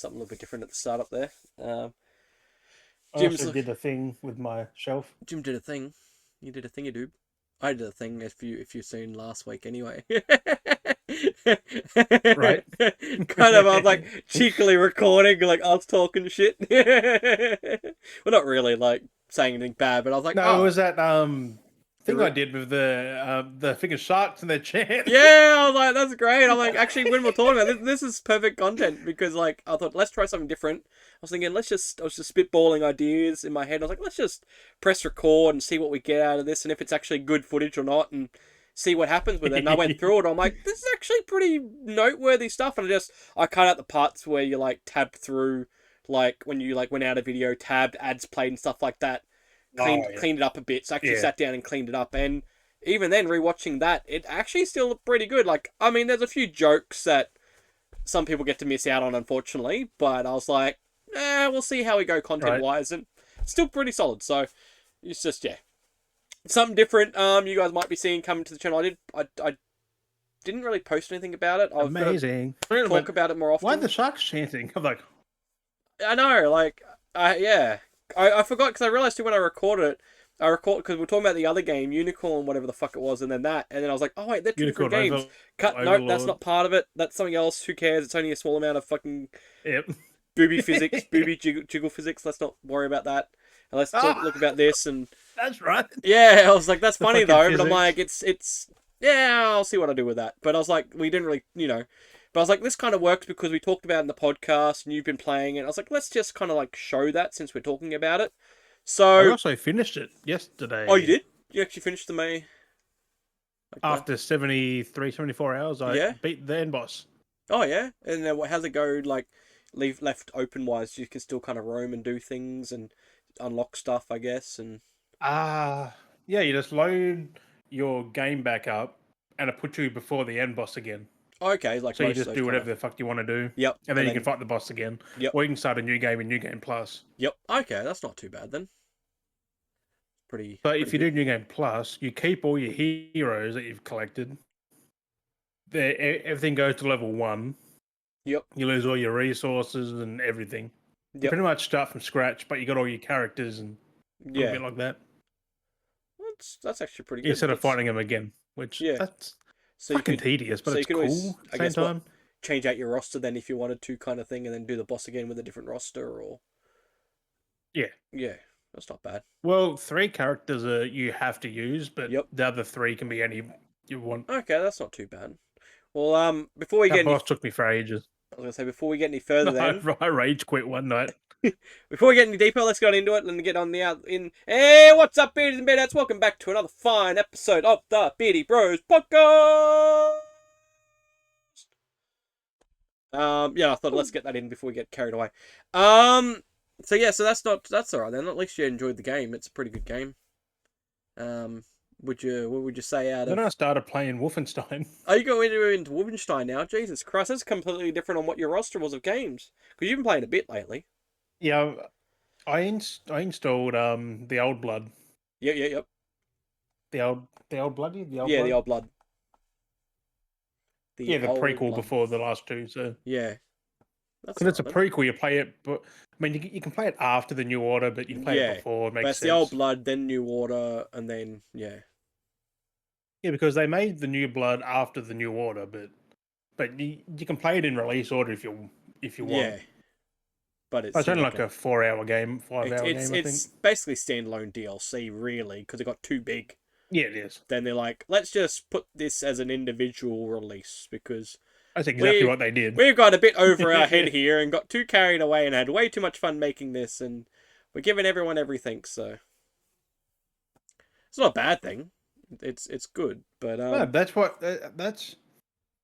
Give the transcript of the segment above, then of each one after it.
something a little bit different at the start up there. I also did a thing with my shelf. Jim did a thing. You did a thingy, dude. I did a thing. If you've seen last week, anyway. Right. Kind of, I was like cheekily recording, like us talking shit. Well, not really like saying anything bad, but I was like, No, oh, it was that thing I did with the figure sharks and their chant. yeah. I was like, that's great. I'm like, actually, when we're talking about this is perfect content because like I thought, let's try something different. I was thinking, I was just spitballing ideas in my head. I was like, let's just press record and see what we get out of this, and if it's actually good footage or not, and see what happens with it. And I went through it. I'm like, this is actually pretty noteworthy stuff. And I cut out the parts where you like tabbed through, like when you like went out of video, tabbed, ads played, and stuff like that. Cleaned it up a bit. So I actually sat down and cleaned it up. And even then, rewatching that, it actually still looked pretty good. Like, I mean, there's a few jokes that some people get to miss out on, unfortunately. But I was like, we'll see how we go content wise, and it's still pretty solid. So it's just something different. You guys might be seeing coming to the channel. I didn't really post anything about it. Amazing. Talk about it more often. Why are the sharks chanting? I'm like, I know, like, I forgot because I realized too when I recorded it. I recorded because we were talking about the other game, Unicorn, whatever the fuck it was, and then that, and then I was like, oh wait, they're two different games. Nope, that's not part of it. That's something else. Who cares? It's only a small amount of fucking booby physics, booby jiggle physics. Let's not worry about that. And let's look about this and. That's right. Yeah, I was like, that's funny though, physics. But I'm like, it's I'll see what I do with that. But I was like, we didn't really, but I was like, this kind of works because we talked about it in the podcast and you've been playing it. I was like, let's just kind of like show that since we're talking about it. So I also finished it yesterday. Oh, you did? You actually finished the May? After 73, 74 hours, I beat the end boss. Oh, yeah? And then how's it go, like, left open-wise? You can still kind of roam and do things and unlock stuff, I guess, and... yeah, you just load your game back up and it puts you before the end boss again. Okay, like so you just do whatever the fuck you want to do. Yep. And then you can fight the boss again. Yep. Or you can start a new game in New Game Plus. Yep. Okay, that's not too bad then. But if you do New Game Plus, you keep all your heroes that you've collected. Everything goes to level 1. Yep. You lose all your resources and everything. Yep. You pretty much start from scratch, but you got all your characters and a bit like that. That's actually pretty good. Instead of fighting them again, which that's fucking tedious, but it's cool always, at the same time. Change out your roster then if you wanted to, kind of thing, and then do the boss again with a different roster, or... Yeah. That's not bad. Well, 3 characters you have to use, but the other 3 can be any you want. Okay, that's not too bad. Well, before we get boss took me for ages. I was gonna say before we get any further, then I rage quit one night. Before we get any deeper, let's get into it and get on the out in. Hey, what's up, Beardies and Beardettes? Welcome back to another fine episode of the Beardy Bros Podcast. I thought let's get that in before we get carried away. So that's alright then. At least you enjoyed the game. It's a pretty good game. What would you say out of... Then I started playing Wolfenstein. Are you going into Wolfenstein now? Jesus Christ, that's completely different on what your roster was of games. Because you've been playing a bit lately. Yeah, I installed the Old Blood. Yep. The old Bloody? The Old Blood. The prequel before the last 2, so... Yeah. Because it's a prequel, you play it, but... I mean, you can play it after the New Order, but you can play it before, it makes sense. The Old Blood, then New Order, and then, Yeah, because they made the New Blood after the New Order, but you can play it in release order if you want. Yeah. But it's only like a 4-hour game, 5-hour game, I think. It's basically standalone DLC, really, because it got too big. Yeah, it is. Then they're like, let's just put this as an individual release, because... That's exactly what they did. We've got a bit over our head here and got too carried away and had way too much fun making this, and we're giving everyone everything, so... It's not a bad thing. It's good, but... No, that's...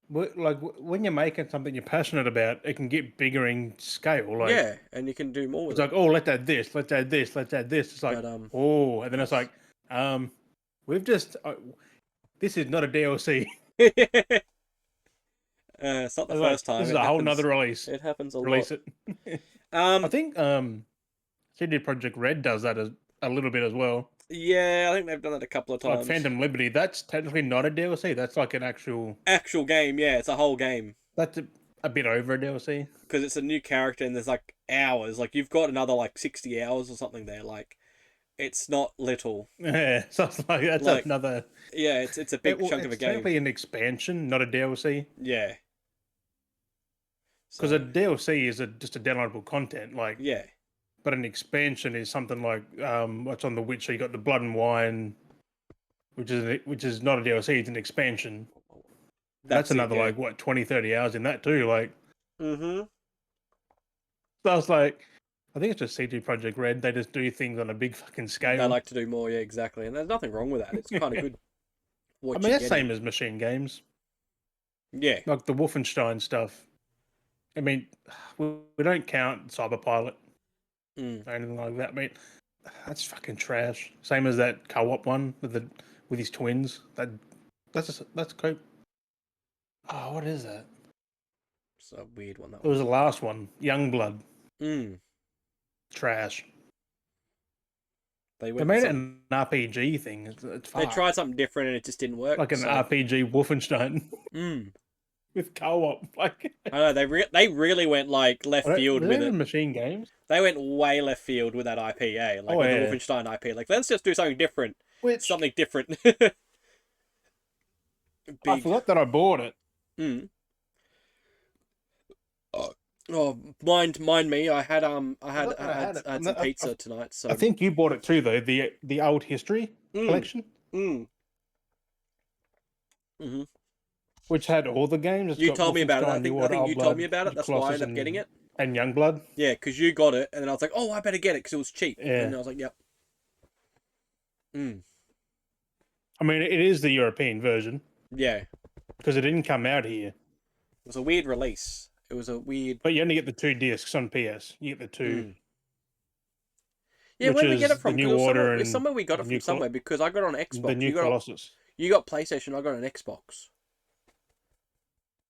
Like, when you're making something you're passionate about, it can get bigger in scale. Like, yeah, and you can do more with it. It's like, oh, let's add this, let's add this, let's add this. It's like, oh, and then it's like, we've just... this is not a DLC. It's not the first time. This is a whole nother release. It happens a lot. Release it. I think CD Projekt Red does that a little bit as well. Yeah, I think they've done that a couple of times. Like Phantom Liberty, that's technically not a DLC. That's like an actual game. Yeah, it's a whole game. a bit over a DLC. because it's a new character and there's like hours. Like you've got another like 60 hours or something there. Like it's not little. Yeah, so it's like that's Like another. yeah, it's a big chunk of a It's game. technically an expansion, not a DLC, Yeah. because a So DLC is just a downloadable content. Like, yeah, but an expansion is something like what's on The Witcher. You got the Blood and Wine, which is not a DLC. It's an expansion. That's it. another Yeah. like what 20, 30 hours in that too. Like, Mhm. so I was like, I think it's just CG Project Red. They just do things on a big fucking They scale. like to do more. Yeah, exactly. And there's nothing wrong with that. It's kind of good. I What mean, you're that's getting. same as machine games, Yeah. like the Wolfenstein stuff. I mean, we don't count Cyberpilot Mm. or anything like that. I mean, that's fucking trash. Same as that co-op one with his twins. That's cool. Oh, what is that? It's a weird one. That It was one. the last one, Youngblood. Mm. Trash. They They went with made it something. an RPG thing. It's They fucked. tried something different and it just didn't work. Like an So. RPG Wolfenstein Mm. with co-op. Like, I know they really went like left field were they with it. even machine games? They went way left field with that IPA, like Oh with the yeah. Wolfenstein IP. Like let's just do something different. Which Something different. I Big. forgot that I bought it. Mm. Oh, mind me. I had I forgot that I had it. I had some pizza tonight. I So. think you bought it too, though. The old history Mm. collection, Mm. Hmm. which had all the games. It's You got told me about it. Wolfenstein, New I Order, think Old you told me Blood, about it. That's why I Colossus, ended up getting it. and Youngblood. Yeah, because you got it, and then I was like, oh, I better get it because it was cheap. Yeah. And I was like, yep. Mm. I mean, it is the European version Yeah. It because it didn't come out here. was a weird release. It was a weird. But you only get the 2 discs on PS. You get the two, Mm. Yeah, which where'd we get it is the from? Because New it was Order it's and somewhere we got the it from somewhere. Because I got it on the Xbox. new Colossus. You got PlayStation. I got an Xbox.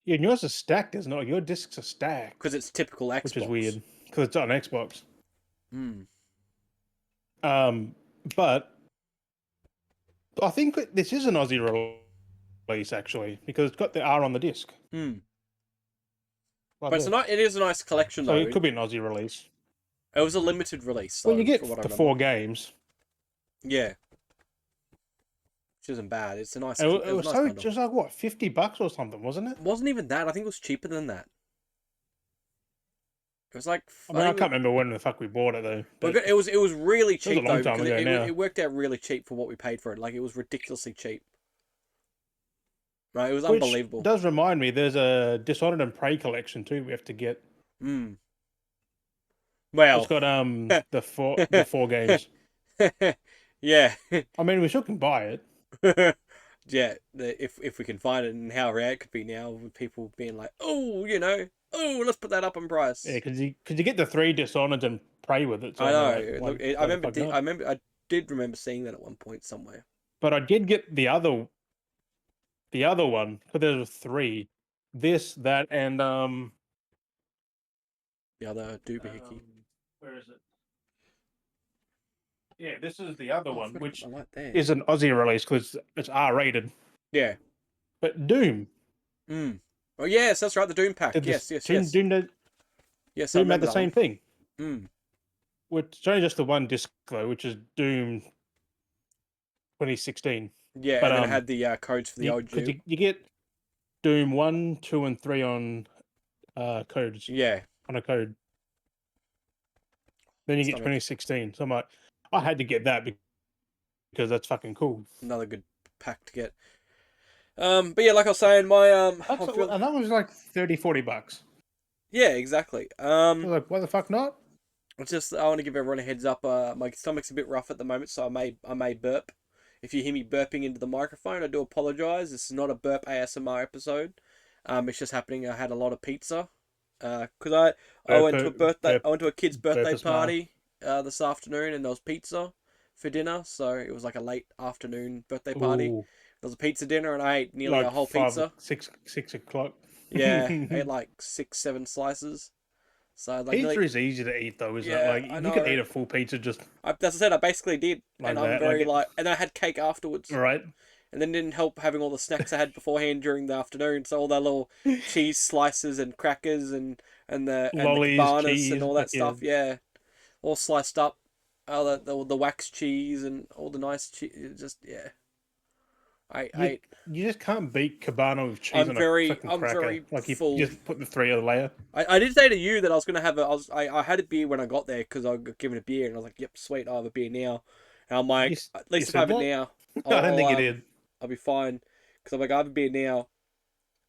Yeah, and yours is stacked, isn't it? Your discs are stacked, Because it's typical Xbox. which is weird because it's on Xbox. Mm. But I think this is an Aussie release actually because it's got the R on the disc. Mm. Like But it is a nice collection so though. it could be an Aussie release. It was a limited release. Though, Well, you get from what I the remember. 4 games. Yeah. Which isn't bad. It's a nice. It It was was a nice so bundle. just like what $50 or something, wasn't it? It wasn't even that. I think it was cheaper than that. It was like. I mean, I can't remember when the fuck we bought it though. But It was really cheap long though time because ago now. it worked out really cheap for what we paid for it. Like it was ridiculously cheap. Right, it was which unbelievable. does remind me, there's a Dishonored and Prey collection too. We have to get. Mm. Well, It's got the 4 games. yeah, I mean, we still can buy it. yeah. If we can find it and how rare it could be now, with people being like, oh, let's put that up in price. Yeah, because you get the 3 Dishonored and Prey with it. So I know. like, Look, I did remember seeing that at one point somewhere. But I did get the other one because there was 3. This, that, and The other doobiehiki. where is it? Yeah, this is the other one, which there. is an Aussie release because it's R-rated. Yeah. But Doom. Mm. Oh yes, that's right. The Doom pack. Yes. Doom, Yes. Doom had the same thing. Mm. Which it's only just the 1 disc though, which is Doom 2016. Yeah, But, and then it had the codes for the OG. Because you get Doom 1, 2, and 3 on codes. Yeah. On a code. Then you get 2016. So I'm like, I had to get that because that's fucking cool. Another good pack to get. But yeah, like I was saying, my and that was like $30-40. Yeah, exactly. I was like, why the fuck not? I want to give everyone a heads up. My stomach's a bit rough at the moment, so I may burp. If you hear me burping into the microphone, I do apologize. This is not a burp ASMR episode. It's just happening. I had a lot of pizza. Because I went to a kid's birthday party this afternoon, and there was pizza for dinner. So it was like a late afternoon birthday party. Ooh. There was a pizza dinner, and I ate nearly Like a whole pizza. 6 o'clock. Yeah, I ate like 6-7 slices. So like pizza is easy to eat though, isn't it? Like you can eat a full pizza just. As I said, I basically did, like and that. I'm very and I had cake afterwards. Right. and then didn't help having all the snacks I had beforehand during the afternoon. So all that little cheese slices and crackers and the Lollies, cabanas and cheese, all like, that yeah. stuff. Yeah, all sliced up. Oh, the wax cheese and all the nice cheese. Just yeah, I You ate. you just can't beat cabana with cheese on a fucking I'm cracker. very Like you full. just put the 3-other layer. I did say to you that I was gonna have I had a beer when I got there because I got given a beer and I was like, yep, sweet, I'll have a beer now. And I'm You, like, s- at you least if I said have it that? now, I don't think you I'll did. I'll be fine. Because I'm like, I have a beer now.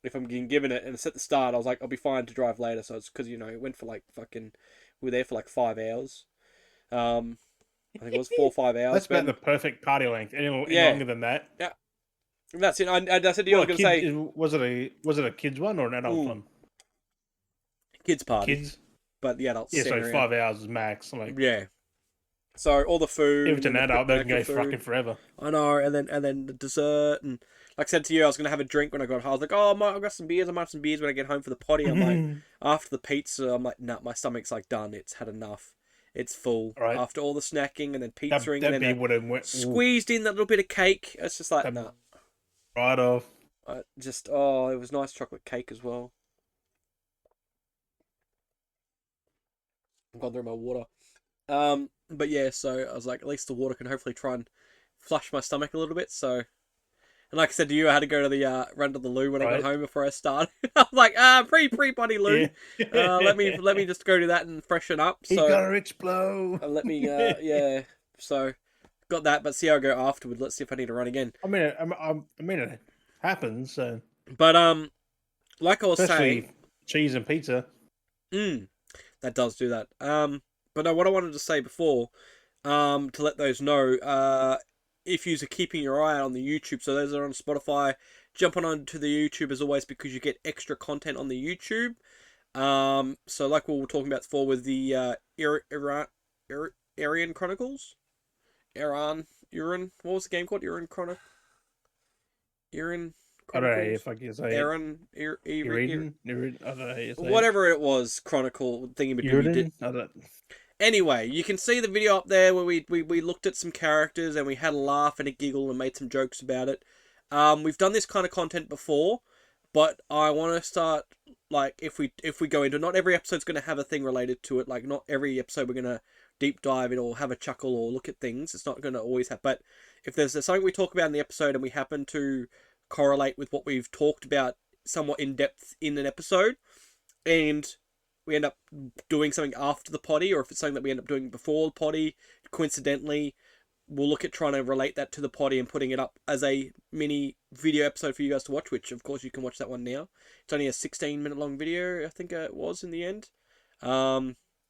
If I'm getting given it, and it's at the start, I was like, I'll be fine to drive later. So it's because it went for like fucking, we were there for like 5 hours. I think it was 4 or 5 hours. That's about But the perfect party length. Any yeah, longer than that. yeah, and that's it. I said to you, I What was a gonna kid say, was it a kids one or an adult mm, one? kids party, Kids? but the adults Yeah, standing so around. 5 hours is max. I'm like, Yeah. So all the food if it's and then an the adult, quick they can medical go food. fucking forever. I know, and then the dessert and like I said to you, I was gonna have a drink when I got home. I was like, oh, I've got some beers. I might have some beers when I get home for the potty. I'm like, after the pizza, I'm like, nah, my stomach's like done. It's had enough. It's full. All right. After all the snacking and then That pizzaing and that then beer would have went squeezed in that little bit of cake. It's just like, that nah. right off. It was nice chocolate cake as well. I've gone through my water. But yeah, so I was like, at least the water can hopefully try and flush my stomach a little bit. So, and like I said to you, I had to go to the run to the loo when I got Right. home before I started. I was like, pre potty loo. Yeah. Let me just go do that and freshen up. He's So, gonna explode. let me yeah. So, got that, but see how I go afterward. Let's see if I need to run again. I mean, it happens. So But like I was especially saying, cheese and pizza. that does do that. But no, what I wanted to say before, to let those know, if you're keeping your eye out on the YouTube, so those are on Spotify, jumping onto the YouTube as always because you get extra content on the YouTube. So like we were talking about before with the Aryan Chronicles, what was the game called? Iran Chronicles. I don't know if I can say Aaron, Iridan. I don't know how you say whatever it was, Chronicle thingy. Iridan. I don't. Anyway, you can see the video up there where we looked at some characters and we had a laugh and a giggle and made some jokes about it. We've done this kind of content before, but I want to start like if we go into, not every episode's going to have a thing related to it. Like not every episode we're going to deep dive it or have a chuckle or look at things. It's not going to always have. But if there's something we talk about in the episode and we happen to correlate with what we've talked about somewhat in depth in an episode, and we end up doing something after the potty, or if it's something that we end up doing before the potty, coincidentally, we'll look at trying to relate that to the potty and putting it up as a mini video episode for you guys to watch, which of course you can watch that one now. It's only a 16-minute long video, I think it was in the end.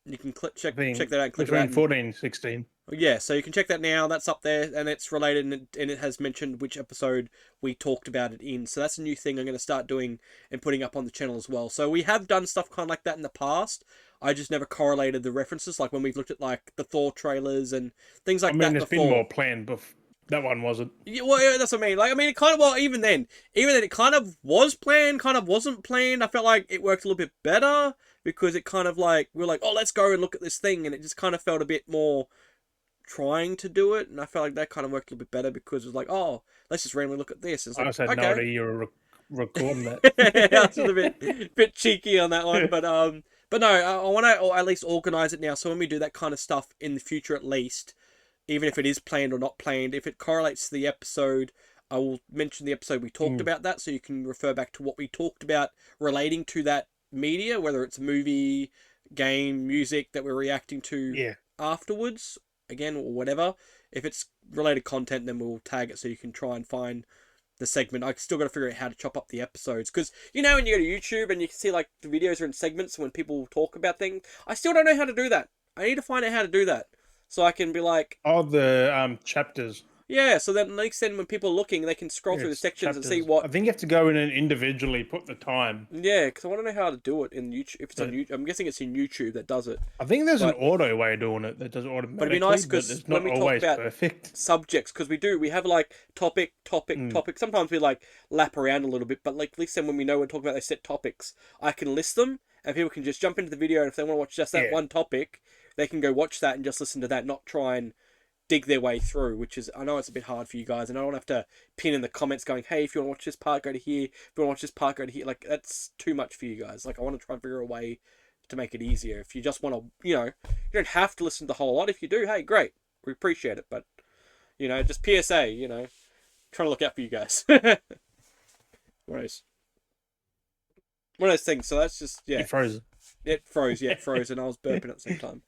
You can check that out and click it out. Between 14 and 16. Yeah, so you can check that now. That's up there, and it's related, and it has mentioned which episode we talked about it in. So that's a new thing I'm going to start doing and putting up on the channel as well. So we have done stuff kind of like that in the past. I just never correlated the references, like when we've looked at like the Thor trailers and things like that there's before. been more planned, but that one wasn't. Yeah, well, yeah, that's what I mean. Like, I mean, it kind of, well, even then, it kind of was planned, kind of wasn't planned. I felt like it worked a little bit better because it kind of like, we were like, oh, let's go and look at this thing. And it just kind of felt a bit more trying to do it. And I felt like that kind of worked a little bit better because it was like, oh, let's just randomly look at this. It's like, I said okay. no idea you were recording that. I was a bit cheeky on that one. But no, I want to at least organize it now. So when we do that kind of stuff in the future, at least, even if it is planned or not planned, if it correlates to the episode, I will mention the episode we talked about that, so you can refer back to what we talked about relating to that media, whether it's a movie, game, music that we're reacting to afterwards, again, or whatever. If it's related content, then we'll tag it so you can try and find the segment. I still got to figure out how to chop up the episodes, because you know when you go to YouTube and you can see like the videos are in segments when people talk about things, I still don't know how to do that. I need to find out how to do that. So I can be like... Oh, the chapters. Yeah, so then next then when people are looking, they can scroll through the sections chapters. and see what... I think you have to go in and individually put the time. Yeah, because I want to know how to do it in YouTube. If it's on YouTube, I'm guessing it's in YouTube that does it. I think there's an auto way of doing it that does it automatically. But it'd be nice because it's when not we always talk about perfect. subjects, because we have like topic. Sometimes we like lap around a little bit, but like at least then when we know we're talking about those set topics, I can list them and people can just jump into the video, and if they want to watch just that one topic, they can go watch that and just listen to that, not try and dig their way through, which is, I know it's a bit hard for you guys, and I don't have to pin in the comments going, hey, if you want to watch this part, go to here. If you want to watch this part, go to here. Like, that's too much for you guys. Like, I want to try and figure a way to make it easier. If you just want to, you don't have to listen to the whole lot. If you do, hey, great. We appreciate it. But, just PSA, trying to look out for you guys. One of those things. So that's just, yeah. You froze. It froze, yeah, it froze, and I was burping at the same time.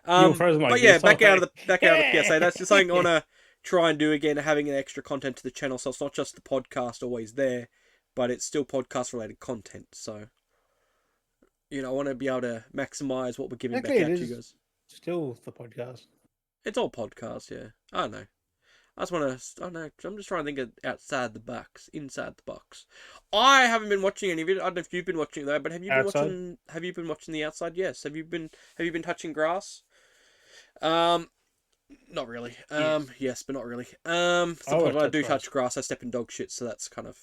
You were frozen like but yeah, this, back out of like- the PSA. That's just something I want to try and do again, having an extra content to the channel. So it's not just the podcast always there, but it's still podcast related content. So I want to be able to maximize what we're giving back out to you guys. Still the podcast. It's all podcast, yeah. I don't know. I just want to. I don't know. I'm just trying to think of outside the box, inside the box. I haven't been watching any of it. I don't know if you've been watching it though, but have you been Outside? watching? Have you been watching the outside? Yes. Have you been touching grass? Not really. Yes, but not really. Sometimes when I do touch grass, I step in dog shit, so that's kind of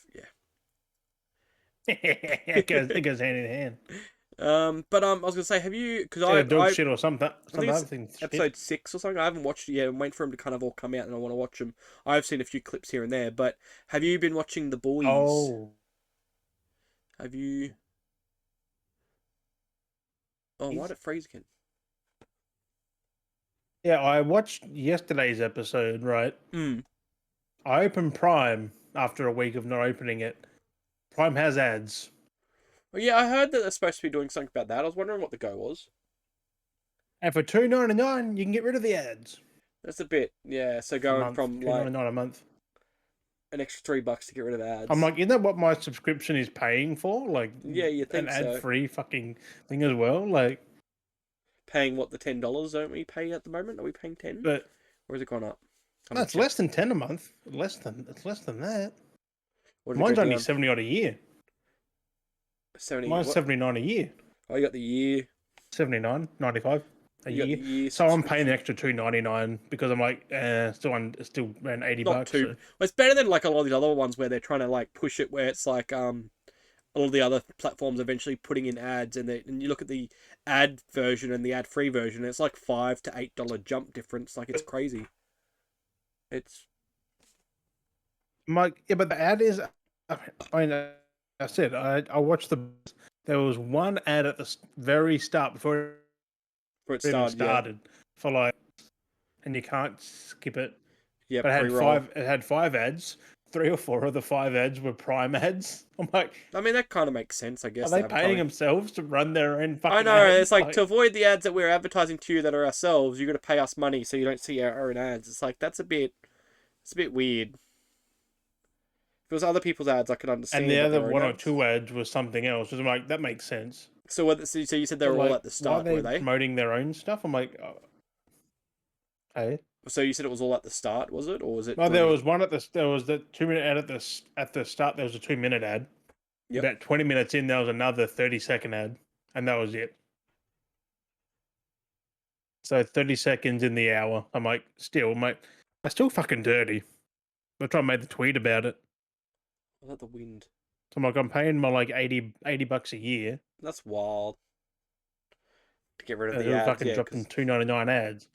it goes hand in hand. But I was gonna say, have you? Because Dog shit or something. I think Some it's other thing. episode 6 or something. I haven't watched it yet. I'm waiting for them to kind of all come out, and I want to watch them. I've seen a few clips here and there, but have you been watching The Boys? Oh, Have you? Oh, why'd it freeze again? yeah. I watched yesterday's episode. Right. Hmm. I opened Prime after a week of not opening it. Prime has ads. Well, yeah, I heard that they're supposed to be doing something about that. I was wondering what the go was. And for $2.99, you can get rid of the ads. That's a bit, yeah. So going from like $2.99 a month, an extra $3 to get rid of ads. I'm like, isn't that what my subscription is paying for? Like, yeah, you think an so? ad-free fucking thing as well. Like, Paying what, the $10? Don't we pay at the moment? Are we paying 10? but Or has it gone up? no, it's less than 10 a month. It's less than that. What did it Mine's go only down? 70 odd a year. 70. Mine's what? 79 a year. Oh, you got the year. 79, 95 a You got year. the year. So I'm paying the extra $2.99 because I'm like, still around 80 Not bucks. too. Well, it's better than like a lot of the other ones where they're trying to like push it, where it's like all of the other platforms eventually putting in ads, and you look at the ad version and the ad free version, it's like $5 to $8 jump difference. Like, it's crazy. It's Yeah, but the ad is. I mean, I said I watched There was one ad at the very start before where it it even started. Yeah, started for like, and you can't skip it. yeah. But it had Pre-roll. five. It had 5 ads. 3 or 4 of the 5 ads were Prime ads. I'm like, I mean, that kind of makes sense, I guess. are they paying themselves to run their own fucking I know, ads? it's like, to avoid the ads that we're advertising to you that are ourselves, you got to pay us money so you don't see our own ads. It's like, it's a bit weird. If it was other people's ads, I could understand. And the but other their own 1 or ads. 2 ads was something else. I'm like, that makes sense. So you said they were But, all like, at the start, why are were they? promoting their own stuff? I'm like, hey. So you said it was all at the start, was it, or was it? Well, there was one there was the 2-minute ad at the start. There was a 2-minute ad. Yep. About 20 minutes in, there was another 30-second ad, and that was it. So 30 seconds in the hour. I'm like, still, mate, I'm still fucking dirty. That's why I made the tweet about it. Was that the wind? So I'm like, I'm paying my like 80 bucks a year. That's wild. To get rid of And the they're ads, fucking yeah. dropping $2.99 ads.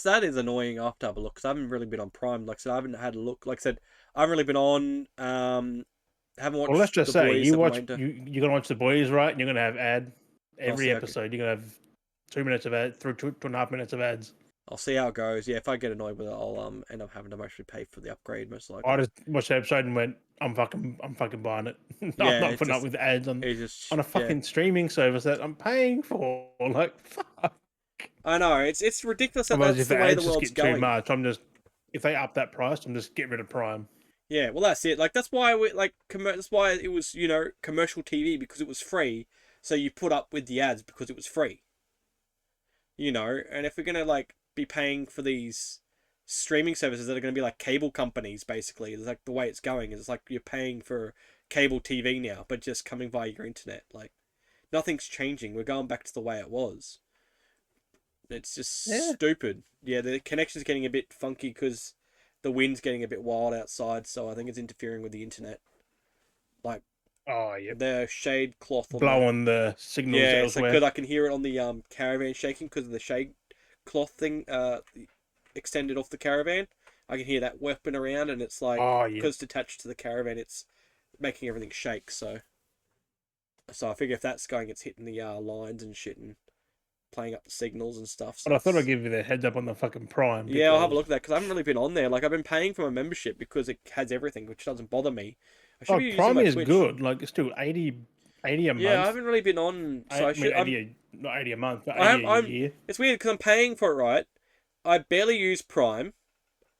That is annoying. I have to have a look because I haven't really been on Prime. Like I said, I haven't had a look. Like I said, I haven't really been on. Haven't watched. Well, let's just The say Boys, you I've watch. wanted to- You're gonna watch The Boys, right? And you're gonna have ad every see, okay. episode. You're gonna have 2 minutes of ad through 2.5 minutes of ads. I'll see how it goes. Yeah, if I get annoyed with it, I'll end up having to actually pay for the upgrade most likely. I just watched the episode and went, I'm fucking buying it. I'm Yeah, not it's putting up just- with ads on It's just a yeah. fucking streaming service that I'm paying for. Like, fuck. I know it's ridiculous that Otherwise, that's if the the way ads the just world's get too going. much, if they up that price, I'm just get rid of Prime. Yeah, well that's it. Like that's why that's why it was commercial TV, because it was free. So you put up with the ads because it was free. And if we're gonna like be paying for these streaming services that are gonna be like cable companies, basically, it's like the way it's going is it's like you're paying for cable TV now, but just coming via your internet. Like nothing's changing. We're going back to the way it was. It's just stupid. Yeah, the connection's getting a bit funky because the wind's getting a bit wild outside, so I think it's interfering with the internet. Like, Oh, yeah. the shade cloth on Blowing the signals it's like, elsewhere. because I can hear it on the caravan shaking because of the shade cloth thing. extended off the caravan. I can hear that weapon around, and it's like Oh yeah. because it's attached to the caravan, it's making everything shake. So I figure if that's going, it's hitting the lines and shit and playing up the signals and stuff. So But I thought I'd it's... give you the heads up on the fucking Prime yeah, I'll have a because look at that because I haven't really been on there. Like I've been paying for my membership because it has everything, which doesn't bother me. I should be using Prime my is Twitch. good. Like it's still 80 a Yeah, I month. haven't really been on, so I I mean should. 80 not 80 a month, but I 80 have. a I'm. year. It's weird because I'm paying for it, right? I barely use Prime.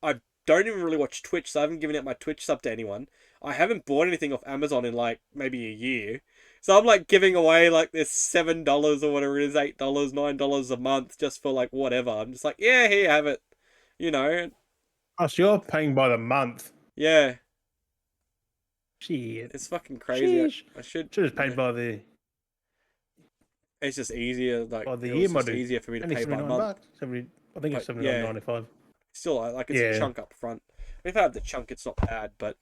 I don't even really watch Twitch, so I haven't given out my Twitch sub to anyone. I haven't bought anything off Amazon in like maybe a year. So I'm like giving away like this $7 or whatever it is, $8, $9 a month just for like whatever. I'm just like, yeah, here you have it. You know, Oh, so you're paying by the month. yeah, Shit. it's fucking crazy. Sheesh. I should, Should have you paid know, by the it's just easier. Like year, it's my just dude. easier for me to Only pay by 79 month. bucks. 70, I think it's But 79 yeah, 95. still like it's a Yeah. chunk up front. If I have the chunk, it's not bad, but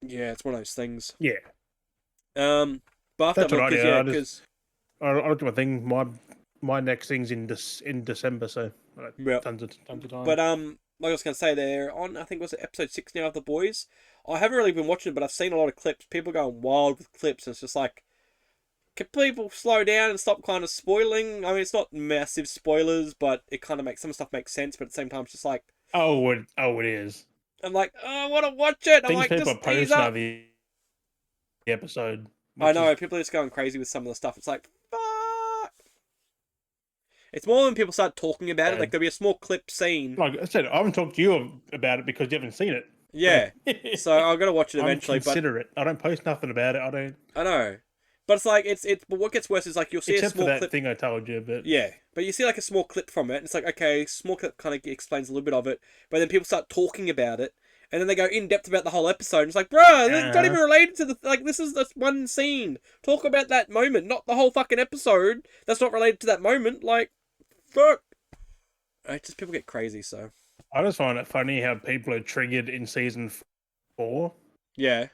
yeah, it's one of those things. Yeah. But after That's that, what I because do. yeah, I because I'll do my thing. My next thing's in December, so yeah. tons of time. But like I was gonna say, they're on. I think was it episode 6 now of The Boys. I haven't really been watching it, but I've seen a lot of clips. People going wild with clips, and it's just like, can people slow down and stop kind of spoiling? I mean, it's not massive spoilers, but it kind of makes some stuff make sense. But at the same time, it's just like It is. I'm like, oh, I want to watch it. I'm Things like, people are just ease posting up. of the episode. I Which know is, people are just going crazy with some of the stuff. It's like, fuck. It's more when people start talking about it. Like there'll be a small clip scene. like I said, I haven't talked to you about it because you haven't seen it. Yeah. So I've got to watch it I'm eventually. But considerate. I don't post nothing about it. I don't. I know. But it's like it's. But what gets worse is like you'll see Except a small for that clip. thing I told you, but Yeah, but you see like a small clip from it, and it's like okay, small clip kind of explains a little bit of it, but then people start talking about it, and then they go in depth about the whole episode. And it's like, bruh, this is not even related to the like. This is this one scene. Talk about that moment, not the whole fucking episode. That's not related to that moment. Like, fuck. Just people get crazy. So I just find it funny how people are triggered in season 4, yeah,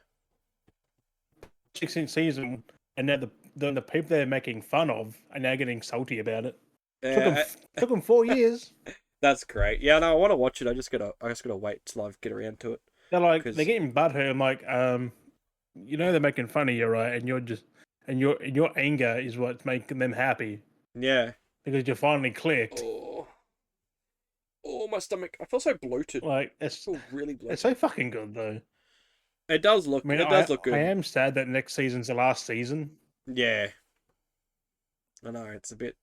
16th season, and now the people they're making fun of are now getting salty about it. yeah, Took them 4 years. that's great. Yeah, no, I want to watch it. I just gotta wait till I get around to it. They're like 'Cause- they're getting butthurt. I'm like, they're making fun of you, right? And you're just your anger is what's making them happy Yeah. because you finally clicked. Oh, my stomach. I feel so bloated. Like I feel really bloated. it's so fucking good though. It does look. I mean, It does look good. I am sad that next season's the last season, Yeah. I know it's a bit.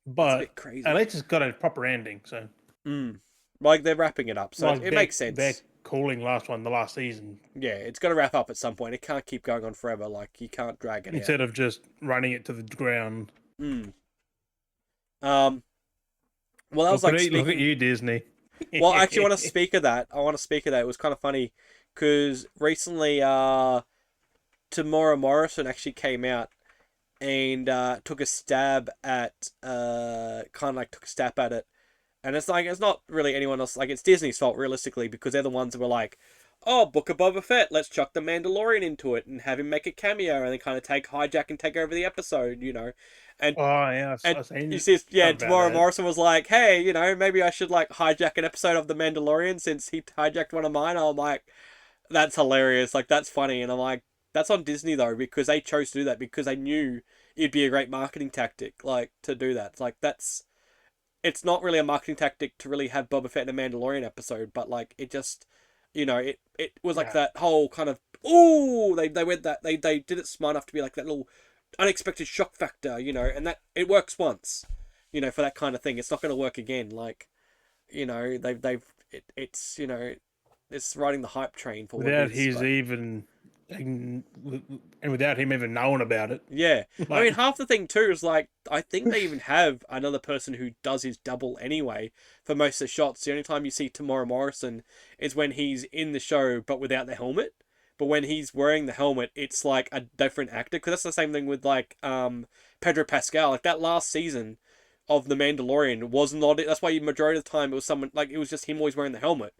It's a but bit crazy. at least it's got a proper ending. So Like they're wrapping it up, so like it makes sense. They're calling last one the last season Yeah, it's got to wrap up at some point. It can't keep going on forever. Like you can't drag it instead of just running it to the ground. out. Well, that was like Look at you, Disney. Well, I actually want to speak of that. It was kind of funny because recently, Tamora Morrison actually came out and took a stab at it, and it's like it's not really anyone else. Like it's Disney's fault realistically because they're the ones that were like, "Oh, Book of Boba Fett, let's chuck the Mandalorian into it and have him make a cameo and then kind of hijack and take over the episode," you know. And I've seen you see, yeah, something about Tamora that. Morrison was like, "Hey, you know, maybe I should like hijack an episode of The Mandalorian since he hijacked one of mine." I'm like, "That's hilarious! Like that's funny." And I'm like, "That's on Disney though because they chose to do that because they knew it'd be a great marketing tactic, like to do that. It's like it's not really a marketing tactic to really have Boba Fett in a Mandalorian episode, but like it just, you know, it was like that whole kind of they went that they did it smart enough to be like that little unexpected shock factor, you know, and that it works once, you know, for that kind of thing. It's not going to work again. Like, you know, it's you know, it's riding the hype train for without what it is, and without him even knowing about it. Yeah. I Like- mean, half the thing too is like, I think they even have another person who does his double anyway for most of the shots. The only time you see Tamora Morrison is when he's in the show but without the helmet. But when he's wearing the helmet, it's like a different actor. Because that's the same thing with like Pedro Pascal. Like that last season of The Mandalorian was not it. That's why majority of the time it was someone, like it was just him always wearing the helmet.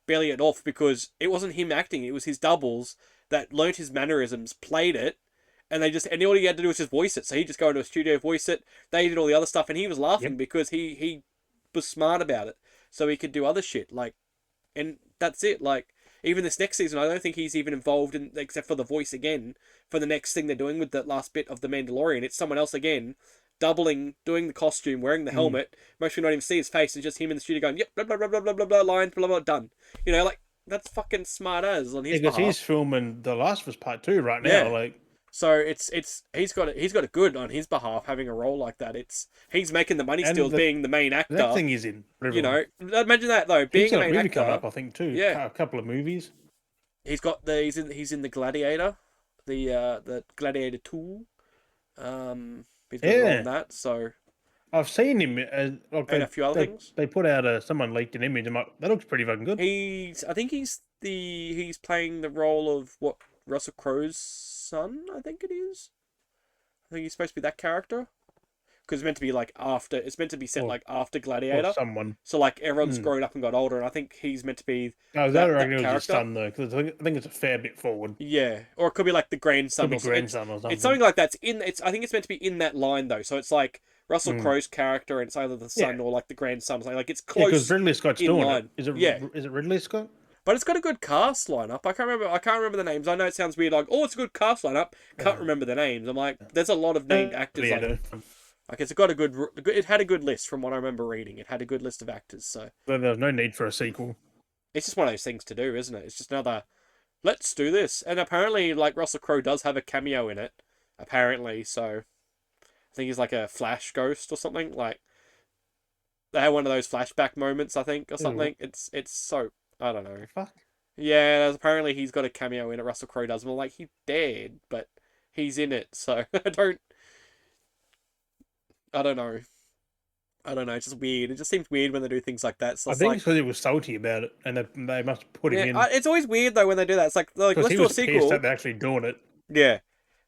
Barely it off because it wasn't him acting. It was his doubles that learnt his mannerisms, played it, and all he had to do was just voice it. So he just go into a studio, voice it. They did all the other stuff, and he was laughing because he super smart about it, so he could do other shit. Like, and that's it. Like, even this next season, I don't think he's even involved in, except for the voice again, for the next thing they're doing with that last bit of the Mandalorian. It's someone else again, doubling, doing the costume, wearing the helmet. Most people don't even see his face. It's just him in the studio going, "Yep, blah blah blah blah blah blah blah, lines, blah blah, done." You know, like that's fucking smart as on his Because behalf. he's filming The Last of Us Part 2 right now. Yeah. Like, So it's he's got it good on his behalf having a role like that. He's making the money And still the- being the main actor. that thing is in. You know, imagine that though, being He's a got a main movie actor. coming up, I think, too. Yeah. A couple of movies. He's in the Gladiator, the Gladiator 2. He's got a role Yeah. in that. So I've seen him. Like and a few other things. They put out someone leaked an image. I'm like, that looks pretty fucking good. I think he's playing the role of what, Russell Crowe's son, I think it is. I think he's supposed to be that character. Because it's meant to be like after, it's meant to be set Or- like after Gladiator. Or someone. So like everyone's grown up and got older, and I think he's meant to be No, that that reckon it was his character. son though, because I think it's a fair bit forward. Yeah, or it could be like the grandson. Could be or something. grandson or something. It's something like that. I think it's meant to be in that line though. So it's like Russell Crowe's character, and it's either the son or like the grandson. Something like it's close. because Ridley Scott's in doing line. it. Is it? Yeah. Is it Ridley Scott? But it's got a good cast lineup. I can't remember the names. I know it sounds weird. Like, oh, it's a good cast lineup. Can't remember the names. I'm like, there's a lot of named actors. Like it's got a good. It had a good list from what I remember reading. It had a good list of actors. So But there's no need for a sequel. it's just one of those things to do, isn't it? It's just another. Let's do this. And apparently, like Russell Crowe does have a cameo in it. Apparently, so I think he's like a flash ghost or something. Like they had one of those flashback moments, I think, or something. It's so I don't know. Fuck. Yeah, apparently he's got a cameo in it. Russell Crowe does. Well, like he's dead, but he's in it. So I don't know. It's just weird. It just seems weird when they do things like that. So I it's think like, it's because he was salty about it, and they must put him in. it's always weird though when they do that. It's like let's He do a was pissed sequel. that they're actually doing it. Yeah,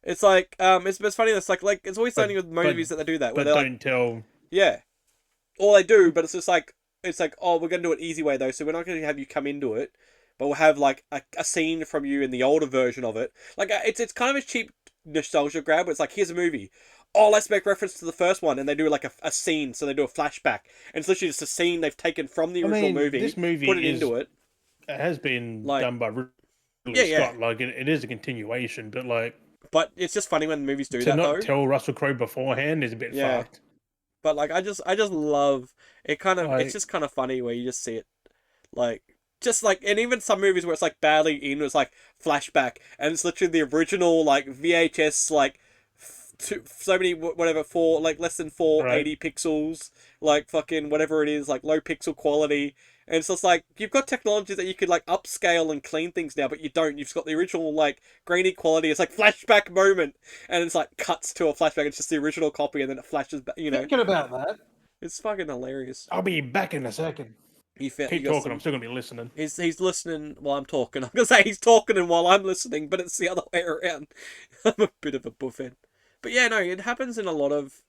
it's like it's funny. It's like it's always something with movies that they do that. Where But they're don't like, tell. yeah, all they do, but it's just like oh, we're gonna do it easy way though. So we're not gonna have you come into it, but we'll have like a scene from you in the older version of it. Like it's kind of a cheap nostalgia grab. Where it's like here's a movie. Oh, let's make reference to the first one, and they do like a scene, so they do a flashback, and it's literally just a scene they've taken from the original movie, This movie put it into it. It has been Like- done by Ridley Yeah. Scott. Like it is a continuation, but like But it's just funny when movies do to that not though. tell Russell Crowe beforehand is a bit Yeah. fucked. But like I just love it. Kind of Like- it's just kind of funny where you just see it, like just like, and even some movies where it's like badly in, it's like flashback, and it's literally the original like VHS like. So many whatever for like less than 480 pixels, like fucking whatever it is, like low pixel quality, and it's just like you've got technologies that you could like upscale and clean things now, but you don't. You've got the original like grainy quality. It's like flashback moment, and it's like cuts to a flashback. It's just the original copy, and then it flashes back. You know, Thinking about that, it's fucking hilarious. I'll be back in a second. Keep Keep talking. I'm still gonna be listening. He's listening while I'm talking. I'm gonna say he's talking and while I'm listening, but it's the other way around. I'm a bit of a buffet. But yeah, no, it happens in a lot of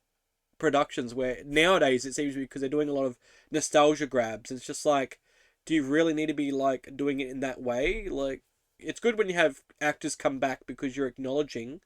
productions where nowadays it seems because they're doing a lot of nostalgia grabs. It's just like, do you really need to be like doing it in that way? Like, it's good when you have actors come back because you're acknowledging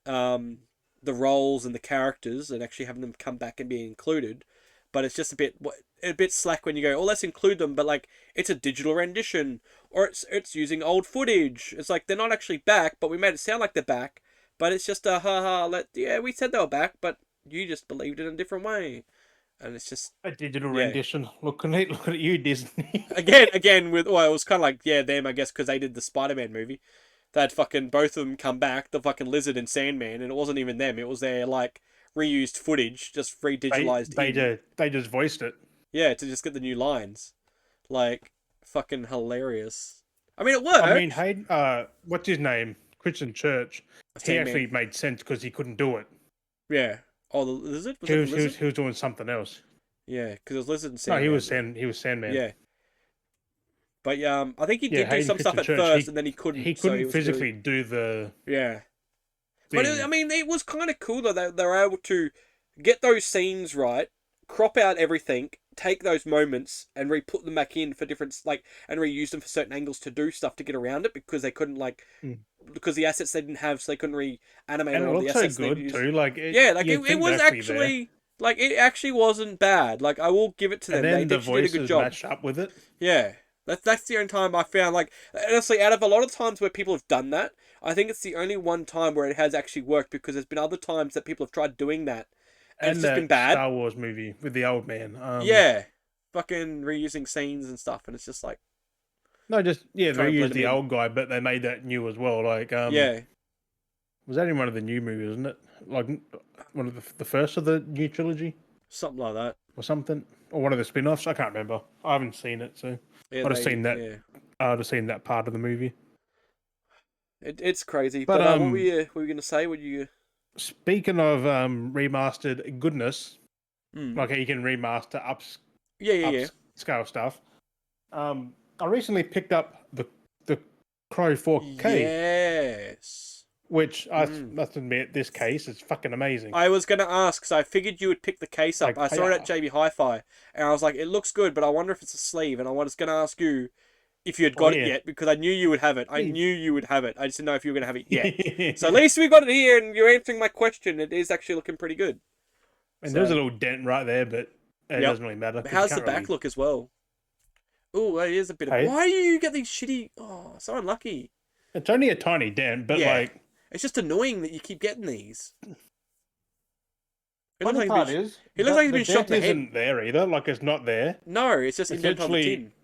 the roles and the characters and actually having them come back and be included. But it's just a bit slack when you go, oh, let's include them, but like it's a digital rendition or it's using old footage. It's like they're not actually back, but we made it sound like they're back. But it's just a yeah, we said they were back, but you just believed it in a different way. And it's just A digital rendition. Look at you, Disney. again with, well, it was kind of like, yeah, them, I guess, because they did the Spider-Man movie. They had fucking both of them come back, the fucking Lizard and Sandman, and it wasn't even them. It was their like reused footage, just redigitalized. They just voiced it. Yeah, to just get the new lines. Like, fucking hilarious. I mean, it worked. I mean, hey, what's his name? Christian Church. He Sandman. actually made sense because he couldn't do it. Yeah. Oh, the Lizard? Was He it was, the he, Lizard? was, he was doing something else. Yeah, because it was Lizard and No, Sandman. he was Sandman. Yeah. But I think he did do Hayden some stuff at Christian Church, first, and then he couldn't. He so couldn't was physically doing- do the Yeah. thing. But I mean, it was kind of cool though that they were able to get those scenes right, crop out everything, take those moments, and re-put them back in for different and reuse them for certain angles to do stuff to get around it because they couldn't because the assets they didn't have, so they couldn't reanimate and it all the looks so assets. good too. Like it was actually Like, it actually wasn't bad. Like, I will give it to And them. They then the actually did a good voices job. match up with it. Yeah. That's the only time I found, like, honestly, out of a lot of times where people have done that, I think it's the only one time where it has actually worked, because there's been other times that people have tried doing that and it's And just been that bad. Star Wars movie with the old man. Yeah. Fucking reusing scenes and stuff, and it's just like No, just yeah, they trying to blend reused them the in. old guy, but they made that new as well. Like Yeah. was that in one of the new movies? Wasn't it? Like one of the first of the new trilogy Something like that. or something, or one of the spin-offs. I can't remember. I haven't seen it, so Yeah, I've just they, seen that. yeah. I've just seen that part of the movie. It's crazy. But But what were you gonna say? What you? speaking of remastered goodness, Mm. like how you can remaster Yeah, yeah, yeah. upscale stuff. I recently picked up the Crow 4K, Yes. which I Mm. must admit, this case is fucking amazing. I was gonna ask, so I figured you would pick the case up. Like, I saw it at JB Hi-Fi, and I was like, it looks good, but I wonder if it's a sleeve. And I was gonna ask you if you had oh got it yeah, yet, because I knew you would have it. I Please. knew you would have it. I just didn't know if you were gonna have it yet. So at least we got it here, and you're answering my question. It is actually looking pretty good. And there's a So, little dent right there, but it yep. doesn't really matter because you How's the can't back really. look as well? Oh, it is a bit of. Hey, Why do you get these shitty? Oh, so unlucky. it's only a tiny dent, but Yeah, like it's just annoying that you keep getting these. It looks funny like part he's been. is He looks like he's the been shot dent in the head. isn't there either. Like it's not there. No, it's just It's indent on the literally tin.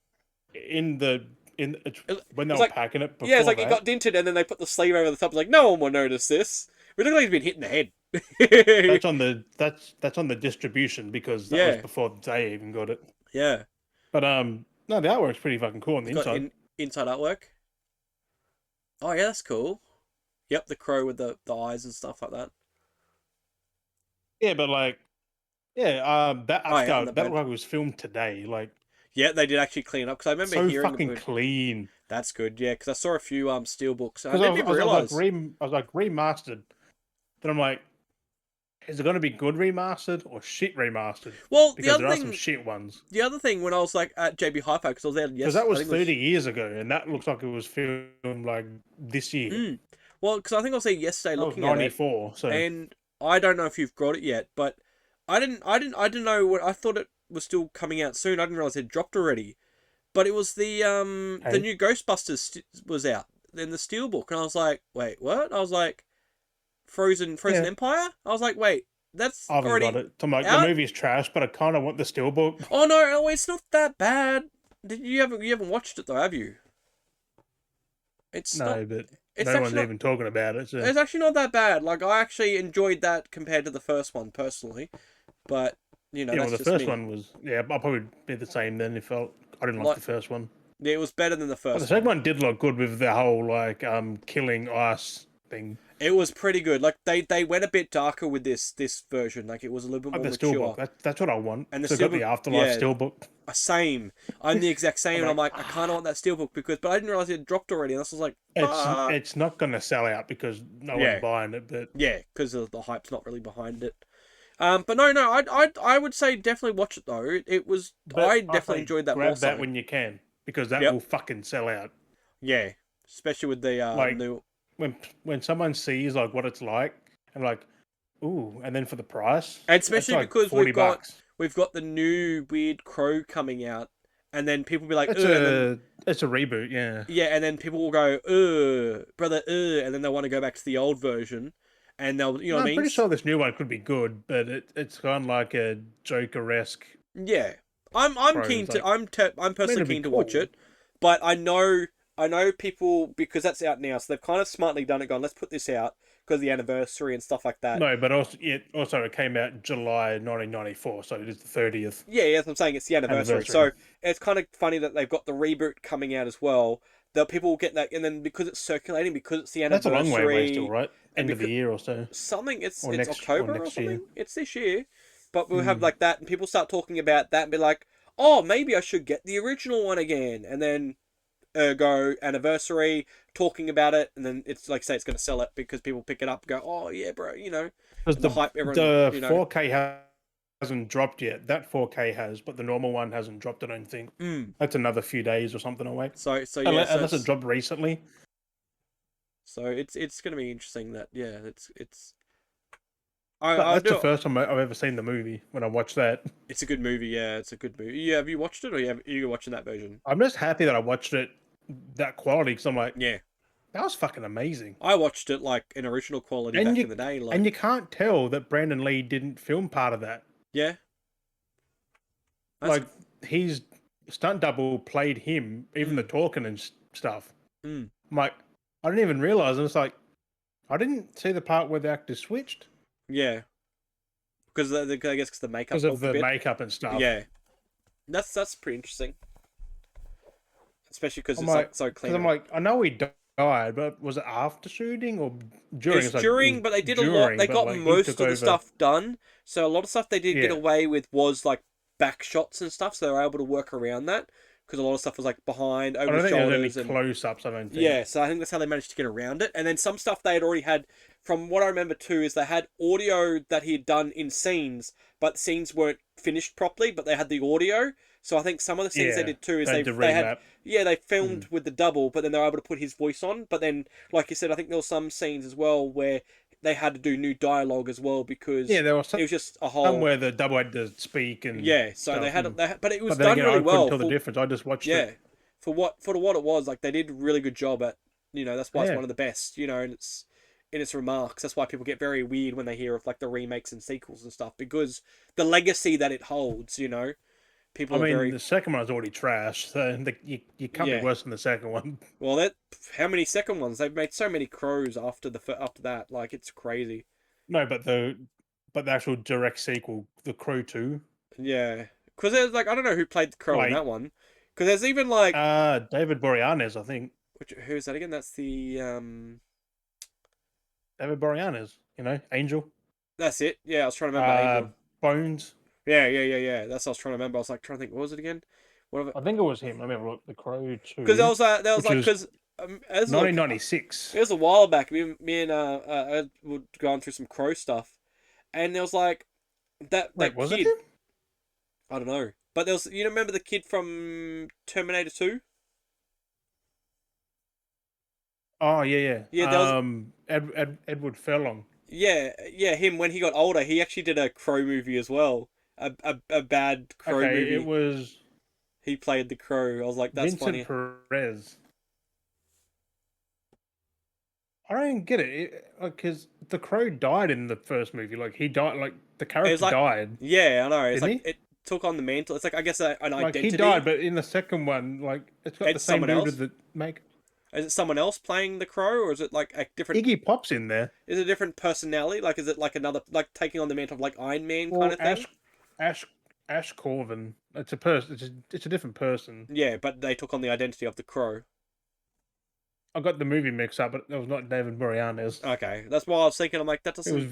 in the in it's, when they It's were like, packing it yeah, it's before like it got that. dented and then they put the sleeve over the top. It's like, no one will notice this. It looks like he's been hit in the head. That's on the distribution because that was Yeah, before they even got it. yeah. But no, the artwork's pretty fucking cool on the It's got inside. inside artwork. Oh yeah, that's cool. Yep, the crow with the eyes and stuff like that. Yeah, but like yeah, that Oh yeah, on the upscale that looked bed. like it was filmed today. Like Yeah, they did actually clean up because I remember so hearing fucking about. clean. That's good. Yeah, because I saw a few steel books and I Because didn't even realize. I was like remastered. Then I'm like, is it going to be good remastered or shit remastered? Well, Because there are some shit ones. the other thing when I was like at JB Hi-Fi because I was there Because yes, that I was think it was 30 years ago, and that looks like it was filmed like this year. Mm. Well, because I think I was there yesterday That was looking at it, 94. So and I don't know if you've got it yet, but I didn't know what I thought it was still coming out soon. I didn't realize it dropped already. But it was the hey, new Ghostbusters was out in the Steelbook, and I was like, wait, what? I was like, Frozen yeah, Empire. I was like, wait, that's I haven't got already it. So I'm like, the out. movie's trash, but I kind of want the steelbook. Oh no, it's not that bad. Did you haven't watched it though, have you? It's not. No, but It's no one's actually not. even talking about it. So It's actually not that bad. Like I actually enjoyed that compared to the first one personally, but yeah, well, that's the just first me. one was I'll probably be the same then if I didn't like Like the first one. it was better than the But the first second one. one did look good with the whole like killing ice thing. It was pretty good. Like they went a bit darker with this version. Like it was a little bit Like more the steelbook, mature. that's what I want. And the So I got the steelbook, afterlife yeah, steelbook. same. I'm the exact I'm same, and I'm like, like, I kind of want that steelbook but I didn't realize it had dropped already. And I was like, fuck. it's not gonna sell out because no one's Yeah, buying it. But yeah, because the hype's not really behind it. But no, I would say definitely watch it though. It was I I definitely say enjoyed that more grab that so. when you can because that Yep. will fucking sell out. Yeah, especially with the Like new when someone sees like what it's like and like ooh, and then for the price, and it's especially like because 40 bucks. we've got the new weird crow coming out, and then people be like, It's and then a reboot, yeah. yeah, and then people will go, brother, and then they want to go back to the old version, and they'll you know No, what I I'm mean? pretty sure this new one could be good, but it's kind of like a Joker-esque Yeah, I'm keen crows. to Like, I'm I mean, personally it'd be keen to watch cool. it, but I know people because that's out now, so they've kind of smartly done it. Gone, let's put this out because of the anniversary and stuff like that. No, but also it came out in July 1994, so it is the 30th Yeah, yeah, that's what I'm saying. It's the anniversary. anniversary. So it's kind of funny that they've got the reboot coming out as well. That people will get that, and then because it's circulating, because it's the That's a long way away still, anniversary, right? and End of the because year or so, something, or it's October or next year. something. It's this year, but we'll have Hmm. like that, and people start talking about that and be like, oh, maybe I should get the original one again, and then go anniversary talking about it, and then it's like say it's going to sell it because people pick it up and go, oh yeah, bro, Because and the hype, everyone, the 4K hasn't dropped yet. That 4K has, but the normal one hasn't dropped. I don't think Mm. that's another few days or something away. So yeah, Unless it dropped recently. so it's going to be interesting that yeah, it's I That's the do. first time I've ever seen the movie when I watched that. It's a good movie. Yeah, it's a good movie. Yeah, have you watched it, or you watching that version? I'm just happy that I watched it that quality because I'm like, Yeah, that was fucking amazing. I watched it like in original quality And back in you the day. and Like, you can't tell that Brandon Lee didn't film part of that. yeah, that's Like his stunt double played him, even the mm, talking and stuff. mm, I'm like, I didn't even realize. And it's like, I didn't see the part where the actors switched yeah, because I guess because the makeup because of helped a the bit. makeup and stuff. Yeah, that's pretty interesting, especially because I'm it's like like, so because I'm clean. like, I know he died, but was it after shooting or during? It's It's like it was during, but they did a lot. during, They but got like he most took of the over. stuff done. So a lot of stuff they did get Yeah, away with was like back shots and stuff. So they were able to work around that because a lot of stuff was like behind, I over the don't think there's any shoulders, and close-ups. I don't think. yeah. So I think that's how they managed to get around it. And then some stuff they had already had. From what I remember too, is they had audio that he had done in scenes, but the scenes weren't finished properly. But they had the audio. So I think some of the scenes they Yeah, did too is they had to they had, remap. yeah, they filmed Mm. with the double, but then they were able to put his voice on. But then, like you said, I think there were some scenes as well where they had to do new dialogue as well Yeah, because there was it was just a whole, somewhere the double had to speak and yeah. So stuff, and but it was but then done again, really I couldn't well tell the for, difference. I just watched it. yeah, for what it was. Like they did a really good job at, that's why it's Yeah, one of the best, and it's in its remarks. That's why people get very weird when they hear of like the remakes and sequels and stuff because the legacy that it holds, I people are mean very, the second one was already trash, so you can't be yeah. worse than the second one. Well, that how many second ones? They've made so many crows after that. Like it's crazy. No, but the actual direct sequel, The Crow 2, Yeah, because there's like I don't know who played the crow in like that one. Because there's even like David Boreanaz, I think. who's that again? That's the David Boreanaz, Angel. that's it. Yeah, I was trying to remember Uh, Angel. Bones. Yeah. That's what I was trying to remember. I was like trying to think. What was it again? What? I think it was him. Let me have a look. The Crow Because 2, that was which like was because as look, 1996. it was a while back. Me and were going through some crow stuff, and there was like Wait, that was it kid. him? I don't know. But there was, remember the kid from Terminator 2? Oh yeah, Yeah, there was, yeah. Edward Furlong. yeah, him when he got older, he actually did a Crow movie as well. A bad Crow Okay, it movie. was He played the Crow. I was like, that's Vincent funny. Perez. I don't get it, because the Crow died in the first movie. Like he died, like the It was character like, died, yeah, I know. It's didn't like he? it took on the mantle. It's like I guess an Like he died, identity. but in the second one, like it's got the It's same someone dude with else. the make. Is it someone else playing the Crow, or is it like a different? Iggy Pop's in there. Is it a different personality? Like, is it like another, like taking on the mantle of like Iron Man kind Well, of thing? Ash, Ash Corvin. It's a person. It's a different person. Yeah, but they took on the identity of the Crow. I got the movie mixed up, but it was not David Boreanaz. Okay, that's why I was thinking. I'm like, that It was doesn't.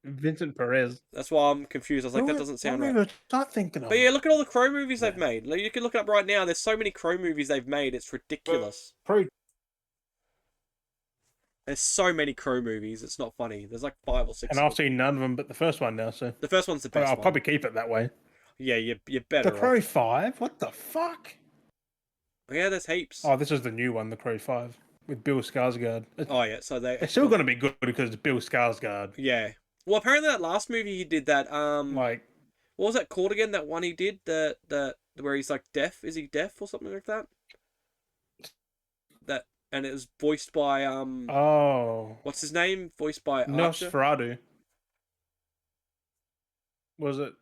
Vincent Perez. That's why I'm confused. I was like, that doesn't What sound right. movie was I thinking But of? yeah, look at all the Crow movies they've Man. made. Like, you can look it up right now. There's so many Crow movies they've made. It's ridiculous. Pro There's so many Crow movies. It's not funny. There's like 5 or 6. and I've seen none of them, but the first one now. So The first one's the best I'll one. probably keep it that way. Yeah, you're The better Crow off. 5? What the fuck? Yeah, there's heaps. Oh, this is the new one, The Crow 5, with Bill Skarsgård. Oh yeah, so they. It's still going to be good because it's Bill Skarsgård. Yeah. Well, apparently that last movie he did that. Like, What was that called again? That one he did the where he's like deaf. Is he deaf or something like that? That and it was voiced by oh, what's his name? Voiced by Archer. Nosferatu. Was it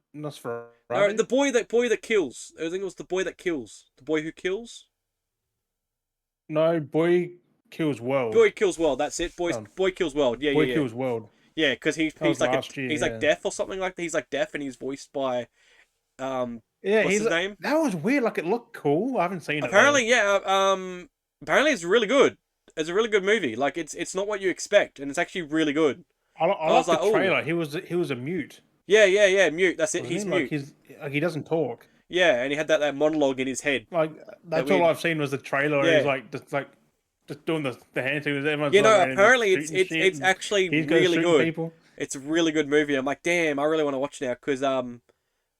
No, Nosferatu? the boy that kills. I think it was the boy that kills. The boy who kills. No, Boy Kills World. Boy kills world. That's it. Oh, Boy kills world. Yeah, Boy yeah, yeah. Kills World. Yeah, because That he's was like last year, he's yeah. like deaf or something like that. He's like deaf and he's voiced by Yeah, what's his name? that was weird. Like, it looked cool. I haven't seen it, Apparently, yeah. Apparently it's really good. It's a really good movie. Like it's not what you expect, and it's actually really good. though. I I was like like, the oh, trailer. He was a mute. yeah. Mute. That's it. Wasn't He's he? Like, mute. he doesn't talk. Yeah, and he had that monologue in his head. Like, That that's all weird. I've seen was the trailer. And Yeah. he's just doing the hand signals. Everyone's You know, like, apparently shooting shit, it's and actually he's goes really shooting good. people. It's a really good movie. I'm like, damn, I really want to watch now because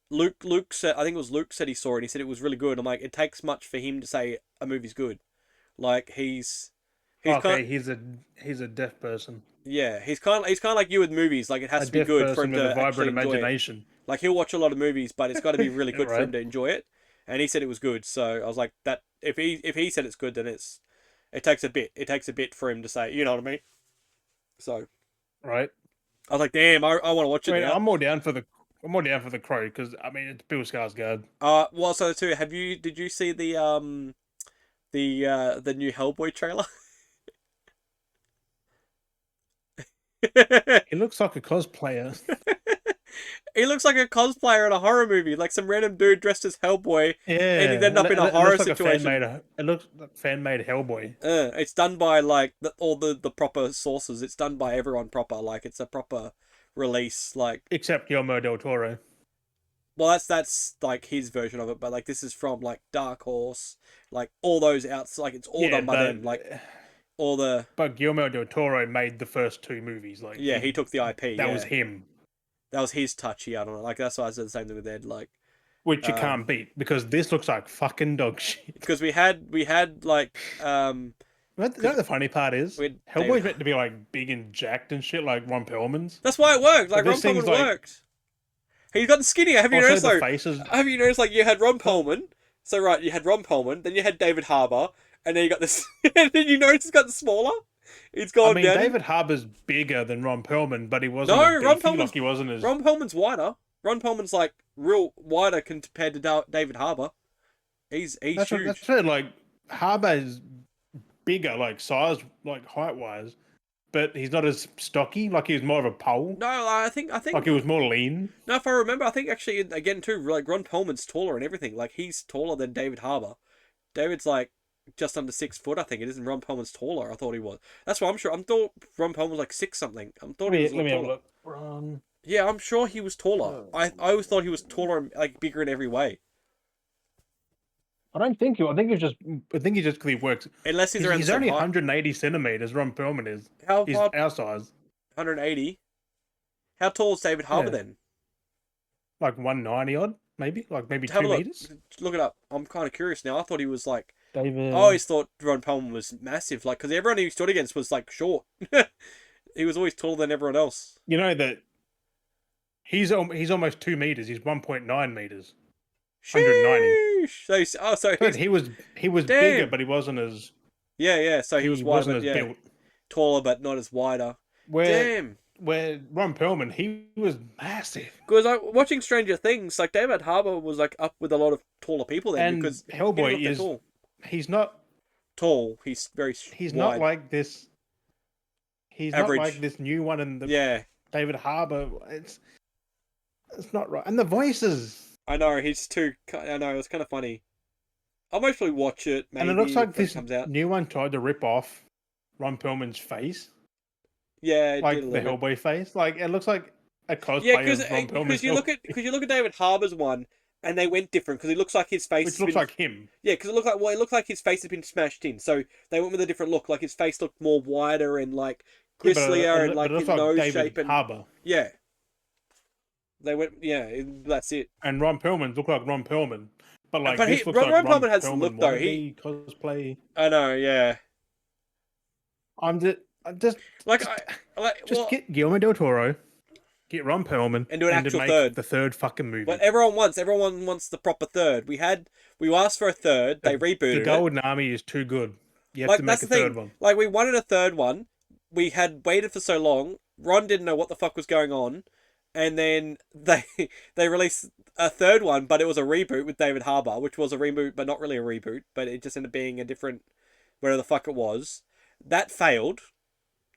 Luke said, I think it was Luke said he saw it. And he said it was really good. I'm like, it takes much for him to say a movie's good. Like He's kind, Okay, he's a deaf person. yeah, he's kind of like you with movies. Like it has A to be deaf good for person him with a to actually vibrant enjoy it. imagination. Like he'll watch a lot of movies, but it's got to be really good for Right. him to enjoy it. And he said it was good, so I was like, that if he said it's good, then it takes a bit. It takes a bit for him to say, you know what I mean? So Right. I was like, damn, I want to watch I it mean, now. I'm more down for the Crow because I mean it's Bill Skarsgård. Well, so too, did you see the new Hellboy trailer? He looks like a cosplayer. He looks like a cosplayer in a horror movie, like some random dude dressed as Hellboy, and he'd Yeah, end up in a it horror looks like a fan situation. made. It looks like fan made Hellboy. It's done by like all the proper sources. It's done by everyone proper. Like it's a proper release. Like, Except Guillermo del Toro. well, that's like his version of it, but like this is from like Dark Horse, like all those outs. Like it's all Yeah, done by them. Like all the but Guillermo del Toro made the first two movies. Like yeah, he took the IP. that was Yeah, him, that was his touch. Yeah, I don't know. Like that's why I said the same thing with Ed. Like, which you can't beat because this looks like fucking dog shit. because we had like But you know what the funny part is? we had Hellboy's David. meant to be like big and jacked and shit, like Ron Perlman's. That's why it worked. But Like Ron this thing's Perlman like worked. He's gotten skinnier. Have you also noticed the though? faces. Have you noticed like you had Ron Perlman? So right, you had Ron Perlman, then you had David Harbour, and then you got this. And then you notice he's gotten smaller. He's I gone mean, down. David Harbour's bigger than Ron Perlman, but he wasn't No, as Ron beefy. Perlman's Like he wasn't as. Ron Perlman's wider. Ron Perlman's like real wider compared to David Harbour. He's That's huge. it. Like Harbour is bigger, like size, like height wise, but he's not as stocky. Like he was more of a pole. No, I think Like he was more lean. no. If I remember, I think actually again too, like Ron Perlman's taller and everything. Like he's taller than David Harbour. David's like just under 6 foot, I think it is, and Ron Perlman's taller. I thought he was. That's why I'm sure. I'm thought Ron Perlman was like six something. I'm thought he was a Let lot me have a taller. look. Ron. Yeah, I'm sure he was taller. I always thought he was taller and like bigger in every way. I don't think you. I think he just clearly works. Unless he's around the He's same only height. 180 centimeters. Ron Perlman is. How He's hard? our size, 180. How tall is David Harbour Yeah. then? like 190 odd, maybe, like maybe Have a 2 look. meters. Look it up. I'm kind of curious now. I thought he was like. David. I always thought Ron Perlman was massive, like because everyone he stood against was like short. He was always taller than everyone else. You know that he's almost 2 meters. He's 1.9 meters. 190. So But he's he was damn. bigger, but he wasn't as yeah. So he was wider, wasn't but as yeah, built. taller, but not as wider. Where Damn. where Ron Perlman, he was massive. Because like watching Stranger Things, like David Harbour was like up with a lot of taller people then And because Hellboy he is tall. he's not Tall. He's very he's wide. not like this. He's Average. not like this new one in the Yeah, David Harbour. It's not right. And the voices. I know. He's too. I know. It's kind of funny. I'll mostly watch it. Maybe And it looks like when it this comes out. new one tried to rip off Ron Perlman's face, Yeah, it like did a the little bit. Hellboy face. Like it looks like a cosplay Yeah, of Ron Perlman's because you look at Hellboy, because you look at David Harbour's one, and they went different because it looks like his face which has looks been like him. yeah, because it looked like his face has been smashed in. So they went with a different look. Like his face looked more wider and like Yeah, gristlier and but like it his looks like nose David shape and Harbour. yeah. They went that's it. And Ron Perlman look like Ron Perlman, but like But this looks Ron like Ron Perlman has Perlman look though. wannabe cosplay. I know, yeah. I'm just Like just get Guillermo del Toro, get Ron Perlman, And do an to actual make third. the third fucking movie. what everyone wants the proper third. We asked for a third. They rebooted The it. Golden Army is too good. You have Like to that's make the a thing. third one. Like we wanted a third one. We had waited for so long. Ron didn't know what the fuck was going on, and then they released a third one, but it was a reboot with David Harbour, which was a reboot, but not really a reboot. But it just ended up being a different, whatever the fuck it was. That failed,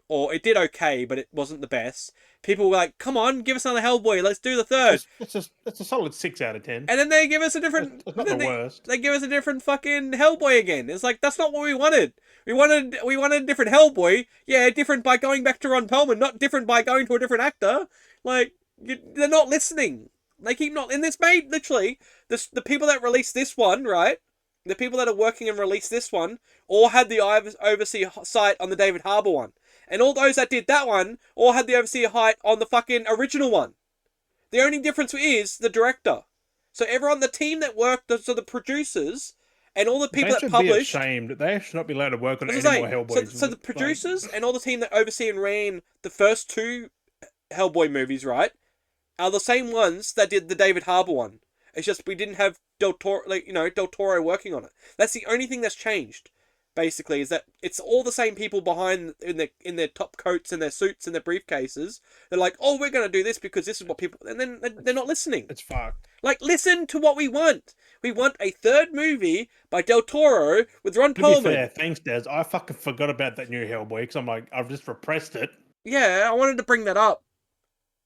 or it did okay, but it wasn't the best. People were like, "Come on, give us another Hellboy. Let's do the third." It's a solid 6 out of 10. And then they give us a different. It's not then the they, worst. They give us a different fucking Hellboy again. It's like that's not what we wanted. We wanted a different Hellboy. Yeah, different by going back to Ron Perlman, not different by going to a different actor. Like they're not listening. They keep not. And this made literally the people that released this one, right? The people that are working and released this one all had the oversight on the David Harbour one, and all those that did that one all had the oversight on the fucking original one. The only difference is the director. So everyone, the team that worked, so the producers and all the people They that should be published. ashamed. They should not be allowed to work on As any I more say, Hellboys. so the producers and all the team that oversee and ran the first two Hellboy movies, right, are the same ones that did the David Harbour one. It's just we didn't have Del Toro, Del Toro working on it. That's the only thing that's changed. Basically, is that it's all the same people behind in their top coats and their suits and their briefcases. They're like, oh, we're gonna do this because this is what people, and then they're not listening. It's fucked. Like, listen to what we want. We want a third movie by Del Toro with Ron To Perlman. be fair, thanks, Des. I fucking forgot about that new Hellboy because I'm like, I've just repressed it. Yeah, I wanted to bring that up.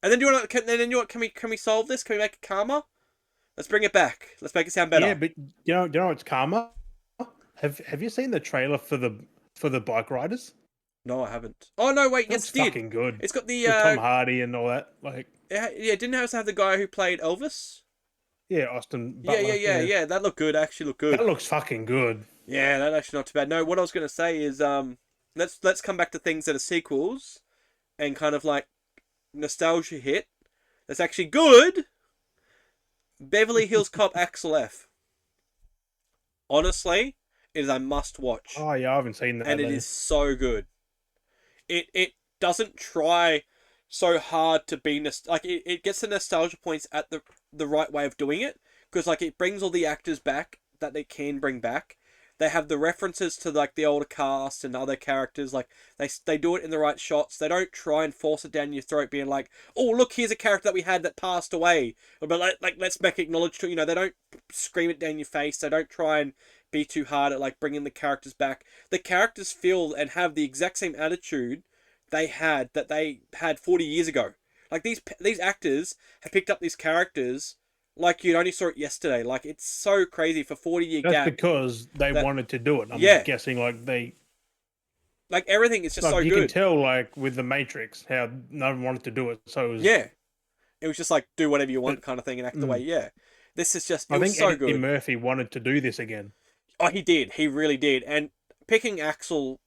And then do you want to? Then you know what? Can we solve this? Can we make it calmer? Let's bring it back. Let's make it sound better. Yeah, but you know what's karma? Have you seen the trailer for the bike riders? No, I haven't. Oh no, wait, yes, It's it did. fucking good. It's got the With Tom Hardy and all that. Like, yeah, didn't it also have the guy who played Elvis? yeah, Austin Butler. Yeah. That looked good. Actually, looked good. That looks fucking good. Yeah, that actually not too bad. No, what I was gonna say is let's come back to things that are sequels, and kind of like nostalgia hit. That's actually good. Beverly Hills Cop Axel F. Honestly, it is a must watch. Oh yeah, I haven't seen that. And it is so good. It doesn't try so hard to be it gets the nostalgia points at the right way of doing it, because like it brings all the actors back that they can bring back. They have the references to like the older cast and other characters. Like they do it in the right shots. They don't try and force it down your throat, being like, "Oh, look, here's a character that we had that passed away." But like let's make acknowledge to They don't scream it down your face. They don't try and be too hard at like bringing the characters back. The characters feel and have the exact same attitude they had 40 years ago. Like these actors have picked up these characters like you only saw it yesterday. Like it's so crazy for 40-year gap. That's because they wanted to do it. I'm guessing like everything is just so good. You can tell like with the Matrix how no one wanted to do it. So it was just like do whatever you want kind of thing and act the way. Yeah, this is just. I think so Eddie good. Murphy wanted to do this again. Oh, he did. He really did. And picking Axel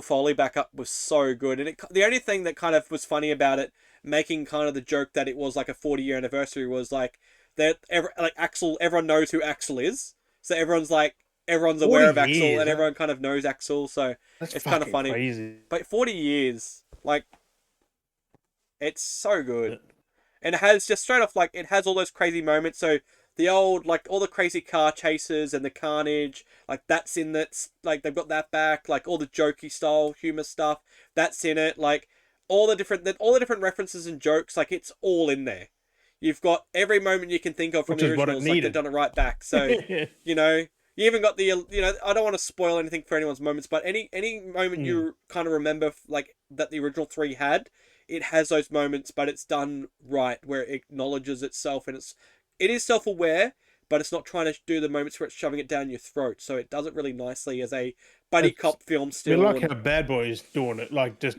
Foley back up was so good. And the only thing that kind of was funny about it, making kind of the joke that it was like a 40-year anniversary, was like that Axel. Everyone knows who Axel is, so everyone's aware of Axel, and everyone kind of knows Axel. So it's kind of funny. Crazy. But 40 years, like, it's so good. And it has just straight off, like, it has all those crazy moments. So the old, like, all the crazy car chases and the carnage, like, that's in that, like, they've got that back, like, all the jokey style humor stuff, that's in it, like, all the different references and jokes, like, it's all in there. You've got every moment you can think of from the originals, like, they've done it right back. So, you even got the, I don't want to spoil anything for anyone's moments, but any moment you kind of remember, like, that the original 3 had, it has those moments, but it's done right, where it acknowledges itself, and it is self-aware, but it's not trying to do the moments where it's shoving it down your throat. So it does it really nicely as a buddy cop film still. We like how Bad Boys doing it, like just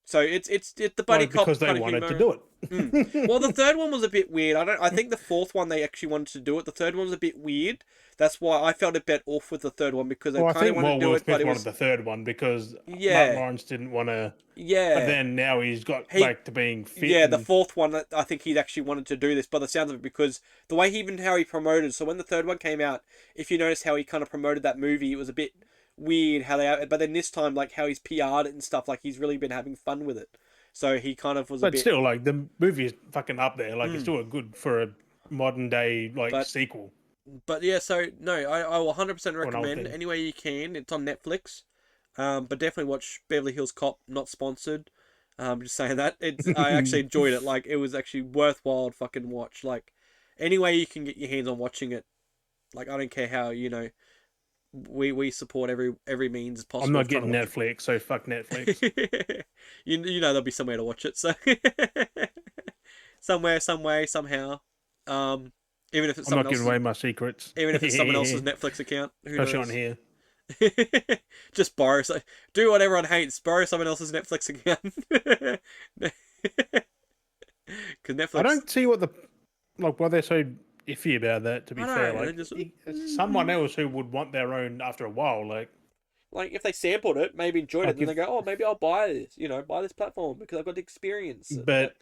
So it's the buddy cop because they wanted to do it. Well, the third one was a bit weird. I think the fourth one they actually wanted to do it. The third one was a bit weird. That's why I felt a bit off with the third one, because they kind of wanted to do it, but it was the third one because Martin Lawrence didn't want to. Yeah. But then now he's got back to being fit. Yeah, the fourth one, I think he actually wanted to do this by the sounds of it, because the way how he promoted. So when the third one came out, if you notice how he kind of promoted that movie, it was a bit weird how they. But then this time, like how he's PR'd it and stuff, like he's really been having fun with it. So he kind of was a bit. But still, like the movie is fucking up there. Like it's still good for a modern day sequel. But yeah, so no, I will 100% recommend any way you can. It's on Netflix, but definitely watch Beverly Hills Cop. Not sponsored. Just saying that I actually enjoyed it. Like it was actually worthwhile fucking watch. Like any way you can get your hands on watching it. Like I don't care how we support every means possible. I'm not getting Netflix, so fuck Netflix. you know there'll be somewhere to watch it. So somewhere, some way, somehow. Even if it's I'm not giving away my secrets. Even if it's someone else's Netflix account. Especially on here. Just borrow. Do what everyone hates. Borrow someone else's Netflix account. Because Netflix. I don't see why they're so iffy about that. To be fair, it's someone else who would want their own after a while. Like if they sampled it, maybe enjoyed it, then they go, oh, maybe I'll buy this. Buy this platform because I've got the experience. But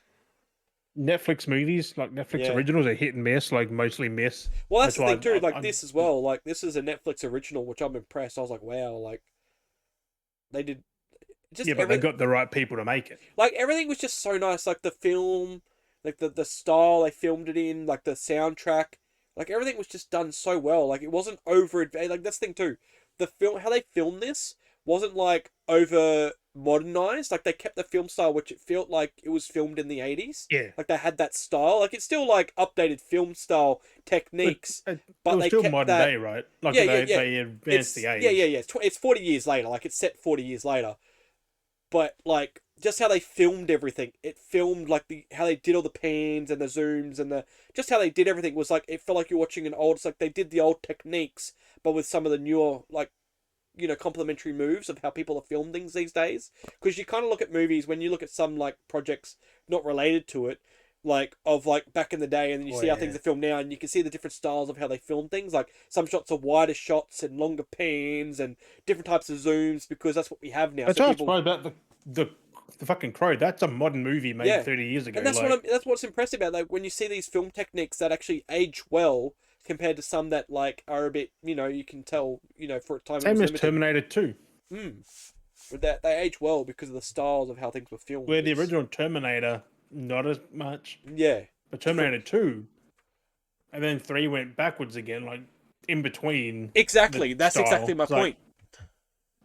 Netflix movies, like Netflix Yeah. originals, are hit and miss, like mostly miss. Well, that's That's the why thing too. Like I this as well. Like this is a Netflix original, which I'm impressed. I was like, wow, like they did just yeah, but they every got the right people to make it. like everything was just so nice. Like the film, like the style they filmed it in, like the soundtrack, like everything was just done so well. Like it wasn't over advanced. Like that's the thing too. The film, how they filmed this wasn't like over modernized. Like they kept the film style, which it felt like it was filmed in the 80s. Yeah, Like they had that style. Like it's still like updated film style but techniques, it but was they still kept modern that. day, right? Like Yeah, yeah, yeah. they advanced the age. Yeah. It's 40 years later. Like it's set 40 years later, but like just how they filmed everything, it filmed like the how they did all the pans and the zooms and the just how they did everything was like it felt like you're watching an old. It's like they did the old techniques, but with some of the newer like complementary moves of how people have filmed things these days. Because you kind of look at movies when you look at some like projects not related to it, like of like back in the day, and then you Oh see how yeah, things are filmed now, and you can see the different styles of how they film things. Like some shots are wider shots and longer pans and different types of zooms because that's what we have now. that's So how it's people, probably about the the fucking Crow. That's a modern movie made yeah, 30 years ago. and that's what Like that's what's impressive about like when you see these film techniques that actually age well compared to some that like are a bit you can tell for a time it was same as limited. Terminator 2, Mm. But that they age well because of the styles of how things were filmed. where the It's original Terminator not as much, yeah, but different. Terminator 2 and then 3 went backwards again, like in between the Exactly. That's exactly style. my It's like, point.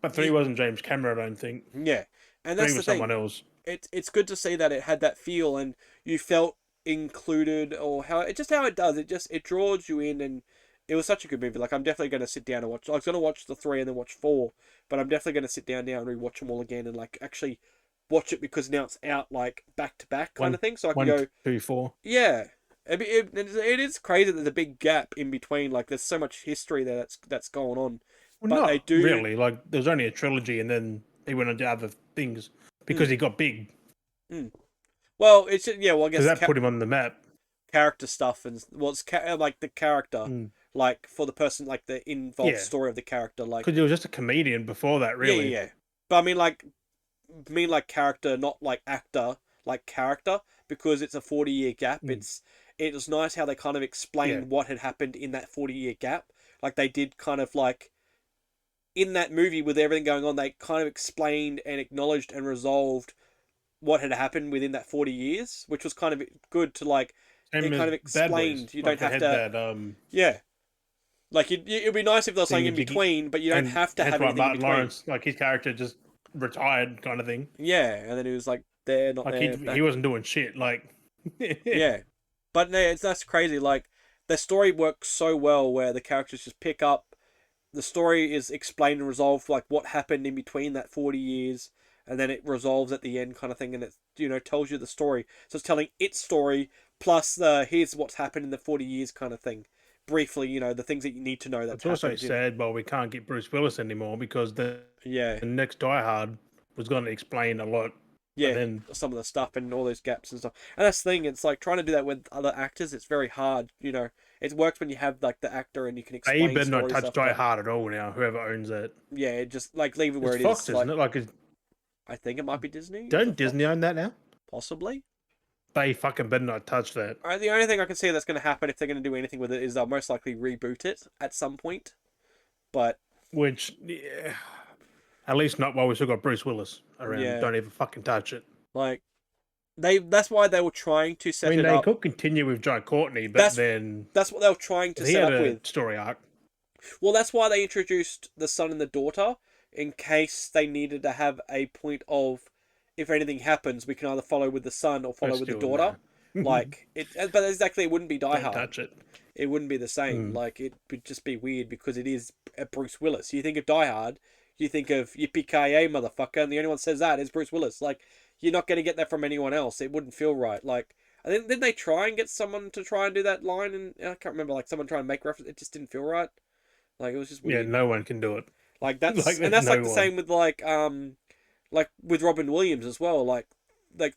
but 3 You wasn't James Cameron, I don't think. yeah, and 3 that's the was someone thing. else. It's good to see that it had that feel and you felt included or how it just how it does. It draws you in and it was such a good movie. Like I'm definitely going to sit down and watch. I was going to watch the three and then watch four, but I'm definitely going to sit down now and rewatch them all again and like actually watch it because now it's out like back to back kind One, of thing. So I can one, go, two, four. yeah. It is crazy that there's a big gap in between. Like there's so much history there that's going on, Well, but they not do. really. Like, there was only a trilogy, and then he went on to other things because Mm, he got big. mm. Well, it's yeah. Well, I Because guess that put him on the map. character stuff and well, it's like the character, Mm. like for the person, like the involved Yeah, story of the character, like because he was just a comedian before that, really. yeah. But I mean like character, not like actor, like character, because it's a 40-year gap. Mm. It was nice how they kind of Yeah, explained what had happened in that 40-year gap. Like they did kind of like in that movie with everything going on, they kind of explained and acknowledged and resolved what had happened within that 40 years, which was kind of good to like same it as kind of Bad Boys. explained. You Like, don't they have had to, that yeah. Like it'd be nice if there was something in thingy jiggy, between, but you don't and have to hence have why anything in Martin between. Lawrence, like his character, just retired, kind of thing. Yeah, and then it was like there, not Like there, he back. wasn't doing shit. Like, Yeah, but no, that's crazy. Like the story works so well where the characters just pick up. The story is explained and resolved, like what happened in between that 40 years, and then it resolves at the end, kind of thing, and it tells you the story. So it's telling its story plus the here's what's happened in the 40 years, kind of thing. Briefly, the things that you need to know that's it's also happened. sad, but we can't get Bruce Willis anymore because Yeah, the next Die Hard was going to explain a lot, but yeah, then some of the stuff and all those gaps and stuff. And that's the thing. It's like trying to do that with other actors. It's very hard. It works when you have like the actor and you can they explain better not stories touch stuff. Die But Hard at all now. Whoever owns that, yeah, just like leave it it's where it Fox, is. isn't Like it? Like, I think it might be Disney. Is don't it Disney Fox? own that now? Possibly. They fucking better not touch that. The only thing I can see that's going to happen if they're going to do anything with it is they'll most likely reboot it at some point. But Which, yeah, at least not while we still got Bruce Willis around. yeah, Don't even fucking touch it. like that's why they were trying to I set mean, it they up. could continue with John Courtney, but That's then that's what they were trying to he set had up a with. story arc. Well, that's why they introduced the son and the daughter in case they needed to have a point of if anything happens, we can either follow with the son or follow But with the still, daughter. no. Like but exactly, it wouldn't be Die Don't Hard. touch it. It wouldn't be the same. Mm. Like it would just be weird because it is a Bruce Willis. You think of Die Hard, you think of Yippee Ki Yay, motherfucker, and the only one that says that is Bruce Willis. Like you're not going to get that from anyone else. It wouldn't feel right. Like I think didn't they try and get someone to try and do that line? And I can't remember. Like someone trying to make reference. It just didn't feel right. Like it was just Yeah, weird. no one can do it. Like that's Like, and there's that's like no the one. same with like with Robin Williams as well. Like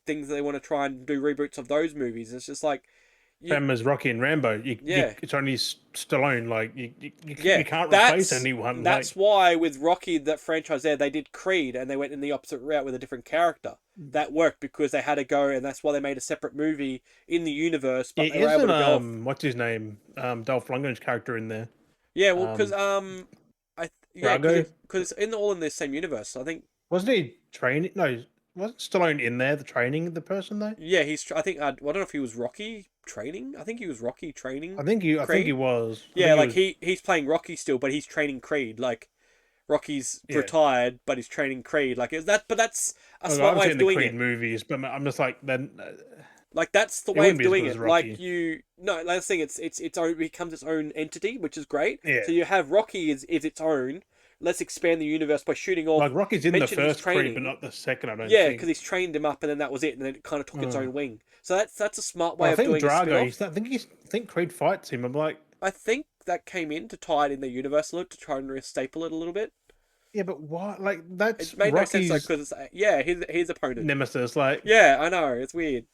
things they want to try and do reboots of those movies. It's just like same as Rocky and Rambo. Yeah. It's only Stallone. Like Yeah, you can't replace anyone. that's why with Rocky, that franchise there, they did Creed and they went in the opposite route with a different character. That worked because they had to go, and that's why they made a separate movie in the universe. But they were able isn't to go off. what's his name? Dolph Lundgren's character in there. Yeah, well, because Um, I yeah, Drago because it's in all in the same universe. I think wasn't he training? No, wasn't Stallone in there? The training the person though. yeah, I think I don't know if he was Rocky training. I think he was Rocky training I think he Creed. was. I Yeah, think he like was. he's playing Rocky still, but he's training Creed. Like Rocky's Yeah. retired, but he's training Creed. Like is that? But that's a I smart haven't way seen of the doing Creed it. movies, but I'm just like then. Like that's the It way of wouldn't be as doing good as it. Like Rocky. let's think it's its own becomes its own entity, which is great. Yeah. So you have Rocky is its own. Let's expand the universe by shooting off. Like Rocky's in the Mention his first Creed, but training. not the second. I don't Yeah, think. because he's trained him up, and then that was it, and then it kind of took its Uh, own wing. So that's a smart well, way I of think doing a spin Drago. off. I think Creed fights him. I'm like, I think that came in to tie it in the universe a little to try and staple it a little bit. yeah, but why? Like that's It made no sense though Rocky's because yeah, his opponent. nemesis. Like Yeah, I know it's weird.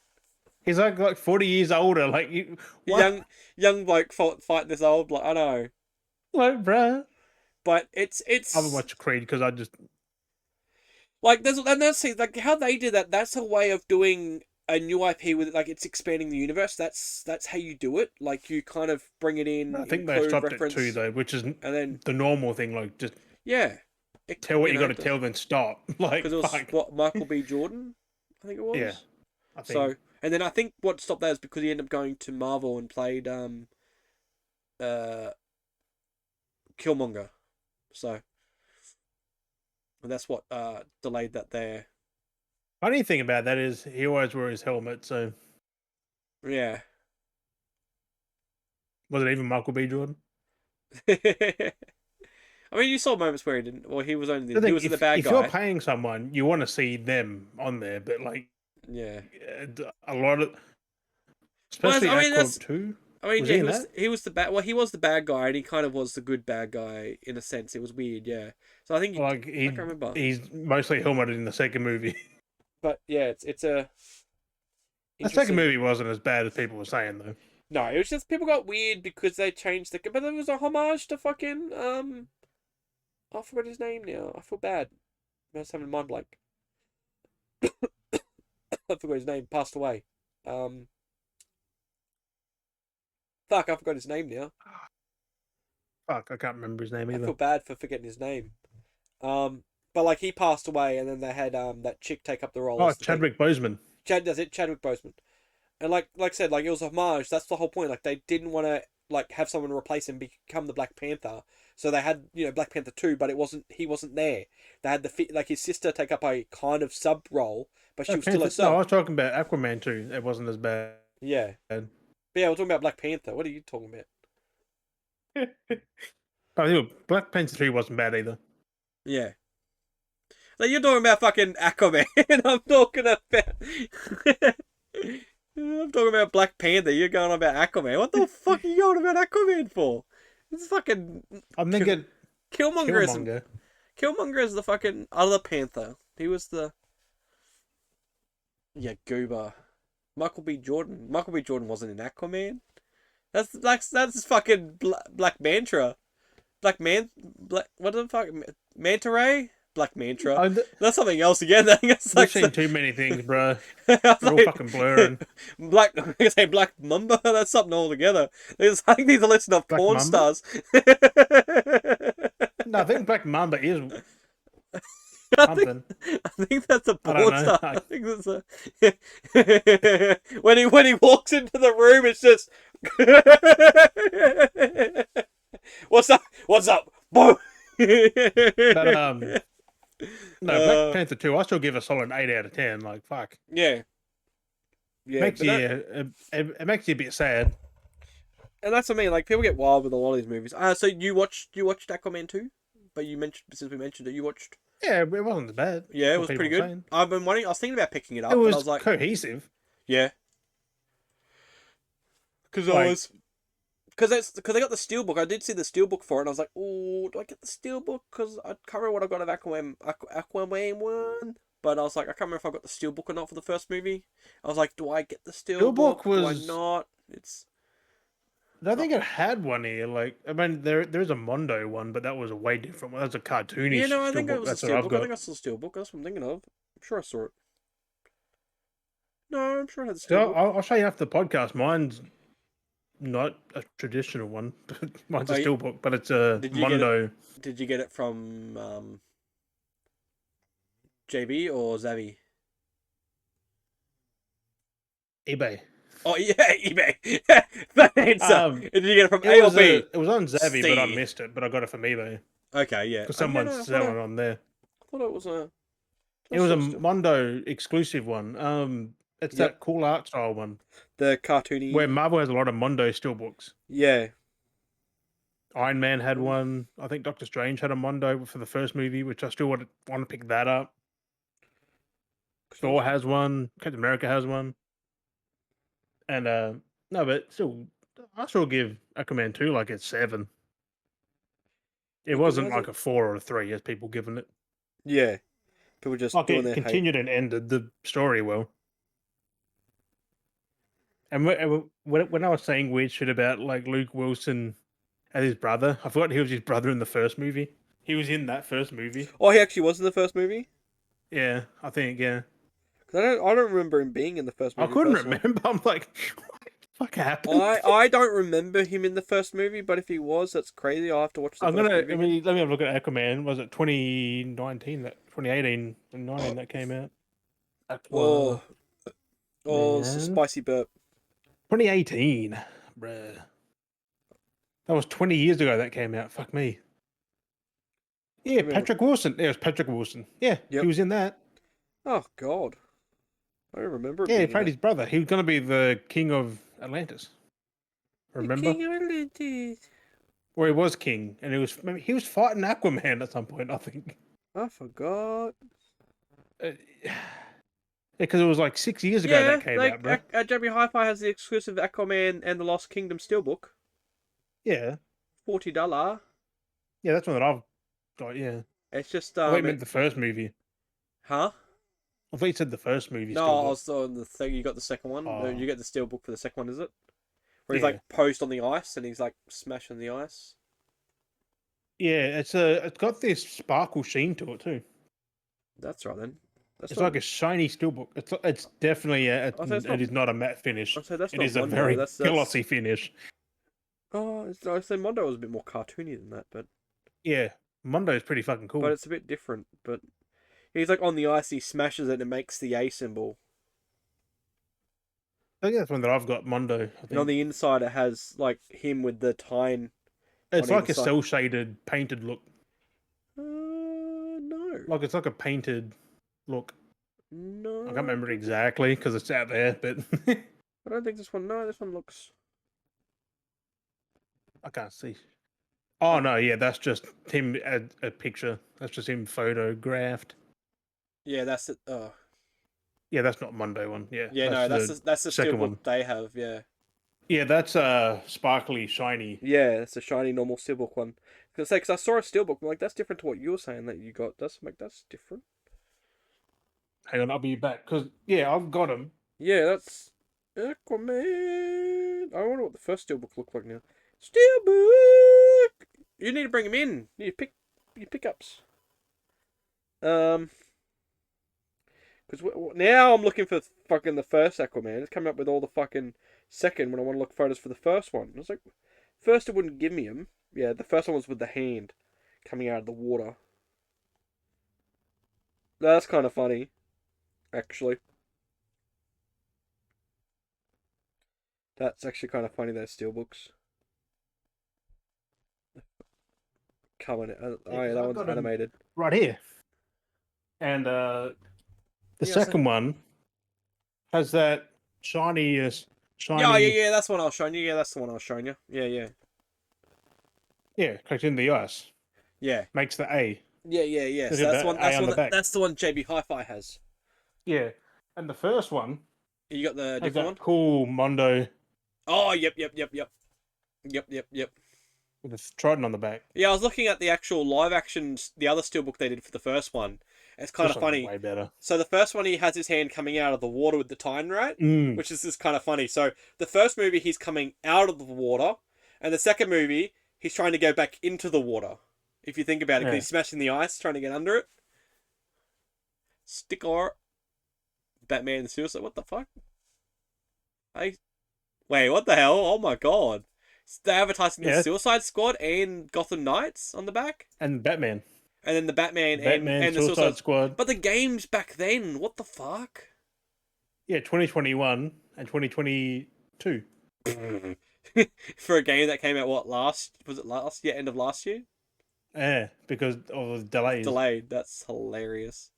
he's like 40 years older. Like you, what? Young bloke fighting this old like I know, Like, bruh. but I haven't watched Creed because I just like there's and that's like how they did that. That's a way of doing a new IP with it. Like it's expanding the universe. That's how you do it. Like you kind of bring it in, I think they include stopped reference, it too though, which is and then the normal thing. Like just yeah, tell what you got to tell, then stop. Like because it was fuck. what Michael B. Jordan, I think it was. Yeah, I think. So and then I think what stopped that is because he ended up going to Marvel and played uh Killmonger. So and that's what delayed that there. Funny thing about that is he always wore his helmet. So Yeah. was it even Michael B. Jordan? I mean, you saw moments where he didn't. Well, he was only The he thing, was the bad if guy. you're paying someone, you want to see them on there, but like Yeah. a lot of, Well, especially I mean, Aqua 2. I mean, Was yeah, he in that? he was the bad. Well, he was the bad guy, and he kind of was the good bad guy in a sense. It was weird, yeah. So I think Like I can't remember, he's mostly helmeted in the second movie. but yeah, it's a. The second interesting- movie wasn't as bad as people were saying though. No, it was just people got weird because they changed the. But it was a homage to fucking I forgot his name now. I feel bad. I was having a mind blank. I forgot his name. Passed away. Fuck, I forgot his name now. Fuck, I can't remember his name I either. feel bad for forgetting his name. But like he passed away, and then they had that chick take up the role. Oh, as the Chadwick Boseman. Chadwick Boseman, and like I said, like it was a homage. That's the whole point. Like they didn't want to like have someone replace him become the Black Panther, so they had Black Panther 2, but he wasn't there. They had like his sister take up a kind of sub role, but she was still No, I herself. was talking about Aquaman 2. It wasn't as bad. Yeah, but yeah, we're talking about Black Panther. What are you talking about? Oh, yeah, Black Panther 3 wasn't bad either. Yeah. Like you're talking about fucking Aquaman. I'm talking about I'm talking about Black Panther. You're going on about Aquaman. What the fuck are you going about Aquaman for? It's fucking I'm thinking Killmonger. Killmonger is the fucking other Panther. He was the Goober. Michael B. Jordan. Michael B. Jordan wasn't in Aquaman. That's fucking Black Mantra. What the fuck? Manta Ray? Black Mantra. That's something else again. It's I've seen too many things, bro. They're all fucking blurring. I'm gonna say Black Mamba. That's something altogether. I think these are listed off Black porn Mamba? stars. No, I think Black Mamba is I something. think that's a I don't porn know. star. I think that's a when he walks into the room, it's just what's up? What's up? Boom. But, no, Black Panther 2, I still give a solid 8 out of 10. Like, fuck. Yeah. Makes it makes you a bit sad. And that's what I mean. Like people get wild with a lot of these movies. So you watched Aquaman 2? But since we mentioned it, you watched. Yeah, it wasn't as bad. Yeah, it was pretty good. Saying. I've been wondering. I was thinking about picking it up, It was, but I was like, cohesive. yeah, because they got the steelbook. I did see the steelbook for it, and I was like, oh, do I get the steelbook? Because I can't remember what I got of Aquaman 1. But I was like, I can't remember if I got the steelbook or not for the first movie. I was like, do I get the steelbook? Was do I not? It's I don't think it had one here. Like, I mean, there's a Mondo one, but that was a way different one. That's a yeah, cartoonish no, I think it steelbook. was a That's what I've steelbook. I got. think I saw steelbook. That's what I'm thinking of. I'm sure I saw it. No, I'm sure I had the So steelbook. I'll show you after the podcast. Mine's not a traditional one. Mine's Oh, a steelbook, but it's a did you get it? Mondo Did you get it from JB or Zavi? eBay. Oh yeah, eBay. That answer. Um, Did you get it from it A or was B? it was on Zavvi, but I C. missed it. But I got it from eBay Okay, yeah. because Oh yeah, someone's no, selling it on there. I thought it was a. It That's was a sort of still. Mondo exclusive one. It's Yep, that cool art style one the where cartoony. Marvel has a lot of Mondo steelbooks. Yeah. Iron Man had Mm. one. I think Doctor Strange had a Mondo for the first movie, which I still want to pick that up. Thor has one. Captain America has one. And no, but still, I still give Aquaman 2 like it's 7. It Because it wasn't has a. like a 4 or a 3 as people giving it. Yeah. People just Like doing it their hate. continued and ended the story well. And when I was saying weird shit about like Luke Wilson and his brother, I forgot he was his brother in the first movie. He was in that first movie. Oh, he actually was in the first movie. Yeah, I think, yeah. Because I don't remember him being in the first I movie. couldn't Personally, remember. I'm like, what the fuck happened? I don't remember him in the first movie. But if he was, that's crazy. I'll have to watch the I'm first gonna. movie I again. mean, let me have a look at Aquaman. Was it 2019? That 2018 and 19 that came out. Aquaman. Oh, it's a spicy burp. 2018, bruh. That was 20 years ago. That came out. Fuck me. Yeah, I mean, Patrick Wilson. Yeah, it was Patrick Wilson. Yeah, he yep. was in that. Oh God, I don't remember it Yeah, he being in played that. his brother. He was gonna be the king of Atlantis. The Remember? King of Atlantis. Or he was king, and he was fighting Aquaman at some point. I think. I forgot. Yeah, because it was like 6 years ago that Yeah, came like out, bro. JB Hi-Fi has the exclusive Aquaman and the Lost Kingdom steelbook. Yeah, $40. yeah, that's one that I've got. Yeah, It's just I thought you meant the first movie. huh? I thought you said the first movie No, still I got. was on the thing. You got the second one. No, Oh, you get the steelbook for the second one, is it? Where he's yeah, like posed on the ice and he's like smashing the ice. yeah. It's got this sparkle sheen to it too. That's right then. That's It's not. like a shiny steelbook. It's definitely I say it's not. it is not a matte finish. I say that's It not is a Mondo. very That's. glossy finish. Oh, I say Mondo was a bit more cartoony than that, Yeah, Mondo is pretty fucking but cool. it's a bit different. But he's like on the ice. He smashes it and it makes the A symbol. I think that's one that I've got. Mondo. I And on think the inside, it has like him with the tine it's on either like a side. cell shaded painted look. No, Like it's like a painted look. no. I can't remember exactly because it's out there, but I don't think this one. No, this one looks. I can't see. Oh no, yeah, that's just him a picture. That's just him photographed. Yeah, that's it. Oh, Yeah, that's not Mondo one. Yeah, yeah. that's No, the that's the second steelbook one. they have. Yeah, Yeah, that's sparkly, shiny. yeah. It's a shiny normal steelbook one. Because I saw a steelbook. I'm like, that's different to what you were saying that you got. That's different. Hang on, I'll be back because yeah, I've got him. Yeah, that's Aquaman. I wonder what the first steelbook looked like now. Steelbook. You need to bring him in. You pick your pickups. Because now I'm looking for fucking the first Aquaman. It's coming up with all the fucking second when I want to look photos for the first one. I was like, first it wouldn't give me him. Yeah, the first one was with the hand coming out of the water. That's kind of funny, actually. That's actually kind of funny, those steelbooks. Coming. Oh Yeah, yeah, 'cause that I've one's got him animated. right here, and the Yeah, second one has that shiny, yeah, shiny. yeah. That's the one I was showing you. Yeah, that's the one I was showing you. Yeah, yeah, Yeah, cracked in the ice. yeah, Makes the A. yeah. Look So at that's the that one. A That's the on one. the back. That's the one JB Hi-Fi has. Yeah, and the first one You got the has different that one. cool Mondo Oh, yep. with a trident on the back. Yeah, I was looking at the actual live actions, the other steelbook they did for the first one, It's kind This of one's funny. way better. So the first one, he has his hand coming out of the water with the tine, right? Mm. Which is just kind of funny. So the first movie, he's coming out of the water, and the second movie, he's trying to go back into the water. If you think about it, because Yeah. he's smashing the ice, trying to get under it. Sticker. Batman the Suicide. What the fuck? Hey, wait, what the hell? Oh my god! They're advertising the Yeah. Suicide Squad and Gotham Knights on the back, And Batman. and then the Batman Batman, and the Suicide. Suicide Squad. But the games back then, what the fuck? Yeah, 2021 and 2022. For a game that came out what last was it last year, end of last year? Yeah, because of the delays. Delayed. That's hilarious.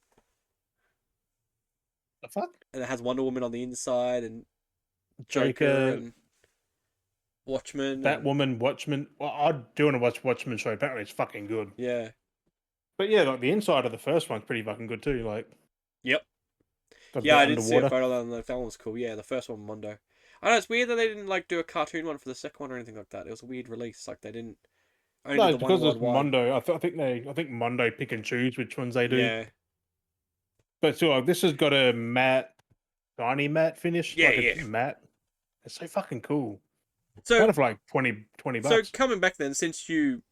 The fuck? And it has Wonder Woman on the inside and Joker Joker, and Watchmen and Batwoman, Watchmen. Well, I do want to watch Watchmen show. Apparently, it's fucking good. yeah. But yeah, like the inside of the first one's pretty fucking good too. Like, Yep. got Yeah, the I did see a underwater. photo of that. That one was cool. Yeah, the first one Mondo. I know it's weird that they didn't like do a cartoon one for the second one or anything like that. It was a weird release. Like they didn't only No, did it's the one because it's worldwide. Mondo. I think Mondo pick and choose which ones they do. Yeah. But still, like, this has got a matte, shiny matte finish. Yeah, like yeah. It's matte. It's so fucking cool. So Kind of like 20 so bucks. coming back then, since you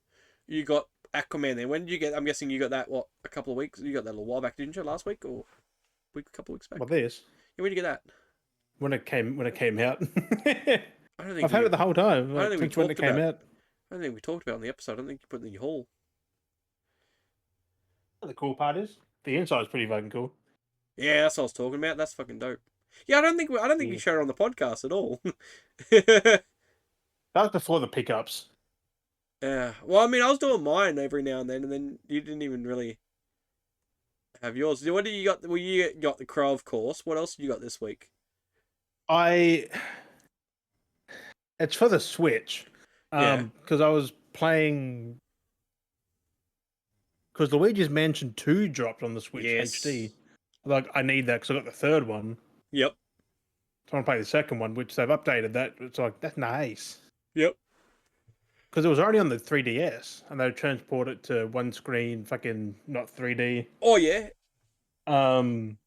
got Aquaman, then when did you get? I'm guessing you got that what a couple of weeks. You got that a little while back, didn't you? Last week or a couple of weeks back. Well, this Yeah, when did you get that? when it came out. I don't think I've had we, it the whole time. I don't Like, think we since when it talked came about. out. I don't think we talked about it on the episode. I don't think you put it in your haul. The cool part is the inside's pretty fucking cool. Yeah, that's what I was talking about. That's fucking dope. Yeah, I don't think we Yeah. showed it on the podcast at all. That was before the pickups. Yeah. Well, I mean, I was doing mine every now and then you didn't even really have yours. What do you got? Well, you got the Crow, of course. What else have you got this week? It's for the Switch. Yeah. Because I was playing. Because Luigi's Mansion 2 dropped on the Switch Yes. HD. Like, I need that because I got the third one. Yep. So I want to play the second one, which they've updated that. It's like, that's nice. Yep. Because it was already on the 3DS, and they transported it to one screen, fucking not 3D. Oh yeah. And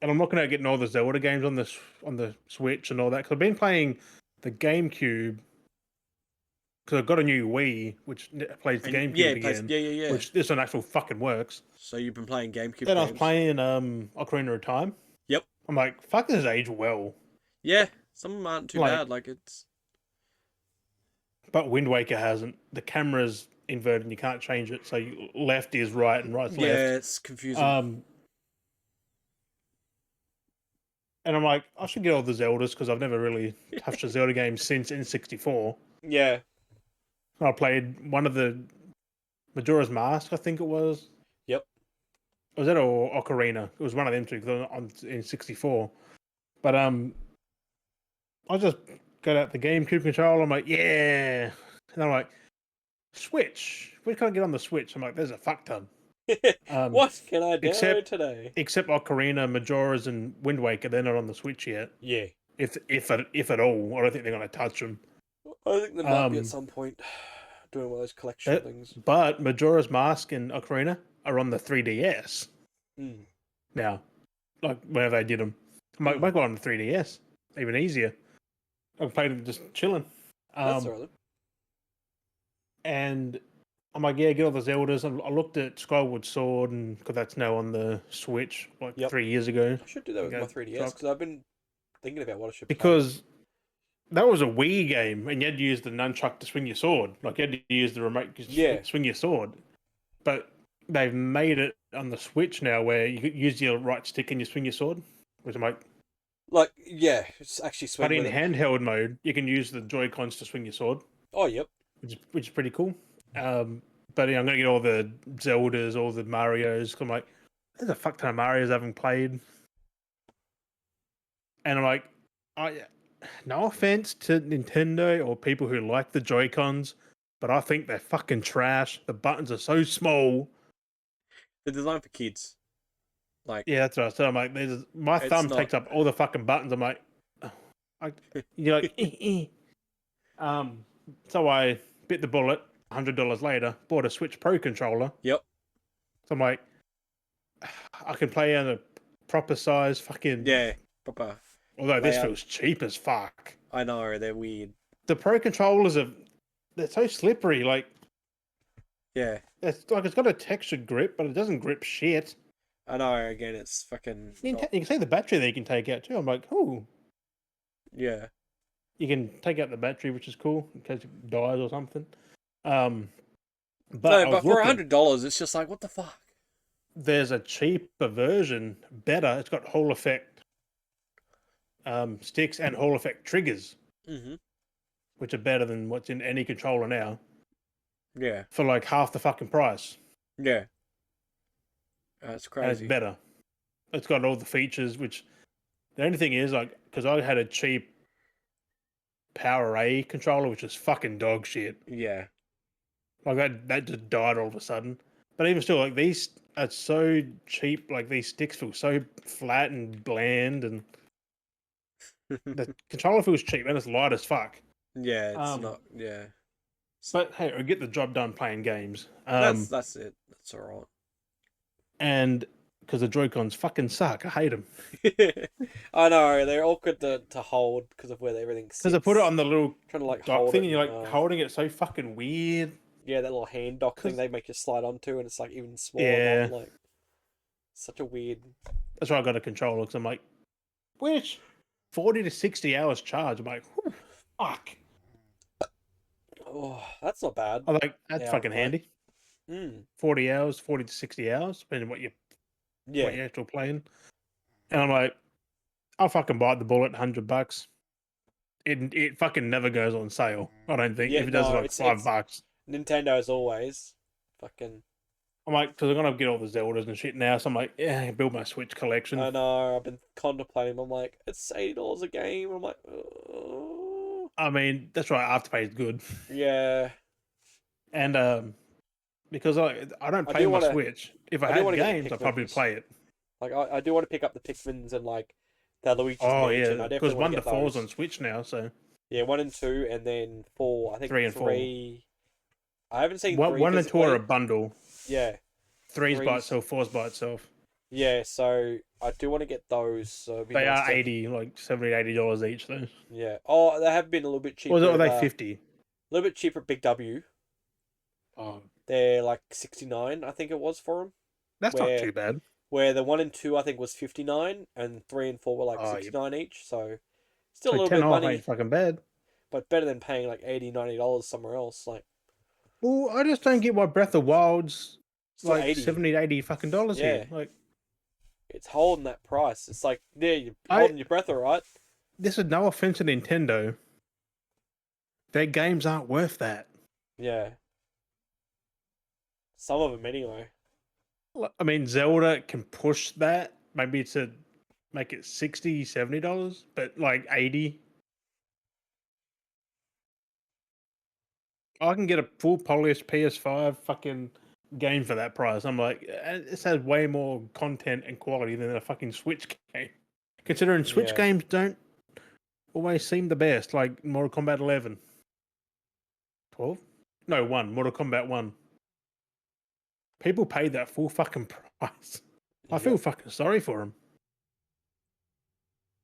I'm looking at getting all the Zelda games on the Switch and all that. Because I've been playing the GameCube. Because I've got a new Wii, which plays the GameCube yeah, again. yeah. Which this one actually fucking works. So you've been playing GameCube Then I games. was playing Ocarina of Time. Yep. I'm like, fuck, this age well. Yeah. Some of them aren't too Like- bad. Like it's. But Wind Waker hasn't. The camera's inverted and you can't change it. So left is right and right's Yeah, left. it's confusing. And I'm like, I should get all the Zeldas because I've never really touched a Zelda game since N64. Yeah. I played one of the Majora's Mask, I think it was. Yep. Was that or Ocarina? It was one of them two because on N64. But I just got out the GameCube controller. I'm like, yeah. And I'm like, Switch. Where can I get on the Switch? I'm like, there's a fuck ton. What can I do except- today? Except Ocarina, Majora's, and Wind Waker. They're not on the Switch yet. Yeah. If at all. I don't think they're going to touch them. I think there might be at Um, some point doing one of those collection Uh, things. But Majora's Mask and Ocarina are on the 3DS Mm. now. Like, whenever they did them. I might go on the 3DS. Even easier. I played them just chilling. That's alright. And I'm like, yeah, get all the Zeldas. I looked at Skyward Sword, and because that's now on the Switch, like Yep. 3 years ago. I should do that with Okay, my 3DS drop. because I've been thinking about what I should play. Because that was a Wii game, and you had to use the nunchuck to swing your sword. Like, you had to use the remote to Yeah. swing your sword. But they've made it on the Switch now where you could use your right stick and you swing your sword. Which I'm like, yeah, it's actually swing but in with it. handheld mode, you can use the Joy-Cons to swing your sword, Oh, yep. which is pretty cool. But yeah, I'm going to get all the Zeldas, all the Marios. I'm like, there's a fuck ton of Marios I haven't played. And I'm like, no offense to Nintendo or people who like the Joy-Cons, but I think they're fucking trash. The buttons are so small. They're designed for kids. Like, Yeah, that's what I said. I'm like, my It's thumb not- takes up all the fucking buttons. I'm like, you're like, So I bit the bullet. $100 later, bought a Switch Pro controller. Yep. So I'm like, I can play on a proper size fucking. Yeah, proper Although this layout. feels cheap as fuck. I know they're weird. The Pro controllers they're so slippery. Like Yeah, it's got a textured grip, but it doesn't grip shit. I know. Again, it's fucking You can see the battery that you can take out too. I'm like, oh, yeah. you can take out the battery, which is cool in case it dies or something. But No, I was but for looking. $100, it's just like what the fuck. There's a cheaper version, better. It's got Hall effect sticks and Hall effect triggers, Mm-hmm. which are better than what's in any controller now Yeah, for like half the fucking price, yeah. That's and it's crazy. better. It's got all the features. Which the only thing is like because I had a cheap Power A controller, which is fucking dog shit. Yeah. Like that just died all of a sudden. But even still, like these are so cheap. Like these sticks feel so flat and bland, and the controller feels cheap and it's light as fuck. Yeah, it's Um, not. Yeah, but hey, I get the job done playing games. that's it. That's all And because the Joy-Cons fucking suck, I hate them. right. I know they're awkward to hold because of where everything Because I put it sits. on the little Trying to like dock hold thing, it. and you're like holding it so fucking weird. Yeah, that little hand dock thing Because they make you slide onto, and it's like even smaller. yeah, Like such a weird. that's why I got a controller. Because I'm like, which 40 to 60 hours charge. I'm like, whew, fuck. Oh, that's not bad. I'm like, that's Yeah, fucking play. handy. Mm. 40 hours, 40 to 60 hours, depending on what Yeah, you're actually playing. And I'm like, I'll fucking bite the bullet, $100. It fucking never goes on sale. I don't think yeah. if it does No, like $5. Nintendo as always. Fucking. I'm like, because I'm gonna get all the Zeldas and shit now. So I'm like, yeah, build my Switch collection. I know. I've been contemplating. I'm like, it's $80 a game. I'm like, oh. I mean, that's right. Afterpay is good, Yeah. and because I don't I play do my want to. Switch. If I I do had want to get the games, I'd probably Pikmins. play it. Like I do want to pick up the Pikmins and like the Luigi's Oh Mansion. yeah, I because definitely want one to to get four's on those. Switch now, so Yeah, 1 and 2, and then 4. I think 3 and 4. three. I haven't seen One, 3 one and two are a physically. bundle. Yeah, Three's by threes. itself, four's by itself. Yeah, so I do want to get those. So it'd be They nice are to. 80, like $70, $80 each though. Yeah. Oh, they have been a little bit Or cheaper are at they a 50? little bit cheaper at Big W. Oh, They're like 69, I think it was for them. that's not Where too bad. where the 1 and 2 I think was 59, and 3 and 4 were like Oh, yeah. 69 each. So still a So little 10 bit of off ain't money, fucking bad. but better than paying like $80, $90 somewhere else. Like Well, I just don't get why Breath of Wild's still like 80. 70 to 80 fucking dollars here. Yeah, Like, it's holding that price. It's like, yeah, you're I holding your breath, all right. this is no offense to Nintendo. Their games aren't worth that. Yeah, some of them anyway. I mean, Zelda can push that maybe to make it $60, $70, but like 80. I can get a full polished PS5 fucking game for that price. I'm like, this has way more content and quality than a fucking Switch game. Considering Switch Yeah, games don't always seem the best, like Mortal Kombat 11. 12? No, 1. Mortal Kombat 1. People paid that full fucking price. I feel yep, fucking sorry for them.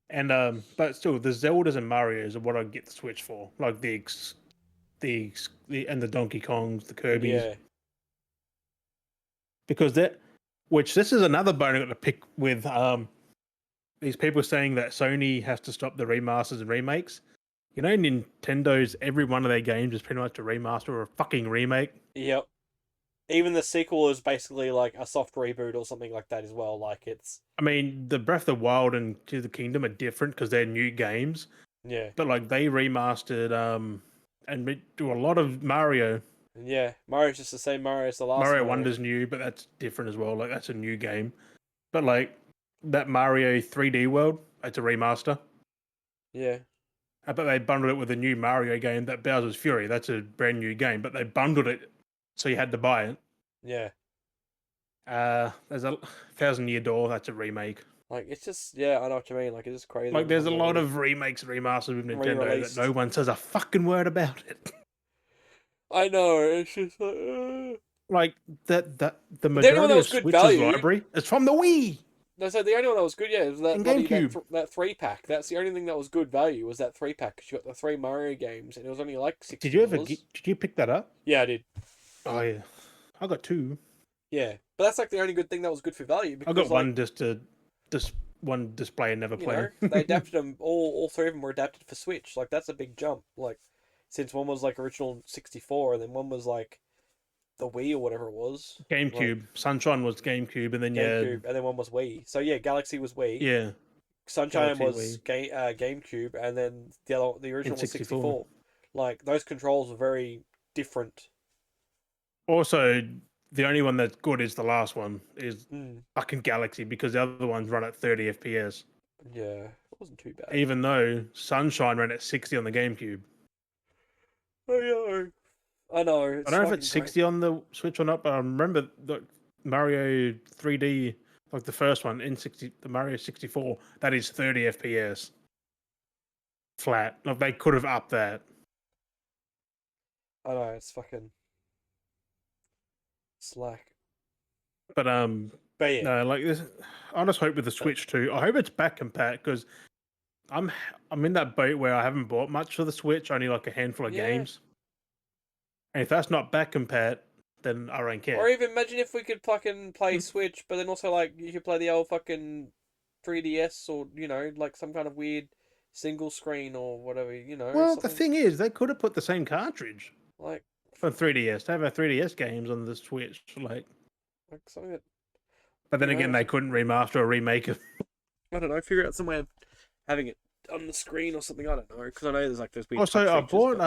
And but still, the Zeldas and Mario's are what I get the Switch for, like the and the Donkey Kongs, the Kirby's, yeah, because which this is another bone I got to pick with these people saying that Sony has to stop the remasters and remakes. You know, Nintendo's every one of their games is pretty much a remaster or a fucking remake. yep. Even the sequel is basically like a soft reboot or something like that as well. Like it's I mean, the Breath of the Wild and Tears of the Kingdom are different because they're new games, yeah, but like they remastered and do a lot of Mario. yeah. Mario's just the same Mario as the last Mario Mario. Wonder's new, but that's different as well. Like that's a new game. But like that Mario 3D World, it's a remaster. Yeah, But they bundled it with a new Mario game, that Bowser's Fury. That's a brand new game, but they bundled it so you had to buy it. yeah. There's a Thousand Year Door. That's a remake. Like it's just yeah, I know what you mean. Like it's just crazy. Like there's a Everyone's lot already of remakes and remasters with Nintendo that no re-released. one says a fucking word about it. I know. It's just like. Like the The only one that majority of was good Switch's value. library is from the Wii No, so the only one that was good, yeah, was that and bloody GameCube. that 3 pack. That's the only thing that was good value was that 3 pack. Cause you got the 3 Mario games, and it was only like Did sixty you ever dollars. did you pick that up? Yeah, I did. Oh yeah, I got two. Yeah, but that's like the only good thing that was good for value I because got like one just to just one display and never play. they adapted them all. 3 of them were adapted for Switch. Like that's a big jump. Like since one was like original 64, and then one was like the Wii or whatever it was, like GameCube. Sunshine was GameCube, and then GameCube, and then one was Wii. So yeah, Galaxy was Wii. yeah, Sunshine Galaxy was Wii GameCube, and then the in original was 64. 64. Like those controls were very different. Also, the only one that's good is the last one is Mm, fucking Galaxy because the other ones run at 30 FPS. yeah, it wasn't too bad. Even though Sunshine ran at 60 on the GameCube. Oh yeah, I know I it's don't know if fucking it's great. 60 on the Switch or not, but I remember the Mario 3D, like the first one in 60, the Mario 64, that is 30 FPS flat. Like they could have upped that. I know it's fucking slack. But But yeah, no, like this. I just hope with the Switch too. I hope it's back compat because I'm I'm in that boat where I haven't bought much for the Switch, only like a handful of yeah. games. And if that's not back compat, then I don't Or care. even imagine if we could fucking play Switch, but then also like you could play the old fucking 3DS or like some kind of weird single screen or whatever, Well, the something thing is, they could have put the same cartridge like for 3DS to have our 3DS games on the Switch. something that But then again, they some, couldn't remaster or remake it. I don't know, figure out some way of having it on the screen or something. I don't know because I know there's like those weird Also, touch I features, bought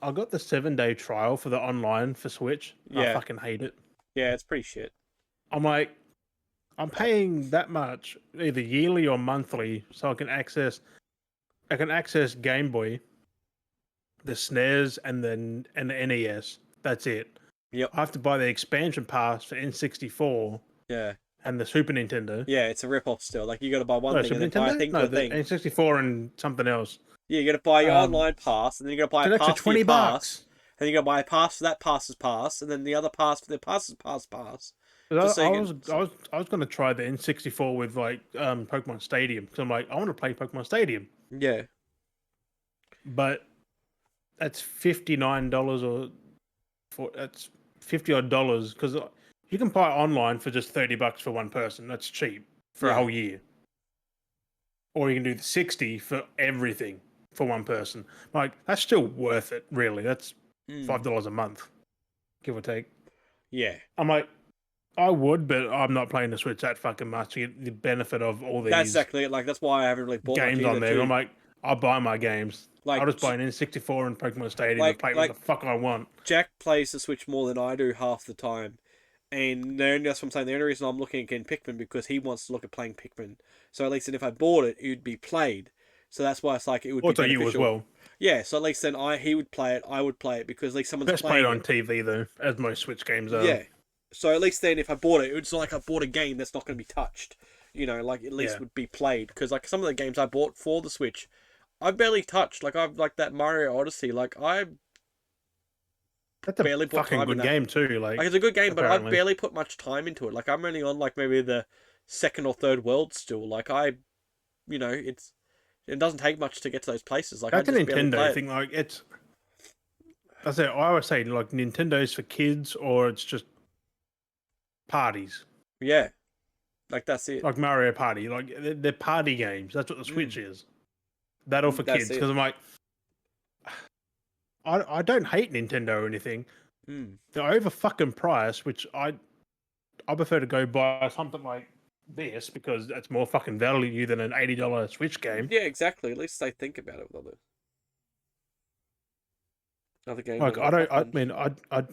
but I got the 7 day trial for the online for Switch. And I yeah, fucking hate it. yeah, it's pretty shit. I'm like, I'm paying that much either yearly or monthly so I can access Game Boy, the SNES, and the NES. That's it. Yep. I have to buy the expansion pass for N64 Yeah. and the Super Nintendo. Yeah, it's a rip off still. Like you got to buy one No, thing and Super then buy a Nintendo? thing for No, the the thing. N64 and something else. Yeah, you got to buy your Um, online pass, and then you got to buy it's a an extra pass for your 20 pass, bucks. and you got to buy a pass for that pass's pass, and then the other pass for the pass's pass. Just so I you was can. I was I was gonna try the N64 with like Pokemon Stadium because I'm like I want to play Pokemon Stadium, Yeah. but that's $59 or that's 50 odd dollars because you can buy online for just $30 for one person. That's cheap for a Yeah. whole year, or you can do the 60 for everything for one person. Like that's still worth it, really. That's Mm. $5 a month, give or take. Yeah. I'm like, I would, but I'm not playing the Switch that fucking much to get the benefit of all That's these exactly it. Like that's why I haven't really bought much games either. on there. I'm Too. like, I'll buy my games. I'll Like, just buy an N64 and Pokemon Stadium and like, play what the like fuck I want. Jack plays the Switch more than I do half the time. And that's what I'm saying. The only reason I'm looking again Pikmin because he wants to look at playing Pikmin. So at least then if I bought it, it would be played. So that's why it's like it would be Also, you as beneficial. well. Yeah, so at least then he would play it, I would play it because at least someone's Best played playing on it. TV though, as most Switch games are. Yeah. So at least then if I bought it, it's not like I bought a game that's not going to be touched. Like at least Yeah, would be played because like some of the games I bought for the Switch, I barely touched. Like I've like that Mario Odyssey. Like I that's a barely put fucking time in good that. game too. Like, Like it's a good game, but I've apparently, barely put much time into it. Like I'm only on like maybe the second or third world still. Like it doesn't take much to get to those places. Like I that's a just barely play Nintendo it. thing. Like, it's I always say like Nintendo's for kids or it's just parties. Yeah, like that's it. Like Mario Party. Like they're party games. That's what the Switch Mm, is. That all for that's kids. it. Because I'm like, I don't hate Nintendo or anything. Mm. They're over fucking price, which I prefer to go buy something like this because it's more fucking value than an $80 Switch game. Yeah, exactly. At least they think about it with other games Like on I the don't, top I end. mean,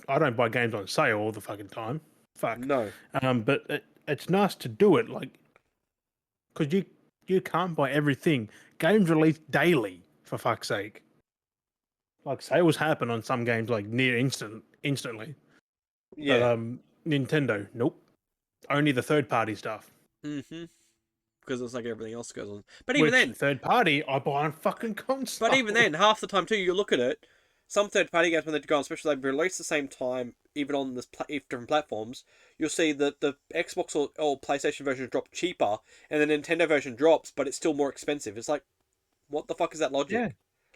I don't buy games on sale all the fucking time. Fuck. No. But it's nice to do it, like, because you can't buy everything. Games release daily, for fuck's sake. Like sales happen on some games like instantly. But Yeah. Nintendo, nope. Only the third party stuff. Mm-hmm. Because it's like everything else goes on. But even Which then, third party I buy on fucking but even console. then, half the time too, you look at it. some third-party games when they go on, especially they release the same time, even on this different platforms, you'll see that the Xbox or PlayStation version drop cheaper, and the Nintendo version drops, but it's still more expensive. It's like, what the fuck is that logic? Yeah.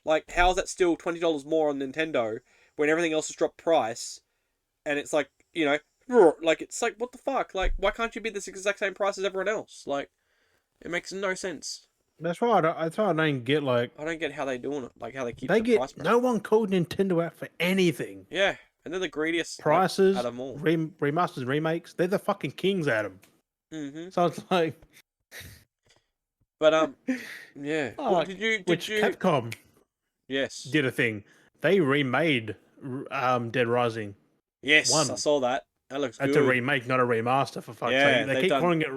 Like, how is that still $20 more on Nintendo when everything else has dropped price? And it's like, like, it's like, what the fuck? Like, why can't you be this exact same price as everyone else? Like, it makes no sense. That's why I don't get, like... I don't get how they're doing it. Like, how they keep They the get... price back. No one called Nintendo out for anything. Yeah, and they're the greediest Prices, out of them all. remasters, remakes, they're the fucking kings at them. Mm-hmm. So it's like... But, yeah. Oh, Well, did you... Capcom Yes. did a thing. They remade Dead Rising. Yes, 1. I saw that. That looks good. That's a remake, not a remaster, for fuck's Yeah, sake. They keep calling it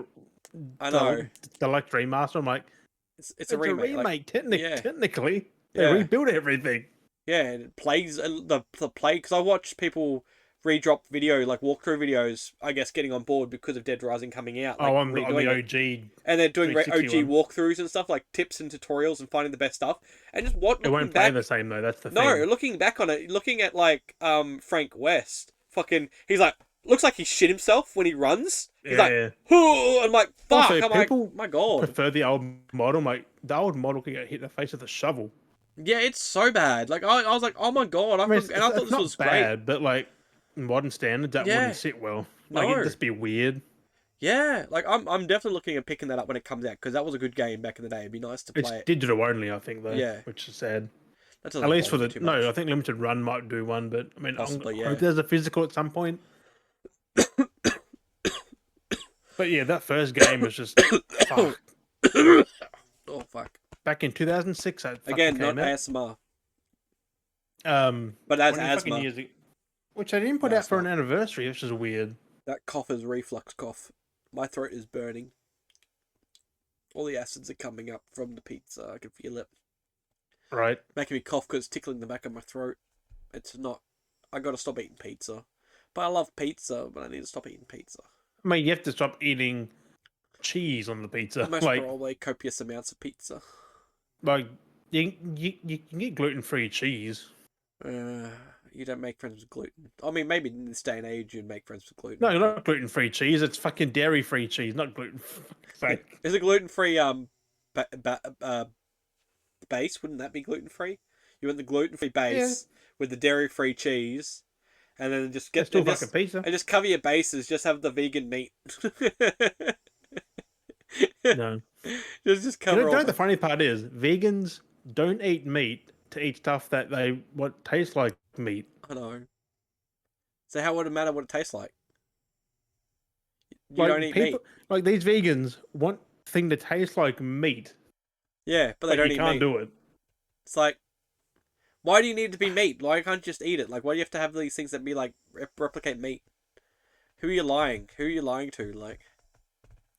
I know. Deluxe Remaster. I'm like, It's a remake. Like, technically. They Yeah. rebuilt everything. yeah, and it plays the play because I watched people redrop video like walkthrough videos. I guess getting on board because of Dead Rising coming out. Like, on the redoing it. OG. And they're doing OG 360 walkthroughs and stuff like tips and tutorials and finding the best stuff. And just It won't play the same though. That's the thing. No, looking back on it, looking at like Frank West, he's like looks like he shit himself when he runs. He's like, "Hoo!" I'm like, fuck. Also, I'm like, people my god. prefer the old model. Like the old model could get hit in the face with a shovel. Yeah, it's so bad. Like I was like, oh my god. I thought this was bad, great. but like modern standards, that wouldn't sit well. Like No. it'd just be weird. Yeah, like I'm definitely looking at picking that up when it comes out because that was a good game back in the day. It'd be nice to play It's it. digital only, I think, though. Yeah. Which is sad. That doesn't At least for bother the me too much. I think Limited Run might do one, but I mean, Possibly, I hope there's a physical at some point. But yeah, that first game was just fuck. Oh fuck! Back in 2006, that Again, not came out. ASMR, But as 20 fucking asthma. years ago, which they didn't put out for an anniversary, which is weird. That cough is reflux cough. My throat is burning. All the acids are coming up from the pizza. I can feel it. Right. Making me cough because it's tickling the back of my throat. It's not. I gotta stop eating pizza. But I love pizza, but I need to stop eating pizza. I mean, you have to stop eating cheese on the pizza. Most probably copious amounts of pizza. Like, you can get gluten-free cheese. You don't make friends with gluten. I mean, maybe in this day and age you'd make friends with gluten. No, not gluten-free cheese. It's fucking dairy-free cheese, not gluten-free. Is it gluten-free base? Wouldn't that be gluten-free? You want the gluten-free base with the dairy-free cheese, and then just get still fucking pizza. And just cover your bases. Just have the vegan meat. No. Just cover. You know, the funny part is, vegans don't eat meat to eat stuff that they tastes like meat. I know. So how would it matter what it tastes like? You Like, don't eat meat. Like these vegans want thing to taste like meat. Yeah, but they don't eat meat. You can't do it. It's like, why do you need it to be meat? Why can't you just eat it? Like, why do you have to have these things that be like replicate meat? Who are you lying? Who are you lying to? Like.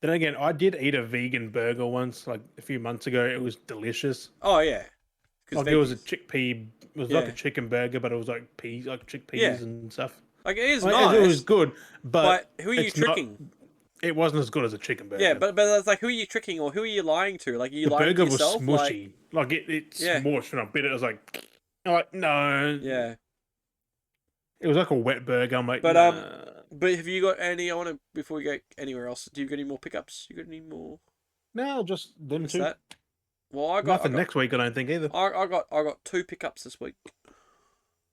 Then again, I did eat a vegan burger once, like a few months ago. It was delicious. Oh yeah. Like it was a chickpea. It was like a chicken burger, but it was like peas, like chickpeas and stuff. Like it is nice. It was good, but who are you tricking? It wasn't as good as a chicken burger. Yeah, but it's like, who are you tricking or who are you lying to? Like, are you lying to yourself? The burger was smushy. Like it smushed when I bit it. I was like, no. Yeah. It was like a wet burger. I'm like, but nah. But have you got any? I want to before we go anywhere else. Do you got any more pickups? You got any more? No, just them two. That? Well, I got nothing next week. I don't think either. I got 2 pickups this week.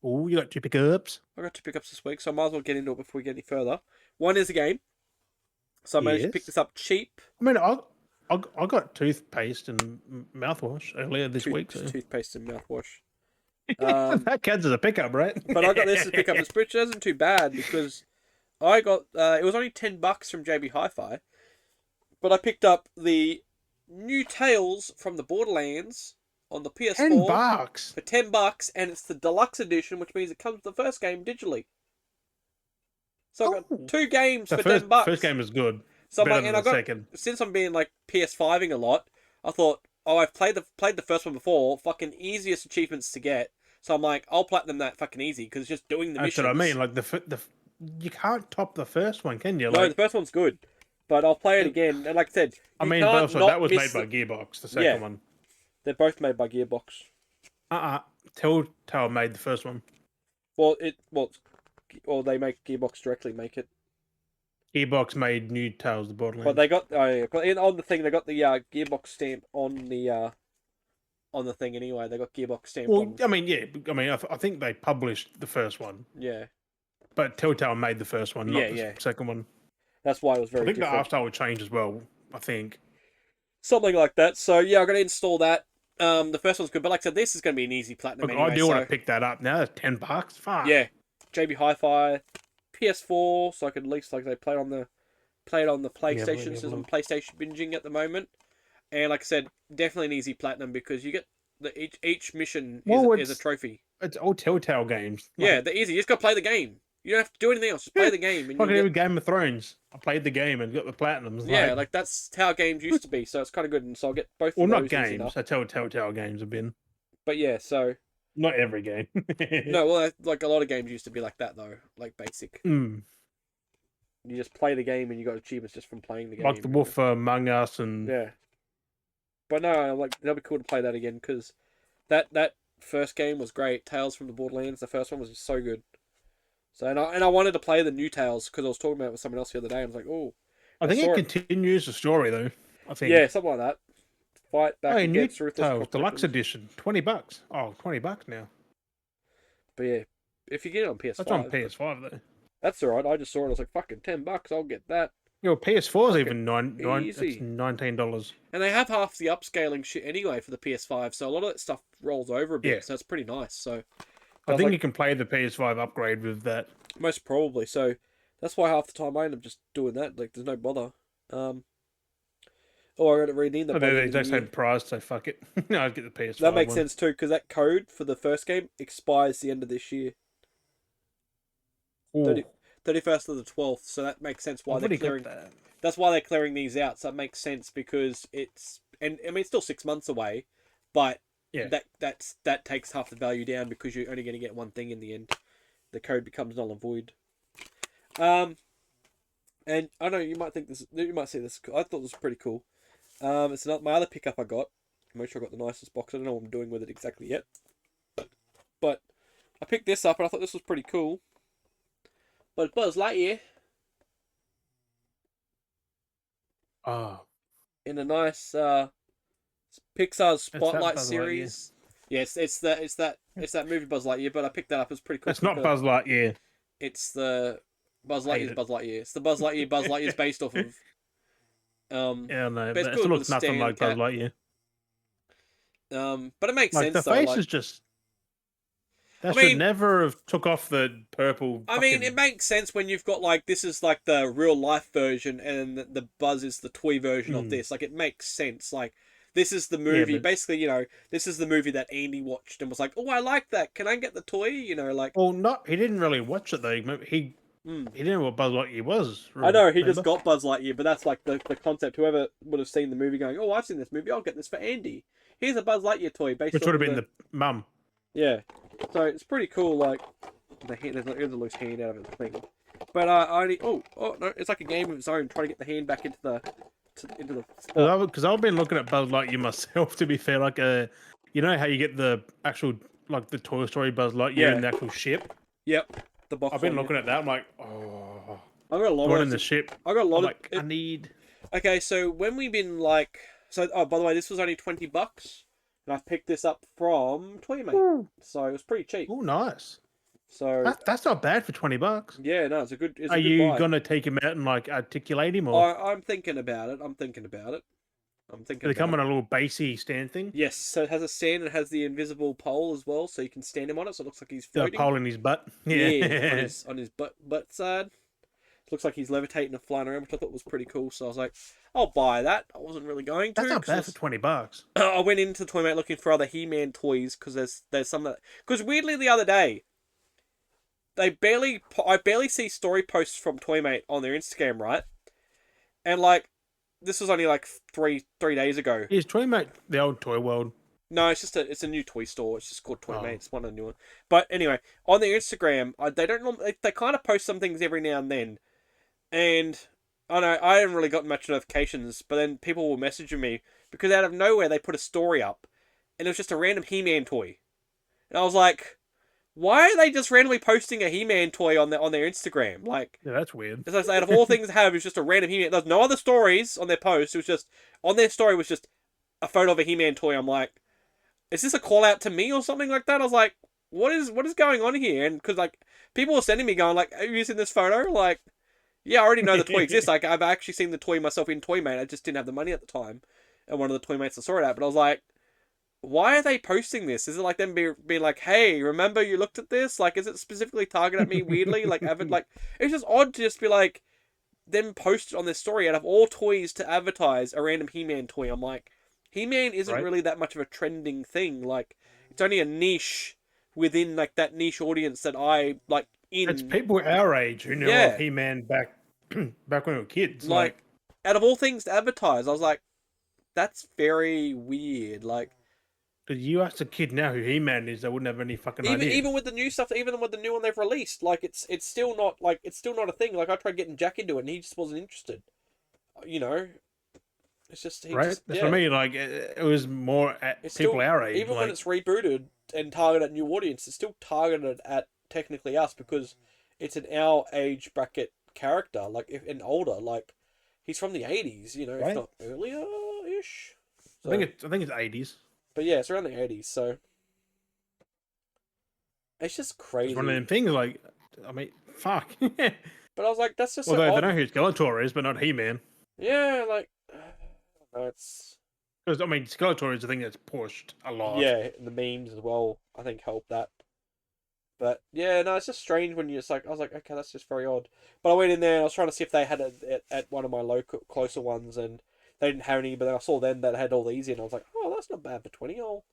Oh, you got 2 pickups? I got 2 pickups this week, so I might as well get into it before we get any further. One is a game, so I managed to pick this up cheap. I mean, I got toothpaste and mouthwash earlier this week. So. Toothpaste and mouthwash. That counts as a pickup, right? But I got this as a pickup, which isn't too bad because I got it was only $10 from JB Hi-Fi, but I picked up the new Tales from the Borderlands on the PS4 $10 for $10, and it's the deluxe edition, which means it comes with the first game digitally. So I got 2 games for $10. First game is good. So better than the second. Since I'm being like PS5ing a lot, I thought, I've played the first one before, fucking easiest achievements to get. So I'm like, I'll platinum that fucking easy because it's just doing the missions. That's what I mean. Like you can't top the first one, can you? No, the first one's good, but I'll play it again. And like I said, but also that was made by Gearbox. The second one. They're both made by Gearbox. Telltale made the first one. Well, or they make Gearbox directly make it. Gearbox made New Tales of the But Borderlands. they got but on the thing they got the Gearbox stamp on the thing anyway. They got Gearbox stamped Well, on. I mean, yeah, I think they published the first one, Yeah, but Telltale made the first one, yeah, not the yeah. second one. That's why it was I very think the art different. style would change as well. I think. Something like that. So yeah, I'm gonna install that. The first one's good, but like I said, this is gonna be an easy platinum Look, I anyway. do want So to pick that up now. That's $10. Fuck. yeah, JB Hi-Fi, PS4, so I could at least like they play it on the Yeah, PlayStation. So I'm look. PlayStation binging at the moment, and like I said, definitely an easy platinum because you get each mission Well, is a trophy. it's all Telltale games. Yeah, Like, they're easy. You just gotta play the game. You don't have to do anything else. Just play the game, and you'll fucking get. even Game of Thrones. I played the game and got the platinums. Yeah, Like, like that's how games used to be. So it's kind of good, and so I'll get both well, of not those easy games. enough. I tell Telltale games have been. But yeah, so Not every game. no, well, like a lot of games used to be like that though, like basic. Mm. You just play the game, and you got achievements just from playing the game. Like the Wolf Among Us and Yeah, but no, like that'd be cool to play that again because that first game was great. Tales from the Borderlands, the first one was just so good. So and I wanted to play the new Tales because I was talking about it with someone else the other day. And I was like, oh, I think saw it it. continues the story though. I think. Yeah, something like that. Fight back Hey, New against ruthless Tales Deluxe cockroaches. Edition, $20. Oh, $20 now. But yeah, if you get it on That's on PS5, PS5 though. that's alright. I just saw it. I was like, fucking $10. I'll get that. Yo, PS4 is Fucking even nine. It's easy. $19. And they have half the upscaling shit anyway for the PS5, so a lot of that stuff rolls over a bit. Yeah. So it's pretty nice. So I was think like, you can play the PS5 upgrade with that. most probably. So that's why half the time I end up just doing that. Like, there's no bother. Oh, I got to redeem that Oh, by they're the the end of the exact year. same price, so fuck it. I'd get the PS5 That makes one. sense too, because that code for the first game expires the end of this year, Ooh, 31st of the 12th. So that makes sense why I've they're already clearing. got that. That's why they're clearing these out. So it makes sense because it's and I mean it's still 6 months away, but Yeah. that takes half the value down because you're only going to get one thing in the end. The code becomes null and void. And I know you might think this, you might say this. I thought this was pretty cool. It's not my other pickup I got. Make sure I got the nicest box. I don't know what I'm doing with it exactly yet, but I picked this up and I thought this was pretty cool. But Buzz Lightyear Oh, in a nice Pixar's it's that Spotlight Buzz Lightyear. series. Yes, it's that movie Buzz Lightyear. But I picked that up. It's pretty cool. It's not Buzz Lightyear. It's the Buzz I hate Lightyear's it. Buzz Lightyear. It's the Buzz Lightyear Buzz Lightyear's based off of. Yeah, no, But it's but it cool still with looks the nothing Stan like Buzz cat. Lightyear. But it makes Like sense the though. face Like, is just. That I should mean- never have took off the purple. I mean, fucking- it makes sense when you've got like this is like the real life version and the Buzz is the toy version of this. Like, it makes sense. Like, this is the movie. but- Basically, this is the movie that Andy watched and was like, "Oh, I like that. Can I get the toy?" Like. Well, not. He didn't really watch it though. He didn't know what Buzz Lightyear was. I know he just remember? got Buzz Lightyear, but that's like the concept. Whoever would have seen the movie going, "Oh, I've seen this movie. I'll get this for Andy. Here's a Buzz Lightyear toy based." Which off would have of been the mum. Yeah, so it's pretty cool. Like the hand, there's a loose hand out of the thing, but I only oh no, it's like a game of its own. Trying to get the hand back into the spot. Because I've been looking at Buzz Lightyear myself. To be fair, like you know how you get the actual like the Toy Story Buzz Lightyear Yeah. in the actual ship. Yep, the box. I've been one, looking at that. I'm like, oh, I got a lot the one of in the ship. I got a lot I'm of. like, I need. Okay, so when we've been like, oh, by the way, this was only $20, and I picked this up from Toymate, so it was pretty cheap. Oh, nice. So That's not bad for $20. yeah, no, it's a good. It's Are a good you buy. gonna take him out and like articulate him, or I'm thinking about it. I'm thinking about it. do they come about on it. a little basey stand thing? Yes, so it has a stand and it has the invisible pole as well, so you can stand him on it. So it looks like he's The floating. pole in his butt. Yeah, on his butt side. Looks like he's levitating and flying around, which I thought was pretty cool. So I was like, I'll buy that. I wasn't really going to. That's not 'cause bad for $20. I went into Toymate looking for other He-Man toys because there's some that because weirdly the other day I barely see story posts from Toymate on their Instagram, right? And like this was only like three days ago. Is Toymate the old Toy World? No, it's a new toy store. It's just called Toymate. Oh. It's one of the new ones. But anyway, on their Instagram, they don't they kind of post some things every now and then, and I know I haven't really gotten much notifications. But then people were messaging me because out of nowhere they put a story up, and it was just a random He-Man toy. And I was like, why are they just randomly posting a He-Man toy on their Instagram? Like, Yeah, that's weird. as I say, out of all things to have, it's just a random He-Man. There's no other stories on their post. It was just on their story was just a photo of a He-Man toy. I'm like, is this a call out to me or something like that? I was like, what is going on here? And because like people were sending me going like, are you using this photo? Like, yeah, I already know the toy exists. Like, I've actually seen the toy myself in Toymate. I just didn't have the money at the time, and one of the Toymates I saw it at. But I was like, why are they posting this? Is it like them being like, hey, remember you looked at this? Like, is it specifically targeted at me weirdly? Like, like, it's just odd to just be like, them post on this story out of all toys to advertise a random He-Man toy. I'm like, He-Man isn't Right? really that much of a trending thing. Like, it's only a niche within like that niche audience that I like It's in. people our age who knew of Yeah, He-Man back back when we were kids. Like, like out of all things to advertise, I was like, that's very weird. Like, 'cause you ask a kid now who He-Man is, they wouldn't have any fucking idea. even with the new stuff, even with the new one they've released, like it's still not like it's still not a thing. Like I tried getting Jack into it, and he just wasn't interested. You know, it's just he Right? just That's yeah. what I mean. Like, it was more at It's people still our age. even when Like, it's rebooted and targeted at new audience, it's still targeted at technically us because it's an our age bracket character, like if and older. Like he's from the 80s, you know, if right? not earlier ish. I think it's 80s. But yeah, it's around the 80s, so it's just It's one of crazy. them things. Like, I mean, fuck. But I was like, that's just so Although they know odd. who Skeletor is, but not He-Man. Yeah, like no, it's Because I mean, Skeletor is the thing that's pushed a lot. yeah, and the memes as well, I think help that. But yeah, no, it's just strange when you just like I was like, okay, that's just very odd. But I went in there and I was trying to see if they had it at one of my local closer ones, and they didn't have any. But then I saw them that had all these in. I was like, oh, that's not bad for 20. I'll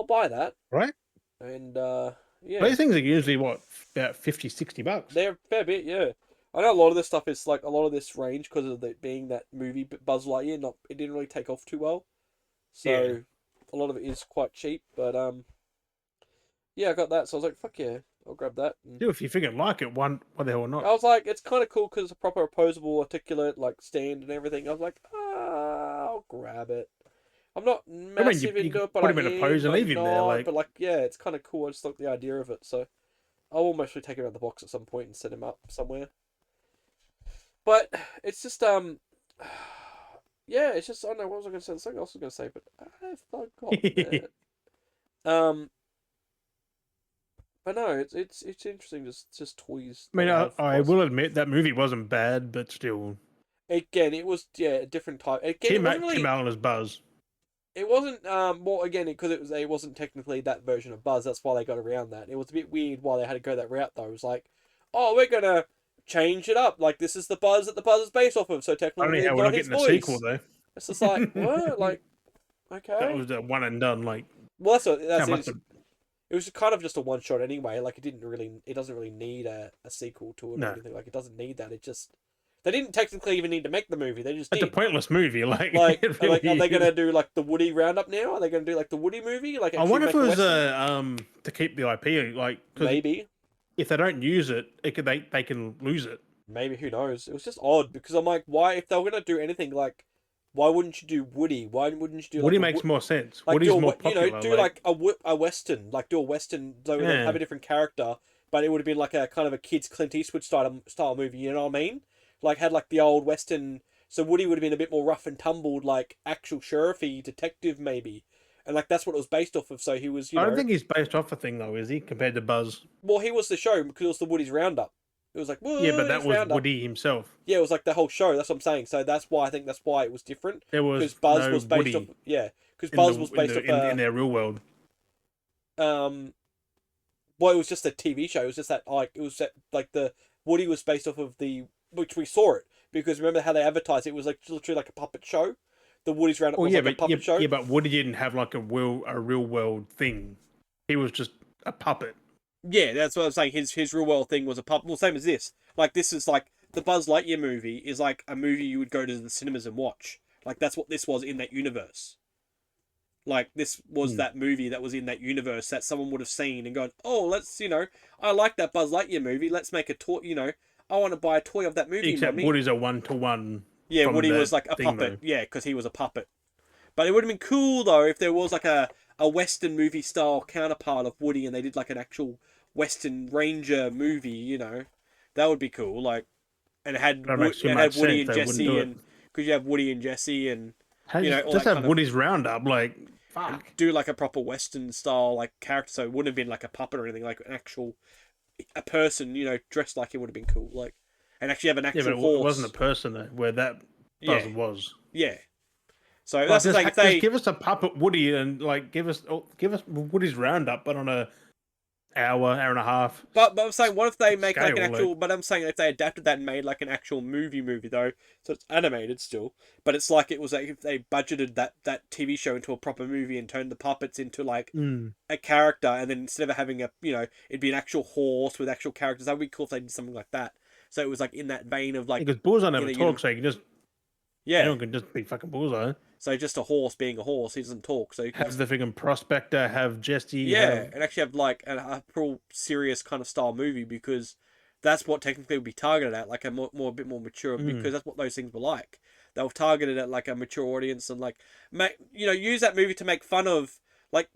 buy that. Right? And But yeah, these things are usually, what, about 50, $60? they're a fair bit. Yeah, I know a lot of this stuff is like a lot of this range because of it being that movie Buzz Lightyear. Not it didn't really take off too well, Yeah. so a lot of it is quite cheap. But yeah, I got that, so I was like, fuck yeah, I'll grab that. And Still, if you figure like it, why the hell I not? was like, it's kind of cool because it's a proper opposable, articulate, like stand and everything. I was like, I'll grab it. I'm not I mean, massive you into could it, but put I him in a am, pose and but leave him there. not. Like, But like, yeah, it's kind of cool. I just like the idea of it, so I'll almost take him out of the box at some point and set him up somewhere. But it's just yeah, it's just I don't know what was I going to say. Something else I was going to say, but I forgot it. Um, but no, it's interesting. Just toys. I mean, That have I plus. will admit that movie wasn't bad, but still, Again, it was a different type. Again, it wasn't Tim really. Allen as Buzz. It wasn't well again because it wasn't technically that version of Buzz. That's why they got around that. It was a bit weird why they had to go that route though. It was like, oh, we're gonna change it up. Like this is the Buzz that the Buzz is based off of. So technically, Only it's how we're not not his getting a sequel voice. though. It's just like what? Like That okay. was a one and done. Like, Well, how that's much? it. It was kind of just a one shot anyway. Like it doesn't really need a sequel to it or No, anything. Like it doesn't need that. It just they didn't technically even need to make the movie. They just it's a did. pointless movie. Like, Like, it are really they gonna is. do like the Woody roundup now? Are they gonna do like the Woody movie? Like I actually wonder if make it a was western? to keep the IP. Like, because Maybe, if they don't use it, they can lose it. maybe who knows? It was just odd because I'm like, why if they were gonna do anything like, why wouldn't you do Woody? Why wouldn't you do Woody like a makes more sense. like Woody's more you know popular. do Like, like a western like do a western so they have yeah, a different character, but it would have been like a kind of a kids Clint Eastwood style movie. You know what I mean? Like had like the old western. So Woody would have been a bit more rough and tumbled, like actual sheriffy detective maybe, and like that's what it was based off of. So he was, you I don't know, think he's based off a thing though, is he? Compared to Buzz. well, he was the show because it was the Woody's Roundup. It was like Yeah, but that Woody's was Roundup. Woody himself. Yeah, it was like the whole show. That's what I'm saying. So that's why I think that's why it was different There because was Buzz no was based off. Woody Yeah, because in the Buzz was based off. in their real world. Um, well, it was just a TV show. It was just that like it was that, like the Woody was based off of the which we saw it because remember how they advertised it was like literally like a puppet show. The Woody's Roundup Oh was yeah, like a but puppet show. yeah, but Woody didn't have like a real world thing. He was just a puppet. Yeah, that's what I'm saying. His real world thing was a puppet. Well, same as this. Like this is like the Buzz Lightyear movie is like a movie you would go to the cinemas and watch. Like that's what this was in that universe. Like this was Hmm. that movie that was in that universe that someone would have seen and gone, oh, let's I like that Buzz Lightyear movie. Let's make a toy. I want to buy a toy of that movie, Except mummy. Woody's a one-to-one Yeah, from Woody was that like a thing puppet. though. Yeah, because he was a puppet. But it would have been cool though if there was like a a Western movie style counterpart of Woody, and they did like an actual Western Ranger movie. That would be cool. Like, and it had That makes too it much had Woody sense. and They wouldn't do Jesse, it. and because you have Woody and Jesse, and all Just that have kind of, Woody's Roundup. Like, and fuck. do like a proper Western style like character. So it wouldn't have been like a puppet or anything. Like an actual a person, dressed like him would have been cool. Like, and actually have an Yeah, but actual it wasn't a horse. person though. Where that Yeah, person was. yeah. So Like, that's the thing. If just they give us a puppet Woody and like give us Woody's Roundup, but on a hour and a half But I'm saying, what if they make like an scale. Like, actual? But I'm saying if they adapted that and made like an actual movie though, so it's animated still, but it's like it was like if they budgeted that TV show into a proper movie and turned the puppets into like a character, and then instead of having it'd be an actual horse with actual characters. That would be cool if they did something like that. So it was like in that vein of like because Bullseye in never a talks, so you can just yeah. anyone can just be fucking Bullseye. So just a horse being a horse, he doesn't talk. So you can Have just the freaking prospector, have Jesse, yeah, have and actually have like a real serious kind of style movie because that's what technically would be targeted at, like a bit more mature because that's what those things were like. They were targeted at like a mature audience and like use that movie to make fun of like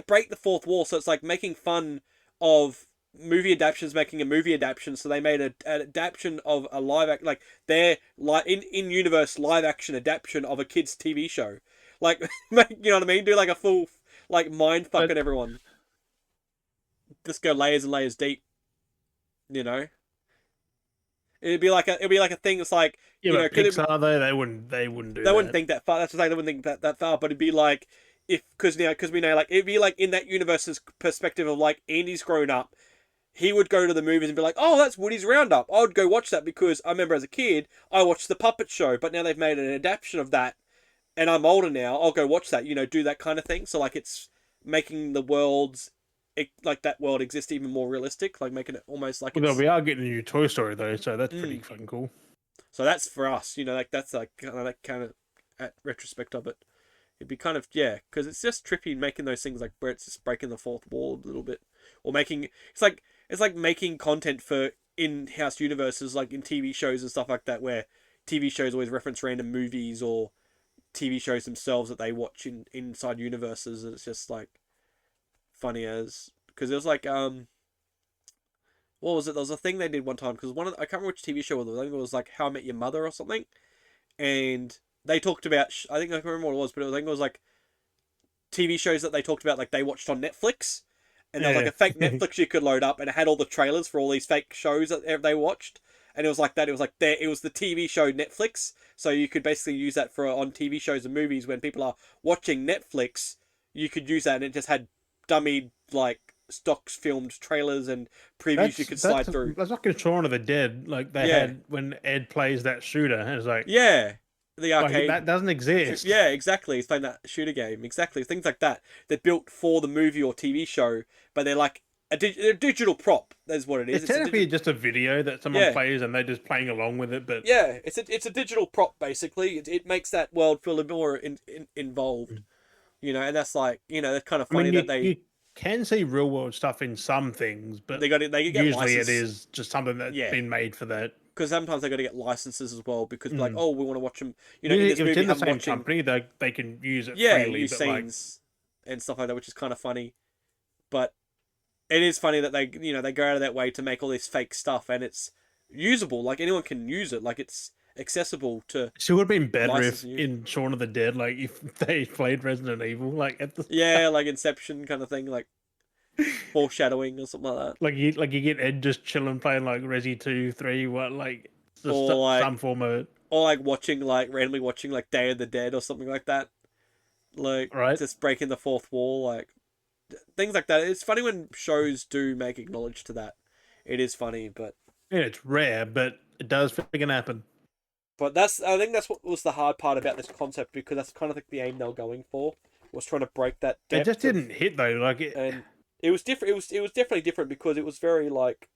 break the fourth wall. So it's like making fun of movie adaptations making a movie adaptation. So they made an adaptation of a like their like in universe live action adaptation of a kids TV show. Like, you know what I mean? Do like a full like mind fuck but at everyone. Just go layers and layers deep. You know, it'd be like a thing that's like yeah, but could it Pixar though they wouldn't do they wouldn't that. think that far. That's the thing. They wouldn't think that far. But it'd be like if because we know like it'd be like in that universe's perspective of like Andy's grown up. He would go to the movies and be like, "Oh, that's Woody's Roundup. I would go watch that because I remember as a kid I watched the Puppet Show, but now they've made an adaptation of that, and I'm older now. I'll go watch that. Do that kind of thing. So like it's making the worlds like that world exist even more realistic, like making it almost like Well, it's we are getting a new Toy Story though, so that's pretty mm. fucking cool. So that's for us, like that's like that kind of at retrospect of it. It'd be kind of yeah, because it's just trippy making those things like where it's just breaking the fourth wall a little bit, or making it's like making content for in-house universes like in TV shows and stuff like that, where TV shows always reference random movies or TV shows themselves that they watch inside universes, and it's just like funny as because it was like what was it? There was a thing they did one time because I can't remember which TV show it was. I think it was like How I Met Your Mother or something, and they talked about. I think I can't remember what it was, but I think it was like TV shows that they talked about, like they watched on Netflix, and there was like a fake Netflix you could load up, and it had all the trailers for all these fake shows that they watched, and it was like that. It was like it was the TV show Netflix, so you could basically use that for on TV shows and movies when people are watching Netflix. You could use that, and it just had dummy like stocks filmed trailers and previews you could slide through. That's like in Shaun of the Dead, like they had when Ed plays that shooter, and it's like yeah, the arcade that doesn't exist. Yeah, exactly. He's playing that shooter game. Exactly, things like that. They're built for the movie or TV show, but they're like a digital prop. That's what it is. It's technically just a video that someone plays, and they're just playing along with it. But yeah, it's a digital prop basically. It makes that world feel a bit more involved. And that's like that's kind of funny that you can see real world stuff in some things, but they get usually license. it is just something that's been made for that. Because sometimes they got to get licenses as well because like, oh, we want to watch them. In if this movie, it's in the same watching, company, they can use it freely. use scenes and stuff like that, which is kind of funny. But it is funny that they they go out of that way to make all this fake stuff, and it's usable. Like anyone can use it. Like it's accessible to. It would have been better if in Shaun of the Dead, like if they played Resident Evil, like at the like Inception kind of thing, like foreshadowing or something like that. Like you get Ed just chilling playing like Resi 2, 3, what like or like some form of or like randomly watching like Day of the Dead or something like that. Like just breaking the fourth wall, like things like that. It's funny when shows do make acknowledge to that. It is funny, but it's rare, but it does freaking happen. But I think that's what was the hard part about this concept, because that's kind of like the aim they were going for, was trying to break that depth. It just didn't hit though, and it was different. It was definitely different because it was very like,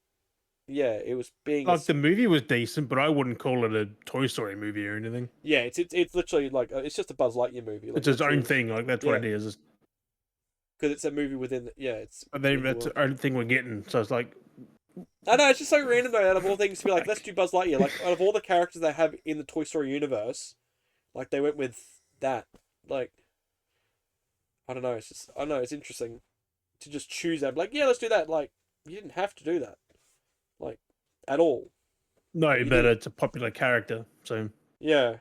it was being like the movie was decent, but I wouldn't call it a Toy Story movie or anything. Yeah, it's literally like it's just a Buzz Lightyear movie. Like, it's its own thing. Like that's what it is. Because it's a movie within. It's. I think that's the only thing we're getting. So it's like. I know, it's just so random though. Out of all things, to be like, let's do Buzz Lightyear. Like, out of all the characters they have in the Toy Story universe, like they went with that. Like, I don't know. It's just I don't know. It's interesting to just choose that. Like, yeah, let's do that. Like, you didn't have to do that. Like, at all. But No, you but did. it's a popular character. So, Yeah.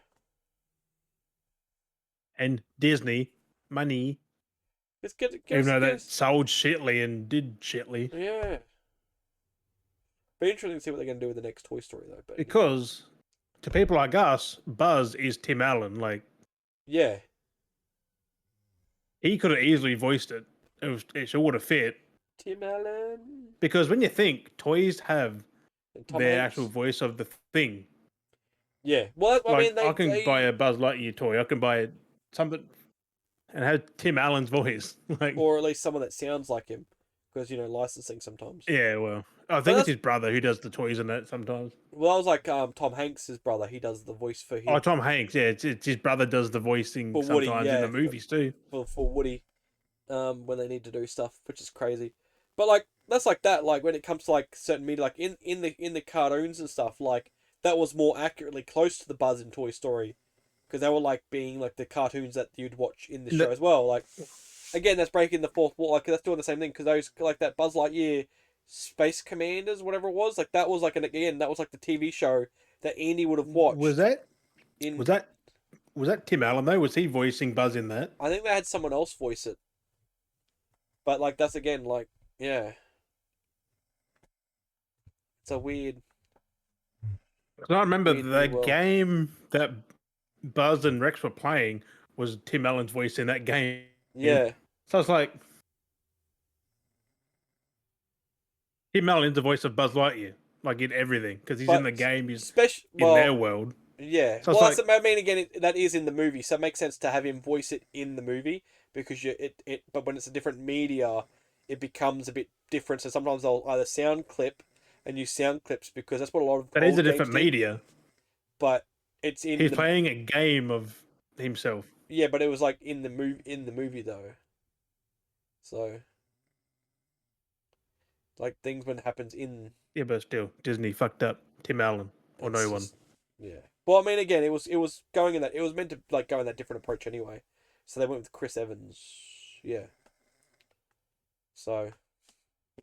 and Disney money, Let's give even us though give that us. sold shitly and did shitly, Yeah. Be interesting to see what they're gonna do with the next Toy Story though. But you know. because to people like us, Buzz is Tim Allen. Like Yeah. he could have easily voiced it. It sure would have fit. Tim Allen Because when you think toys have and Tom their actual Hanks. voice of the thing, Yeah. Well, I like mean, I can buy they a Buzz Lightyear toy, I can buy something and have Tim Allen's voice. Like, or at least someone that sounds like him, because you know licensing sometimes. yeah, well, I But think it's that's his brother who does the toys in that sometimes. well, that was like Tom Hanks' brother. He does the voice for Oh, him Tom Hanks, yeah, it's his brother does the voicing for Woody. sometimes in the Yeah, movies too. for Woody. When they need to do stuff, which is crazy. But like that's like that. Like when it comes to like certain media, like in the cartoons and stuff, like that was more accurately close to the Buzz in Toy Story, because they were like being like the cartoons that you'd watch in the No, show as well. Like again, that's breaking the fourth wall. Like that's doing the same thing because those like that Buzz Lightyear Space Commanders, whatever it was, like that was like again that was like the TV show that Andy would have was watched that in. was that was that Tim Allen though? Was he voicing Buzz in that? I think they had someone else voice it, but like that's again like yeah, it's a weird 'Cause I remember weird the world. game that Buzz and Rex were playing was Tim Allen's voice in that game. Yeah, So it's like Tim Allen's the voice of Buzz Lightyear, like in everything, because he's in but the game, he's special. in their Well, world. yeah. So it's Well, that's like, I mean again that is in the movie, so it makes sense to have him voice it in the movie because it. But when it's a different media, it becomes a bit different. So sometimes they'll either sound clip and use sound clips because that's what a lot of that is a old games different did. media. But it's in He's the playing a game of himself. yeah, but it was like in the movie though. So like things when it happens in Yeah, but still, Disney fucked up Tim Allen or it's no one. just yeah. Well, I mean, again, it was going in that it was meant to like go in that different approach anyway, so they went with Chris Evans. Yeah. So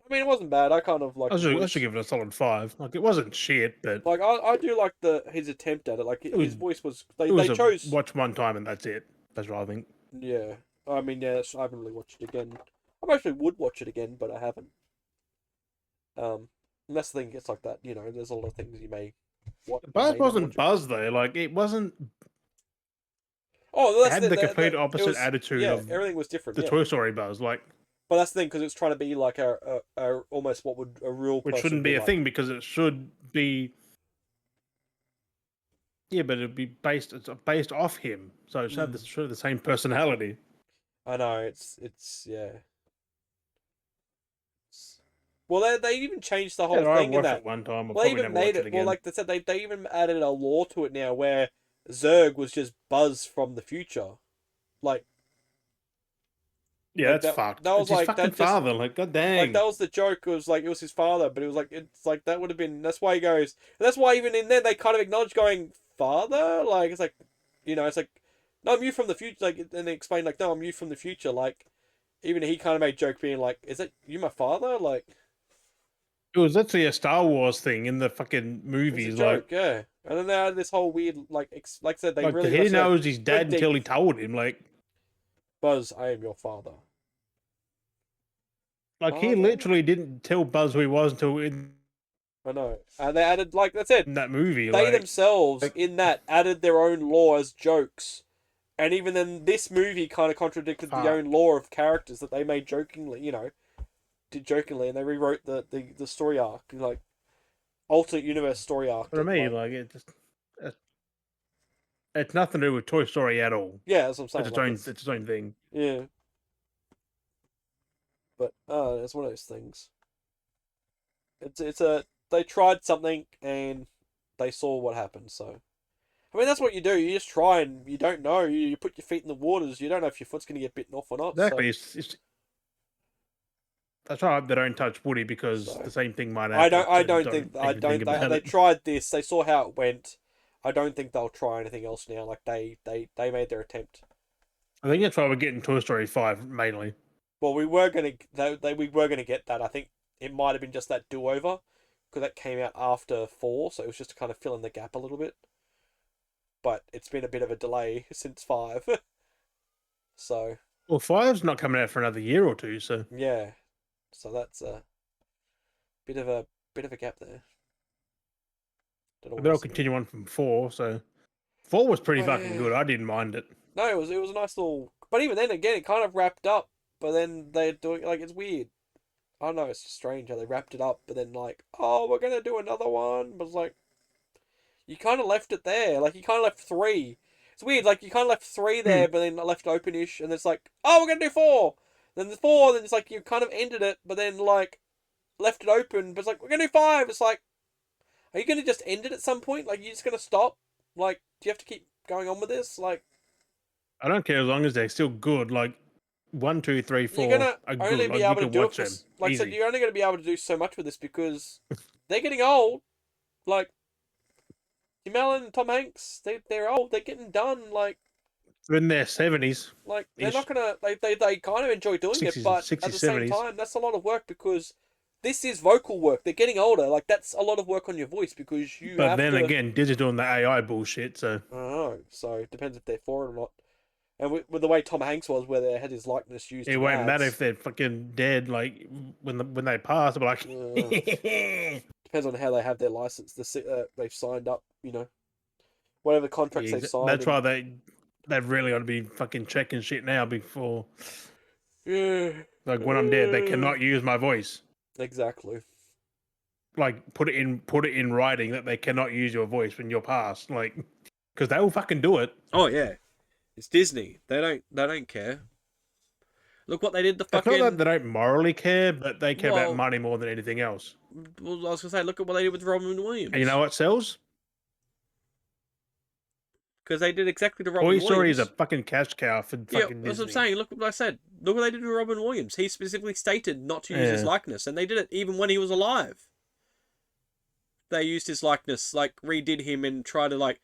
I mean, it wasn't bad. I kind of like the I should voice. give it a solid 5. Like it wasn't shit, but Like I do like the his attempt at it. Like it was his voice was it they was a chose watch one time and that's it. That's what I think. yeah. I mean yeah, I haven't really watched it again. I actually would watch it again, but I haven't. And that's the thing. It's like that. You know, there's a lot of things you may what you Buzz may not watch wasn't again. Buzz though. Like it wasn't. Oh, It that's had the complete it opposite was attitude yeah. of Everything was different. the Yeah. Toy Story Buzz. Like But that's the thing because it's trying to be like a almost what would a real which person shouldn't be be a like. thing because it should be. Yeah, but it'd be based off him, so it should have Mm. should have the same personality. I know it's yeah. Well, they even changed the Yeah, whole I thing in watched that. it one time. I'll Well, they probably even never made watch it it. Well, again. like they said, they even added a law to it now where Zurg was just Buzz from the future. Like Yeah, like that's that. fucked. That It's was his like fucking that. Just father. Like, god like dang. that was the joke. It was like it was his father, but it was like it's like that would have been. That's why he goes. That's why even in there they kind of acknowledge going father. Like it's like, it's like no, I'm you from the future. Like and they explain like no, I'm you from the future. Like even he kind of made joke being like, is that you my father? Like It was literally a Star Wars thing in the fucking it was a movies. joke, yeah. And then they had this whole weird like like I said, they Like really he like I didn't know said, it was his dad went until deep. he told him. Buzz, I am your father. Like he Father? literally didn't tell Buzz who he was until I know. And they added like I said, in that movie. they themselves in that added their own lore as jokes. And even then this movie kind of contradicted the fuck. own lore of characters that they made jokingly, did jokingly and they rewrote the story arc, like alternate universe story arc. For me, Like like it- it's nothing to do with Toy Story at all. yeah, that's what I'm It's saying. its Like own. it's It's its own thing. yeah. But it's one of those things. It's a they tried something and they saw what happened. So I mean that's what you do. You just try and you don't know. You put your feet in the waters. You don't know if your foot's gonna get bitten off or not. So Exactly. That's why they don't touch Woody because so the same thing might I happen. don't I So don't think I even think don't about they it. tried this. They saw how it went. I don't think they'll try anything else now. Like they made their attempt. I think that's why we're getting Toy Story 5 mainly. Well, we were gonna get that. I think it might have been just that do over because that came out after 4, so it was just to kind of fill in the gap a little bit. But it's been a bit of a delay since 5, so Well, 5's not coming out for another year or two, so yeah, so that's a bit of a gap there. they'll continue on from 4. So 4 was pretty Oh, fucking yeah. good. I didn't mind it. No, it was a nice little. But even then, again, it kind of wrapped up. But then they're doing like it's weird. I don't know. It's just strange how they wrapped it up. But then like, oh, we're gonna do another one. But it's like you kind of left it there. Like you kind of left 3. It's weird. Like you kind of left 3 Hmm. there, but then left openish, and it's like, oh, we're gonna do 4. Then the 4. Then it's like you kind of ended it, but then like left it open. But it's like we're gonna do 5. It's like, are you gonna just end it at some point? Like you just gonna stop? Like do you have to keep going on with this? Like. I don't care as long as they're still good. Like 1, 2, 3, 4 You're gonna are only good. be Like you able to can do it watch for, them like I said, easy. you're only gonna be able to do so much with this because they're getting old. Like Tim Allen and Tom Hanks, they're old. They're getting done. They're in their 70s, They're not gonna. They kind of enjoy doing it, 60s, but 60s, at the same 70s. time, that's a lot of work because this is vocal work. They're getting older. Like that's a lot of work on your voice because you But have then to. again, Disney's doing the AI bullshit, so I don't know. So it depends if they're for it or not. And with the way Tom Hanks was, where they had his likeness used it in won't matter ads, if they're fucking dead. Like when they pass, they'll be like, depends on how they have their license. They've signed up. Whatever contracts they've signed. that's why they've really got to be fucking checking shit now before. Yeah. Like when I'm dead, they cannot use my voice. Exactly. Like put it in writing that they cannot use your voice when you're passed. Like because they will fucking do it. Oh yeah, it's Disney. They don't care. Look what they did to It's not that fucking. they don't morally care, but they care about Well, money more than anything else. well, I was gonna say, look at what they did with Robin Williams. And you know what sells? Because they did exactly to Robin Toy Williams. Story is a fucking cash cow for Yeah, fucking that's what I'm Disney. saying. Look what I said. Look what they did to Robin Williams. He specifically stated not to use his Yeah. likeness, and they did it even when he was alive. They used his likeness, like redid him and tried to like,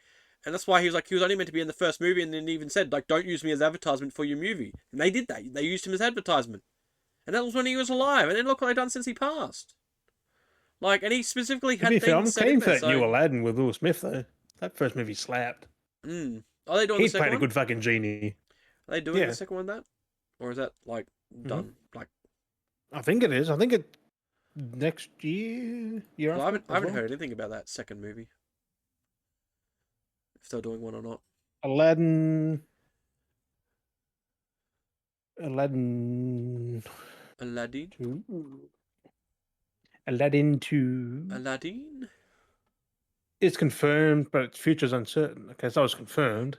and that's why he was only meant to be in the first movie, and then even said like, don't use me as advertisement for your movie, and they did that. They used him as advertisement, and that was when he was alive. And then look what they've done since he passed. Like, and he specifically To had be fair, things I'm said in keen for there. that new Aladdin with Will Smith though. That first movie slapped. Are they doing the He second played a one? good fucking genie. Are they doing Yeah. the second one that, or is that like done? Like, I think it is. I think it next year. Year I after. haven't as well. heard anything about that second movie. If they're doing one or not. Aladdin. Aladdin. 2. Aladdin 2. Aladdin. It's confirmed, but its future's uncertain. Okay, so it's confirmed.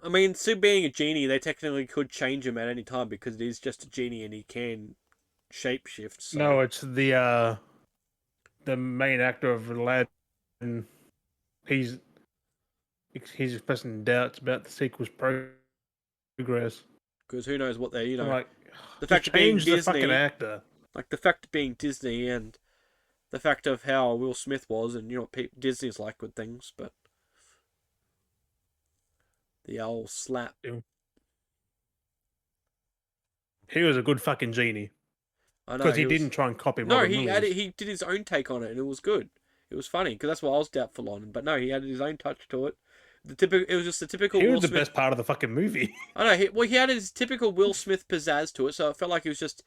I mean, Sid being a genie, they technically could change him at any time because it is just a genie and he can shapeshift. So. No, it's the main actor of Aladdin. He's expressing doubts about the sequel's progress. Because who knows what they're, I'm like, the fact of being change the Disney, fucking actor. like the fact of being Disney and the fact of how Will Smith was, and Disney's like with things, but the old slap. He was a good fucking genie. I know Because he didn't try and copy No, Robin he Williams. added, he did his own take on it, and it was good. It was funny because that's what I was doubtful on. But no, he added his own touch to it. It was just the typical. He was Will the Smith. best part of the fucking movie. I know. He added his typical Will Smith pizzazz to it, so it felt like it was just,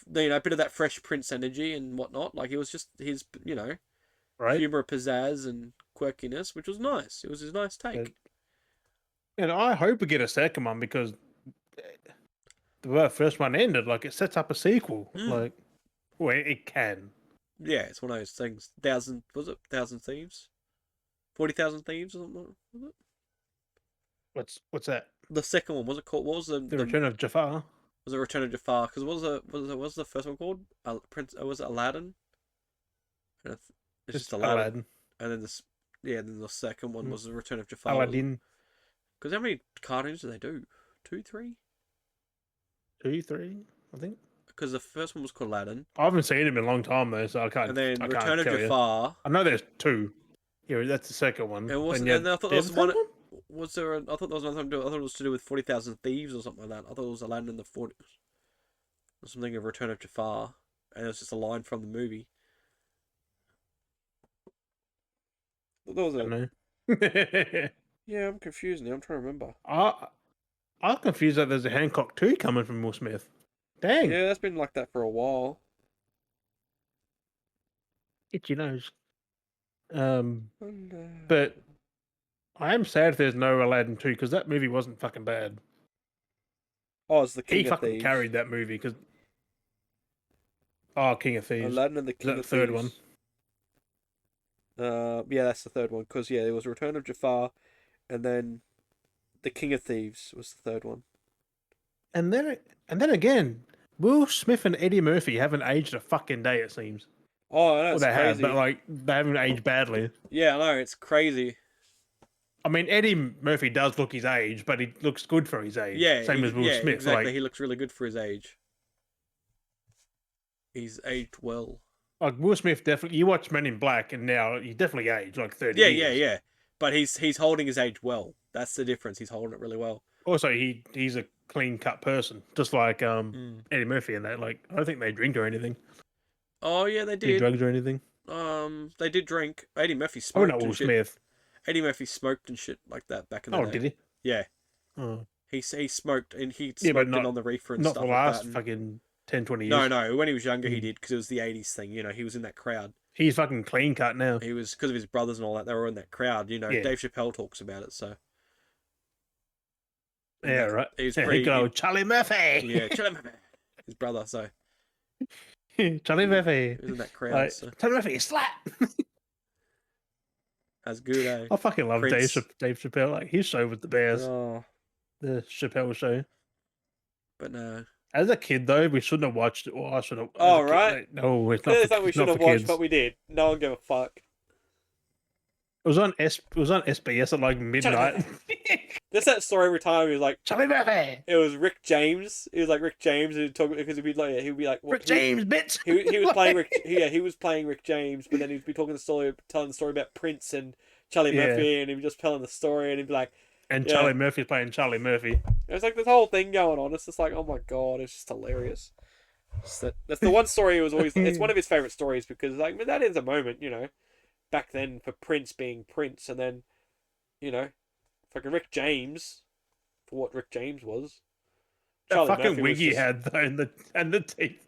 a bit of that Fresh Prince energy and whatnot. Like it was just his, Right? humor, pizzazz, and quirkiness, which was nice. It was his nice take. And I hope we get a second one because the way the first one ended, like it sets up a sequel. Like, well, it can. Yeah, it's one of those things. 1,000 Thieves? 40,000 Thieves or something? Was it? What's that? The second one, was it called? What was The Return of Jafar. Was it Return of Jafar? Because what was the first one called? Was it Aladdin? It's just Aladdin. And then then the second one was the Return of Jafar. Aladdin. Because how many cartoons do they do? 2, 3? 2, 3, I think. Because the first one was called Aladdin. I haven't seen him in a long time though, so I can't. And then I Return can't of tell Jafar. I know there's 2. Yeah, that's the second one. And I thought there was one. was there? I thought there was nothing to do. I thought it was to do with 40,000 Thieves or something like that. I thought it was Aladdin in the 40s or something of Return of Jafar, and it was just a line from the movie. I thought that was I it. don't know. Yeah, I'm confused now. I'm trying to remember. I'm confused that there's a Hancock 2 coming from Will Smith. Dang. Yeah, that's been like that for a while. Itchy nose. But I am sad there's no Aladdin 2 because that movie wasn't fucking bad. Oh, it's the He King of fucking Thieves. carried that movie because. Oh, King of Thieves. Aladdin and the Is King that of the third Thieves. one? Yeah, that's the third one. Because yeah, there was Return of Jafar, and then the King of Thieves was the third one. And then again, Will Smith and Eddie Murphy haven't aged a fucking day. It seems. Oh, I know, Well, it's they have, crazy. but like they haven't aged badly. Yeah, I know, it's crazy. I mean, Eddie Murphy does look his age, but he looks good for his age. Yeah, Same as Will Smith. exactly. Like, He looks really good for his age. He's aged well. like Will Smith definitely. You watch Men in Black, and now he's definitely aged like 30 Yeah, years. yeah. But he's holding his age well. That's the difference. He's holding it really well. Also, he's a clean cut person, just like Eddie Murphy and that. Like, I don't think they drink or anything. Oh yeah, they Any did. drugs or anything. They did drink. Eddie Murphy Oh, smoked not and Will shit. Smith. Eddie Murphy smoked and shit like that back in the Oh, day. did he? Yeah. Oh. He smoked and he Yeah, but smoked not it on the reefer and not stuff the like last that. And... fucking 10, 20 years. No. When he was younger, he Mm. did because it was the '80s thing. You know, he was in that crowd. He's fucking clean cut now. He was because of his brothers and all that. They were in that crowd. You know, Yeah. Dave Chappelle talks about it. So Yeah, right. He was Yeah, pretty. good old Charlie Murphy. Yeah, Charlie Murphy, his brother. So Charlie Murphy. he was in that crowd. Like, So Charlie Murphy, slap. that's good, eh? I fucking love Prince. Dave Chappelle. Like, his show was the best. Oh, The Chappelle show. but no. As a kid, though, we shouldn't have watched it. Well, I should have. Oh, as a kid, right. like, no, it's not. Clearly For, something we it's should not have for watched, kids. but we did. No one gave a fuck. It was on SBS at like midnight. There's that story every time. He was like, Charlie Murphy. it was Rick James. It was like Rick James, and talk because he'd be like, Rick James, bitch. He was playing Rick. Yeah, he was playing Rick James, but then he'd be telling the story about Prince and Charlie Yeah. Murphy, and he'd be just telling the story, and he'd be like, And Yeah. Charlie Murphy's playing Charlie Murphy. it's like this whole thing going on. It's just like, oh my god, it's just hilarious. That's the one story he was always. It's one of his favorite stories because like that is a moment, you know, back then for Prince being Prince, and then, you know, fucking Rick James, for what Rick James was. That Charlie fucking Murphy wig was he just- had though, and the teeth.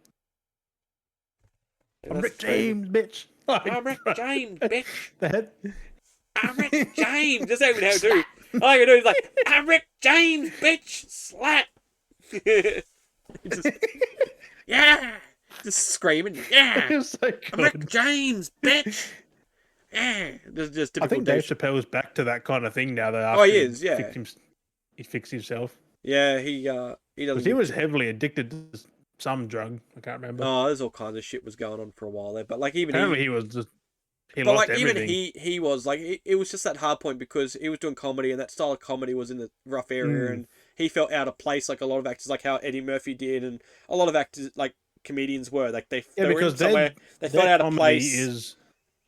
Yeah, I'm that's Rick crazy. James, bitch. Like, I'm Rick James, bitch. That. I'm Rick James. That's how he do. All I can do is like, I'm Rick James, bitch. Slap. He just, yeah. Just screaming. Yeah. It's so I'm Rick good. James, bitch. Yeah. Just I typical think Dave Chappelle's back to that kind of thing now. Though, Oh, he after is, yeah. He fixed himself. Yeah, he doesn't. Because he was heavily addicted to some drug. I can't remember. Oh, there's all kinds of shit was going on for a while there, but like even Apparently, he, he was just. He but lost like everything. even he was like it was just that hard point because he was doing comedy and that style of comedy was in the rough area and he felt out of place like a lot of actors, like how Eddie Murphy did, and a lot of actors like comedians were like they were in because somewhere they felt their out of comedy place. is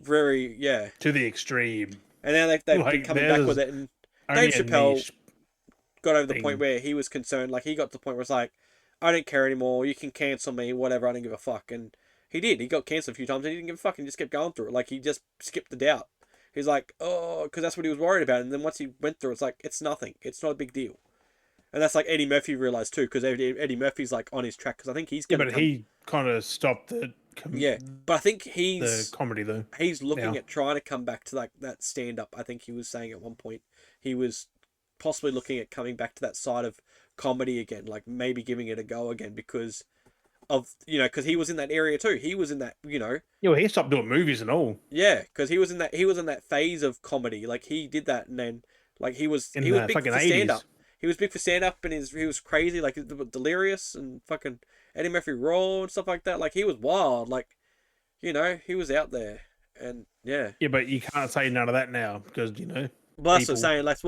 Very to the extreme. and now they've been like, coming back with there's it, and Only Dave a Chappelle niche got over the thing. point where he was concerned. Like he got to the point where it's like, I don't care anymore. You can cancel me, whatever. I don't give a fuck. And he did. He got cancelled a few times. And he didn't give a fuck. And just kept going through it. Like he just skipped the doubt. He's like, oh, because that's what he was worried about. And then once he went through, it's like it's nothing. It's not a big deal. And that's like Eddie Murphy realized too, because Eddie Murphy's like on his track. Because I think he's Yeah, going but he kind of stopped the. Yeah, but I think the he's comedy though. he's looking now. at trying to come back to like that stand up. I think he was saying at one point he was possibly looking at coming back to that side of comedy again, like maybe giving it a go again because of because he was in that area too. He was in that Yeah, well, he stopped doing movies and all. yeah, because he was in that phase of comedy. Like he did that and then like he was In big the for fucking stand 80s. up. He was big for stand up and he was crazy, like delirious and fucking Eddie Murphy Raw and stuff like that. Like he was wild, like he was out there and yeah. Yeah, but you can't say none of that now because Well, that's what I'm people- saying. That's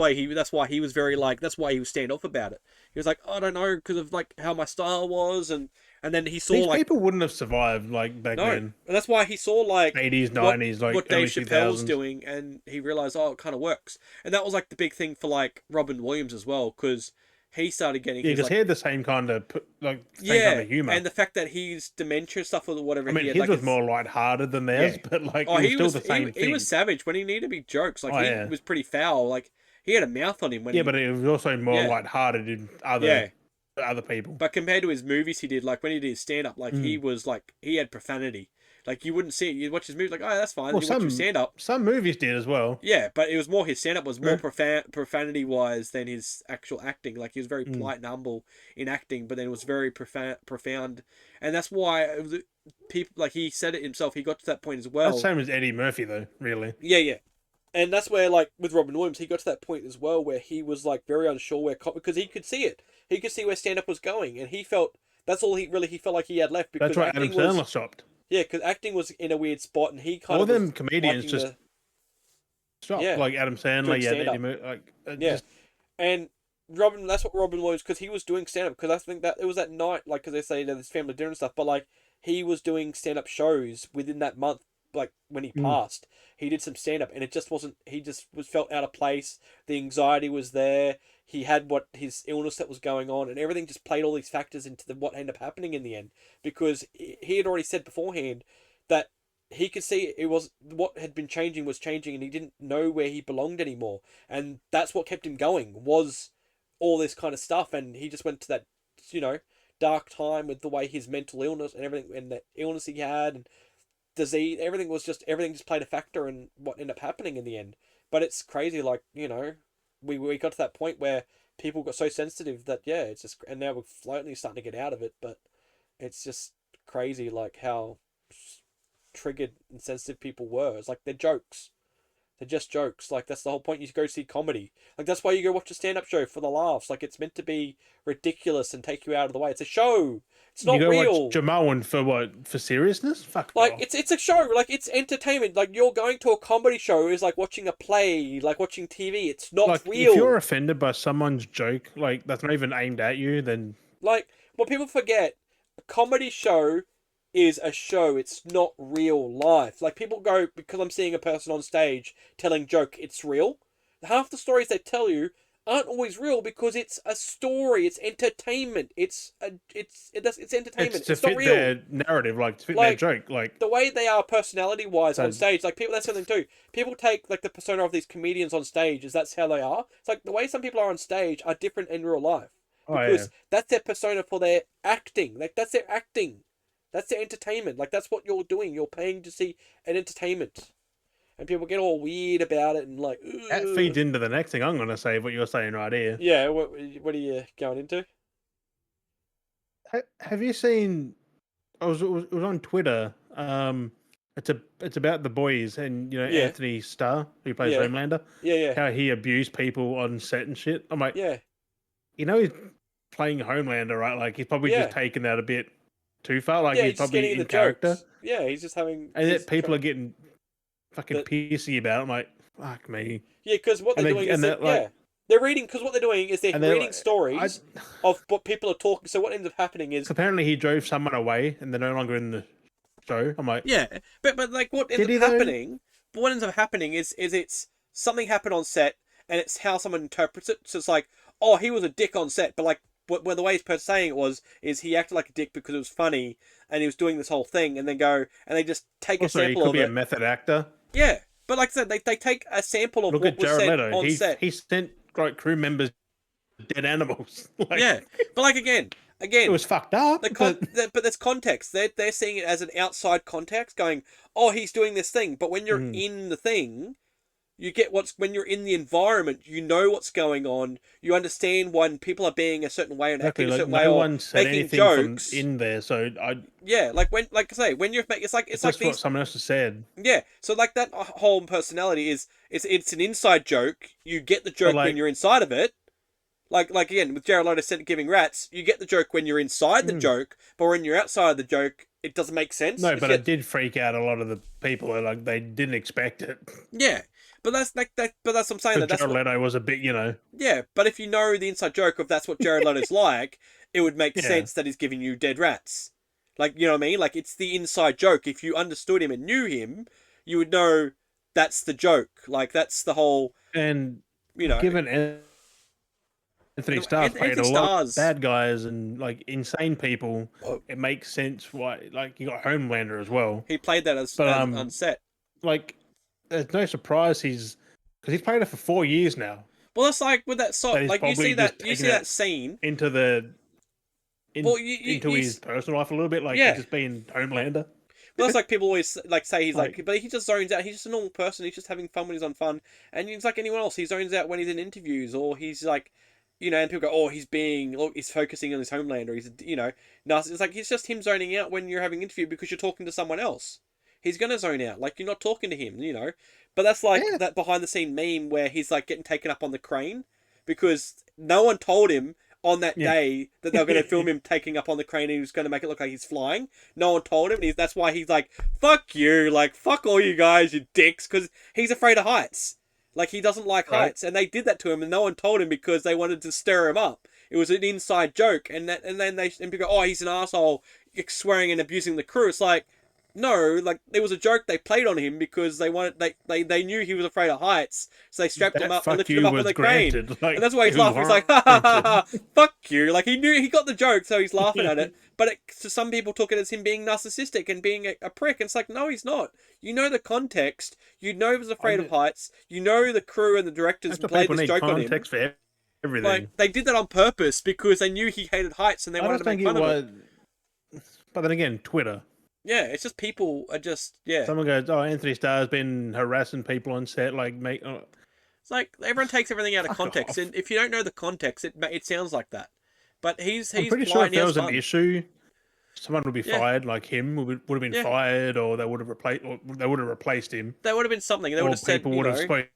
why he was very like. That's why he was stand off about it. He was like, I don't know, because of like how my style was, and And then he saw These like people wouldn't have survived like back no, then. and that's why he saw like 80s, what 90s, like what Dave early Chappelle was 2000s. doing, and he realized, oh, it kind of works. And that was like the big thing for like Robin Williams as well, because he started getting Yeah, his because like he had the same kind of same kind yeah, of humor. and the fact that he's dementia stuff or whatever I mean, he had, his like was it's more lighthearted than theirs, yeah. but like Oh, it was he still was the same he thing. was savage when he needed to be jokes. Like Oh he yeah, was pretty foul. Like he had a mouth on him when yeah, he but it was also more yeah lighthearted in yeah. other people. But compared to his movies he did, like when he did stand up, like he Mm. was like he had profanity. Like you wouldn't see it. You'd watch his movies like, oh, that's fine. Well, Then you watch his stand up. some movies did as well. Yeah, but it was more his stand up was more Yeah. profanity wise than his actual acting. Like he was very Mm. polite and humble in acting, but then it was very profound, and that's why people like he said it himself. He got to that point as That's the well. same as Eddie Murphy, though. Really, Yeah, yeah. And that's where, like, with Robin Williams, he got to that point as well where he was, like, very unsure where... Because he could see it. He could see where stand-up was going. And he felt... That's all he felt like he had left. Because that's why Adam acting was... Sandler stopped. Yeah, because acting was in a weird spot. And he kind All of was them comedians liking just the... stopped. Yeah. Like Adam Sandler, Doing yeah, stand-up. Eddie Murphy, like Yeah. just And that's what Robin Williams... Because he was doing stand-up. Because I think that... It was that night, like, because they say that his family dinner and stuff. But, like, he was doing stand-up shows within that month. Like, when he passed. He did some stand-up. And it just wasn't... He just was felt out of place. The anxiety was there. He had his illness that was going on, and everything just played all these factors into what ended up happening in the end. Because he had already said beforehand that he could see it was what had been changing was changing, and he didn't know where he belonged anymore. And that's what kept him going was all this kind of stuff. And he just went to that, dark time with the way his mental illness and everything, and the illness he had and disease, everything just played a factor in what ended up happening in the end. But it's crazy, like we got to that point where people got so sensitive that it's just, and now we're slowly starting to get out of it, but it's just crazy like how triggered and sensitive people were. It's like they're jokes. They're just jokes. Like that's the whole point. You go see comedy. Like that's why you go watch a stand-up show for the laughs. Like it's meant to be ridiculous and take you out of the way. It's a show. It's not you go real. watch Jamoan for what? For seriousness? Fuck Like off. it's a show. Like it's entertainment. Like you're going to a comedy show is like watching a play, like watching TV. It's not Like real. if you're offended by someone's joke, like that's not even aimed at you, then Like what people forget, a comedy show is a show. It's not real life. Like people go because I'm seeing a person on stage telling joke. It's real. Half the stories they tell you aren't always real because it's a story. It's entertainment. It's entertainment. it's to It's not fit real. their narrative, like to fit Like, their joke. Like the way they are personality wise So- on stage, like people, that's something too. People take like the persona of these comedians on stage as that's how they are. It's like the way some people are on stage are different in real life because that's their persona for their acting. Like that's their acting, that's their entertainment. Like that's what you're doing. You're paying to see an entertainment, and people get all weird about it and like. that feeds into the next thing I'm gonna say. What you're saying right here. Yeah, what are you going into? Have you seen? It was on Twitter. It's about the boys and Yeah. Anthony Starr who plays Yeah. Homelander. Yeah, How he abused people on set and shit. I'm like, yeah. he's playing Homelander, right? Like he's probably Yeah. just taken that a bit too far. Like Yeah, he's he's just probably getting in the character, jokes. Yeah, he's just having. and he's yet people trying- are getting fucking But- pissy about it. I'm like, fuck me. Yeah, because what they're And doing they- is and that, they're like- they're reading, because what they're doing is they're And they're reading like- stories of what people are talking. So what ends up happening is Apparently he drove someone away, and they're no longer in the show. I'm like, yeah, but like what ends Did he up though? happening? But what ends up happening is it's something happened on set, and it's how someone interprets it. So it's like, oh, he was a dick on set, but like, where the way he's saying it is he acted like a dick because it was funny, and he was doing this whole thing, and then they just take also a he sample could of be it. a method actor. Yeah, but like I said, they take a sample of Look what at was Jared said Leto. on set. He sent like crew members dead animals. Like, Yeah, but like again, it was fucked up. but there's context. They're seeing it as an outside context, going, "Oh, he's doing this thing." But when you're in the thing, you get when you're in the environment, you know what's going on. You understand when people are being a certain way and exactly, acting a like certain no way, or one said making anything jokes. from in there, so Yeah, like I say, when you're it's like it's like just what these. someone else has said. Yeah, so like that whole personality it's an inside joke. You get the joke like- when you're inside of it. Like again with Jared Leto giving rats, you get the joke when you're inside the joke, but when you're outside of the joke, it doesn't make sense. No, It's but yet- it did freak out a lot of the people. Like they didn't expect it. yeah, but that's like that. But that's what I'm saying. Because That's Jared what, Leto was a bit, yeah. But if you know the inside joke of that's what Jared Leto's like, it would make Yeah. sense that he's giving you dead rats. Like, you know what I mean? Like, it's the inside joke. If you understood him and knew him, you would know that's the joke. Like, that's the whole, And you know. given Anthony Starr's played Anthony a lot of Starr's. bad guys and like insane people, Well, it makes sense why. Like you got Homelander as well, he played that as but on set. like there's no surprise because he's played it for 4 years now. Well, that's like with that That he's like probably you see that scene. into Well, into his personal life a little bit, like Yeah. just being Homelander. Well, that's like people always like say he's Like- like, but he just zones out. He's just a normal person. He's just having fun when he's on fun, and he's like anyone else. He zones out when he's in interviews, or he's like, you know, and people go, oh, he's focusing on his Homelander. He's, you know, it's like it's just him zoning out when you're having an interview because you're talking to someone else. He's gonna zone out, like you're not talking to him, you know. But that's like Yeah. that behind the scene meme where he's like getting taken up on the crane because no one told him on that Yeah. day that they were going to film him taking up on the crane and he was going to make it look like he's flying. No one told him, and that's why he's like, fuck you, like, fuck all you guys, you dicks, because he's afraid of heights. Like, he doesn't like Right. heights, and they did that to him, and no one told him because they wanted to stir him up. It was an inside joke, and then people go, oh, he's an asshole, swearing and abusing the crew. It's like, no, like, it was a joke they played on him because they knew he was afraid of heights, so they strapped him up and lifted him up on the crane. Like, And that's why he's laughing. He's like, ha ha ha ha, fuck you. Like, he knew, he got the joke, so he's laughing at it. But to some people took it as him being narcissistic and being a prick. And it's like, no, he's not. You know the context. You know he was afraid of heights. You know the crew and the directors played this joke on him. For everything. Like, they did that on purpose because they knew he hated heights and they wanted to make fun of it. But then again, Twitter. Yeah, it's just people are just, yeah. Someone goes, oh, Anthony Starr's been harassing people on set, like, It's like everyone takes everything out of Fuck context, off. and if you don't know the context, it sounds like that. But he's I'm pretty sure polite if there and was he has an fun. issue, someone would be Yeah. fired, like him would have been Yeah. fired, or they would have replaced him. There would have been something. They would Or have said, people you would have know, spoken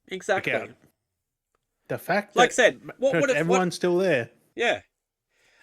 exactly. out. The fact Like I that said, what would have everyone's still there. Yeah.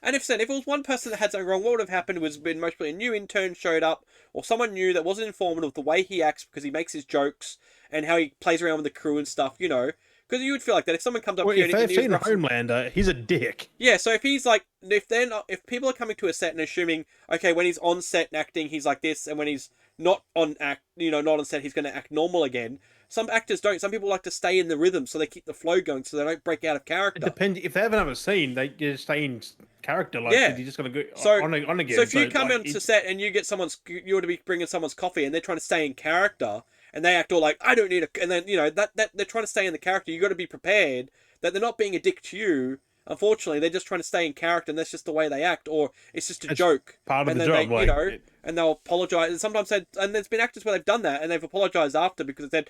And if it was one person that had something wrong, what would have happened was been mostly a new intern showed up, or someone new that wasn't informed of the way he acts because he makes his jokes and how he plays around with the crew and stuff, you know. Because you would feel like that if someone comes up Well, here if and they've he seen interrupts him- Homelander, he's a dick. Yeah, so if he's like, if people are coming to a set and assuming, okay, when he's on set and acting, he's like this, and when he's not on not on set, he's going to act normal again. Some actors don't. Some people like to stay in the rhythm, so they keep the flow going, so they don't break out of It character. depends. If they have another scene, they just stay in character. Like, Yeah. you just got to go So- on again. So if you come like, onto set and you get you want to be bringing someone's coffee, and they're trying to stay in character, and they act all like, I don't need a, and then that they're trying to stay in the character. You got to be prepared that they're not being a dick to you. Unfortunately, they're just trying to stay in character, and that's just the way they act, or it's just a It's joke. part of And the then job. they, Like, and they'll apologize. And sometimes and there's been actors where they've done that, and they've apologized after because they said,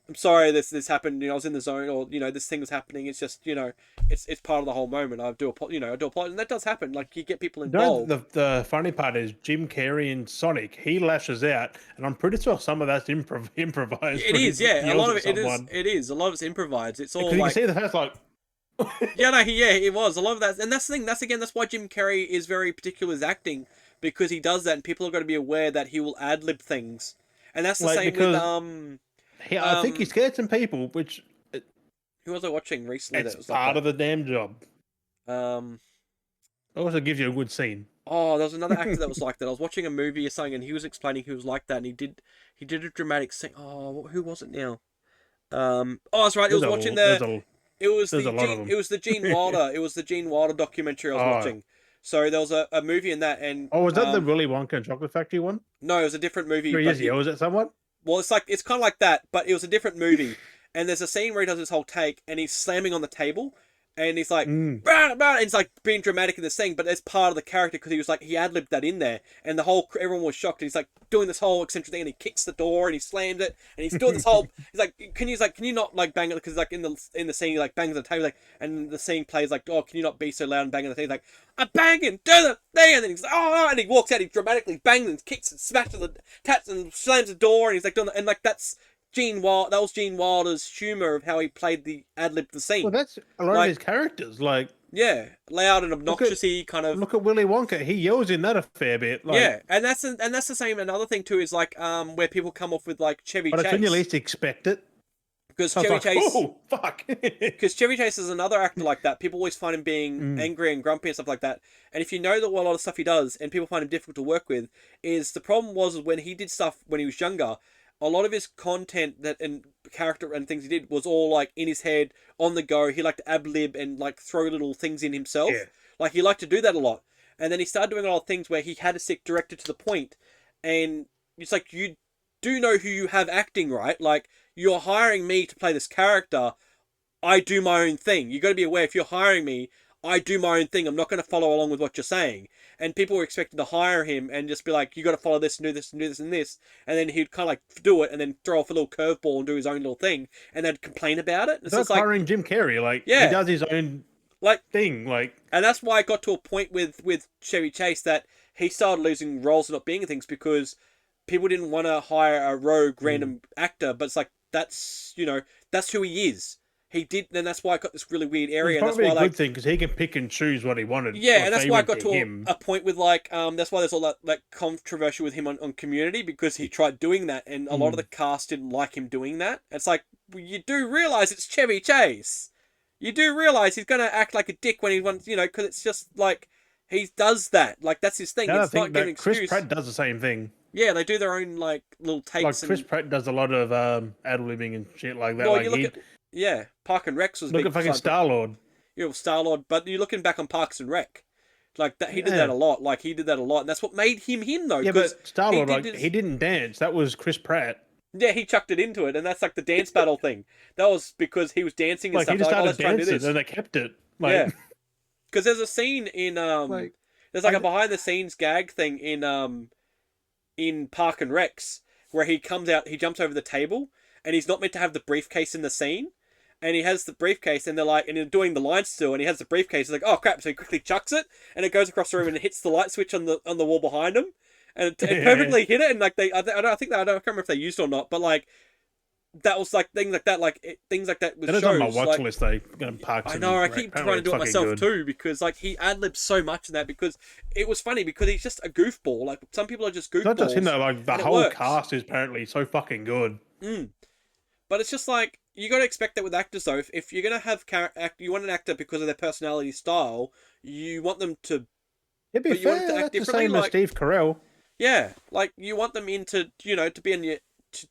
I'm sorry this happened. I was in the zone, or this thing was happening. It's just it's part of the whole moment. I do apologize, and that does happen. Like you get people involved. the funny part is Jim Carrey in Sonic. He lashes out, and I'm pretty sure some of that's improvised. It when is, he yeah. A yells lot of at it is. someone. It is. A lot of it's improvised. It's all Because you like can see the face like. it was a lot of that, and that's the thing. That's why Jim Carrey is very particular with his acting because he does that, and people have got to be aware that he will ad lib things, and that's the Like, same because- with I think he scared some people, which who was I watching recently? it's That was part like of the damn job. that? It also gives you a good scene. Oh, there was another actor that was like that. I was watching a movie or something, and he was explaining he was like that, and he did a dramatic scene. Oh, who was it now? Oh, that's right. It was watching the. It was there's a lot of them. It was the Gene Wilder. It was the Gene Wilder documentary I was watching. So there was a movie in that, and Oh, was that the Willy Wonka and Chocolate Factory one? no, it was a different movie. Where he but just yells at someone? well, it's kind of like that, but it was a different movie. And there's a scene where he does this whole take, and he's slamming on the table, and he's like, "Bah, bah," and he's like being dramatic in this thing, but that's part of the character because he was like he ad libbed that in there, and everyone was shocked. And he's like doing this whole eccentric thing, and he kicks the door, and he slams it, and he's doing this whole. He's like, can you not like bang it? Because like in the scene, he like bangs on the table, like, and the scene plays like, oh, can you not be so loud and bang on the thing? He's like, I'm banging, do the thing, and then he's like, oh, and he walks out, he dramatically bangs and kicks and smashes the taps and slams the door, and he's like doing and like that's. That was Gene Wilder's humour of how he played the ad-lib the scene. Well, that's a lot of his characters. Like, yeah, loud and obnoxiousy kind of. look at Willy Wonka. He yells in that a fair bit. Like, Yeah, and that's the same. Another thing too is like where people come off with like Chevy but it's Chase when you least expect it. Because I was Chevy like, Chase, oh, fuck. because Chevy Chase is another actor like that. People always find him being Mm, angry and grumpy and stuff like that. And if you know that what a lot of stuff he does, and people find him difficult to work with, is the problem was when he did stuff when he was younger, a lot of his content that and character and things he did was all like in his head, on the go. He liked to ad lib and like throw little things in yeah. himself. Like he liked to do that a lot. And then he started doing a lot of things where he had to stick directed to the point, and it's like you do know who you have acting, right? Like you're hiring me to play this character. I do my own thing. You got to be aware if you're hiring me, I do my own thing. I'm not going to follow along with what you're saying. And people were expecting to hire him and just be like, you got to follow this and do this and do this and this. And then he'd kind of like do it and then throw off a little curveball and do his own little thing. And they'd complain about it. It's like hiring Jim Carrey. Like, yeah, he does his own like thing. Like, and that's why I got to a point with Chevy Chase that he started losing roles and not being in things because people didn't want to hire a rogue random actor. But it's like that's that's who he is. He did, and that's why I got this really weird area. it's And that's probably why a good thing because he can pick and choose what he wanted. yeah, and that's why I got to him. a point with like that's why there's all that controversy with him on Community because he tried doing that and a lot of the cast didn't like him doing that. It's like well, you do realize it's Chevy Chase. You do realize he's gonna act like a dick when he wants, because it's just like he does that. Like that's his thing. I It's think not giving Chris excuse. Pratt does the same thing. Yeah, they do their own like little takes. Like Chris Pratt does a lot of ad-libbing and shit like that. Well, like you look at Park and Rex was look big. at fucking Star-Lord. Star-Lord, but you're looking back on Parks and Rec. Like that, he did that a lot. Like he did that a lot, and that's what made him though. Yeah, but Star-Lord, he didn't dance. That was Chris Pratt. Yeah, he chucked it into it, and that's like the dance battle thing. That was because he was dancing and Like stuff. he just started let's try and do dancing, this. and they kept it. Like, Yeah, because there's a scene in there's like a behind the scenes gag thing in Park and Recs where he comes out, he jumps over the table, and he's not meant to have the briefcase in the scene. And he has the briefcase, and they're like, and they're doing the line still, and he has the briefcase. He's like, oh crap! So he quickly chucks it, and it goes across the room, and it hits the light switch on the wall behind him, and it perfectly hit it. And like I can't remember if they used it or not, but like that was like things like that, things like that. With that is shows, on my watch like, list. They Parks. I know. I keep trying to do it myself too because like he ad libs so much in that because it was funny because he's just a goofball. Like some people are just goofballs. Not just him though. Like the whole cast is apparently so fucking good. But it's just like you got to expect that with actors though. If you're gonna have you want an actor because of their personality style, you want them to. It'd be fair. That's the same as Steve Carell. Yeah, like you want them into to be in your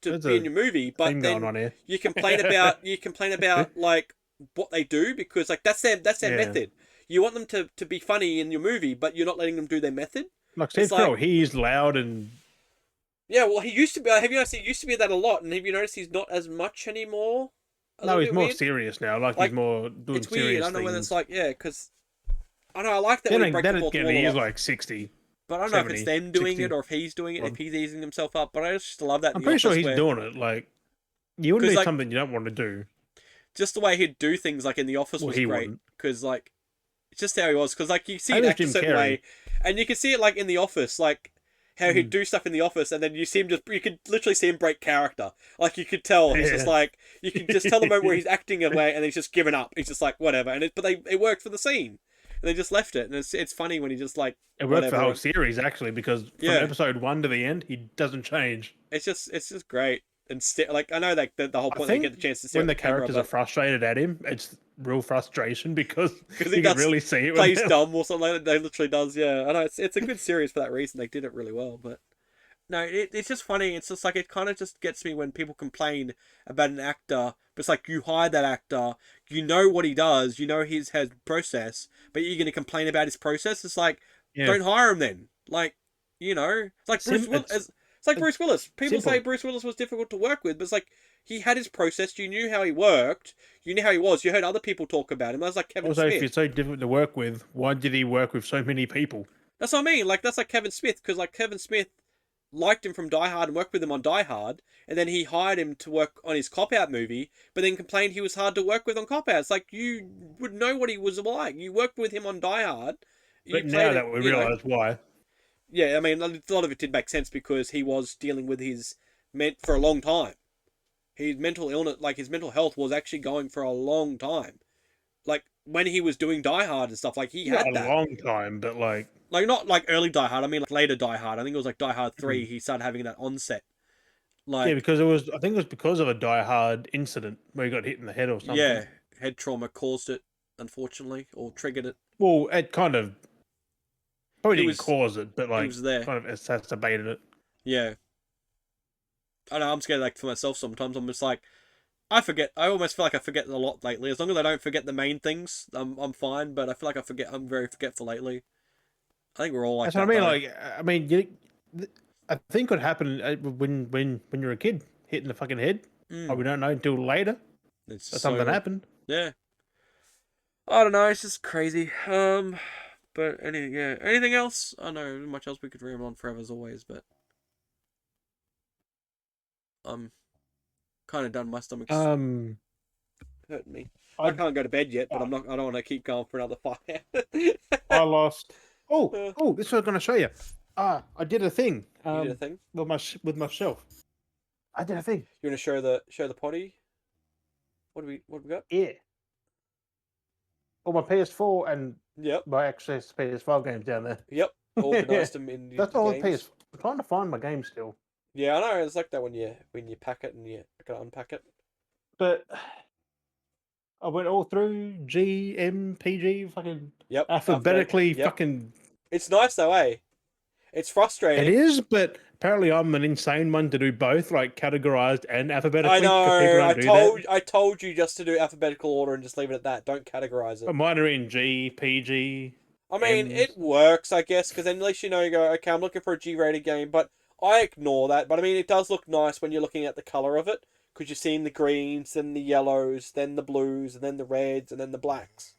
be in your movie, but then you complain about like what they do because like that's their method. You want them to be funny in your movie, but you're not letting them do their method. Like Steve Carell, he's loud and. Yeah, well, he used to be. Have you noticed he used to be that a lot? And have you noticed he's not as much anymore? No, he's more serious now. Like he's more doing it's serious weird. I don't know whether it's like because I know I like that when he breaks the fourth wall. He is like 60. But I don't know if it's them doing 60, it or if he's doing it, if he's easing himself up. But I just love that. I'm pretty sure he's doing it. Like you wouldn't do something you don't want to do. Just the way he'd do things, like in The Office, was great because like it's just how he was. Because like you see it act a certain way, and you can see it like in The Office, like. How he'd do stuff in the office, and then you could literally see him break character. Like you could tell, he's just like you can just tell the moment where he's acting a way, and he's just given up. He's just like whatever, and it worked for the scene, and they just left it, and it's funny when he just like it worked for the whole series actually because from episode 1 to the end he doesn't change. It's just great, and like I know like the whole point they get the chance to see when the characters are frustrated at him, it's real frustration because he can really see it. Plays dumb or something like that. They literally does. Yeah, I know it's a good series for that reason. They did it really well, but no, it's just funny. It's just like it kind of just gets me when people complain about an actor. But it's like you hire that actor, you know what he does, you know his process, but you're going to complain about his process. It's like don't hire him then. Like it's like Bruce Willis. It's like Bruce Willis. People say Bruce Willis was difficult to work with, but it's like he had his process. You knew how he worked. You knew how he was. You heard other people talk about him. That's like Kevin Smith. Also, if you're so difficult to work with, why did he work with so many people? That's what I mean. Like that's like Kevin Smith because like Kevin Smith liked him from Die Hard and worked with him on Die Hard, and then he hired him to work on his Cop Out movie, but then complained he was hard to work with on Cop Out. It's like you would know what he was like. You worked with him on Die Hard. But now that we realise why. Yeah, I mean, a lot of it did make sense because he was dealing with for a long time. His mental illness, like his mental health was actually going for a long time. Like when he was doing Die Hard and stuff, like he had that. A long time, but like not like early Die Hard. I mean, like later Die Hard. I think it was like Die Hard 3. He started having that onset. Yeah, Like, because it was. I think it was because of a Die Hard incident where he got hit in the head or something. yeah, head trauma caused it, unfortunately, or triggered it. Well, it kind of probably It didn't was cause it, but it like was there. kind of exacerbated it. Yeah. I know I'm scared like for myself sometimes. I'm just like I forget. I almost feel like I forget a lot lately. As long as I don't forget the main things, I'm fine. But I feel like I forget. I'm very forgetful lately. I think we're all like That's what I that mean. though. Like, I mean, I think what happened when you're a kid, hitting the fucking head. Oh, Mm. we don't know until later It's that so something happened. yeah. I don't know. It's just crazy. But anything else? I know much else we could ramble on forever as always, but I'm kind of done. My stomach's Um, hurting me. I I can't go to bed yet, but uh, I'm not. I don't want to keep going for another 5 hours. I lost. Uh, Oh, this is what I'm gonna show you. I did a thing. you did a thing. With myself. I did a thing. You want to show the potty? What do we got? Yeah. All my PS4 and Yep. my Access PS5 games down there. Yep. Organised them in That's the all the games. PS. I'm trying to find my game still, Yeah, I know. It's like that when you pack it and you gotta unpack it. but I went all through G, M, PG, fucking Yep. Alphabetical. alphabetically, Yep. fucking. It's nice though, eh? It's It frustrating. is, but apparently I'm an insane one to do both, like categorized and I alphabetically, because people know. don't do that. I told you just to do alphabetical order and just leave it at that. Don't categorize it. But mine are in G, PG, I mean, it M's. works, I guess, because then at least you go, okay, I'm looking for a G-rated game, but I ignore that. But I mean, it does look nice when you're looking at the color of it, because you're seeing the greens, then the yellows, then the blues, and then the reds, and then the blacks.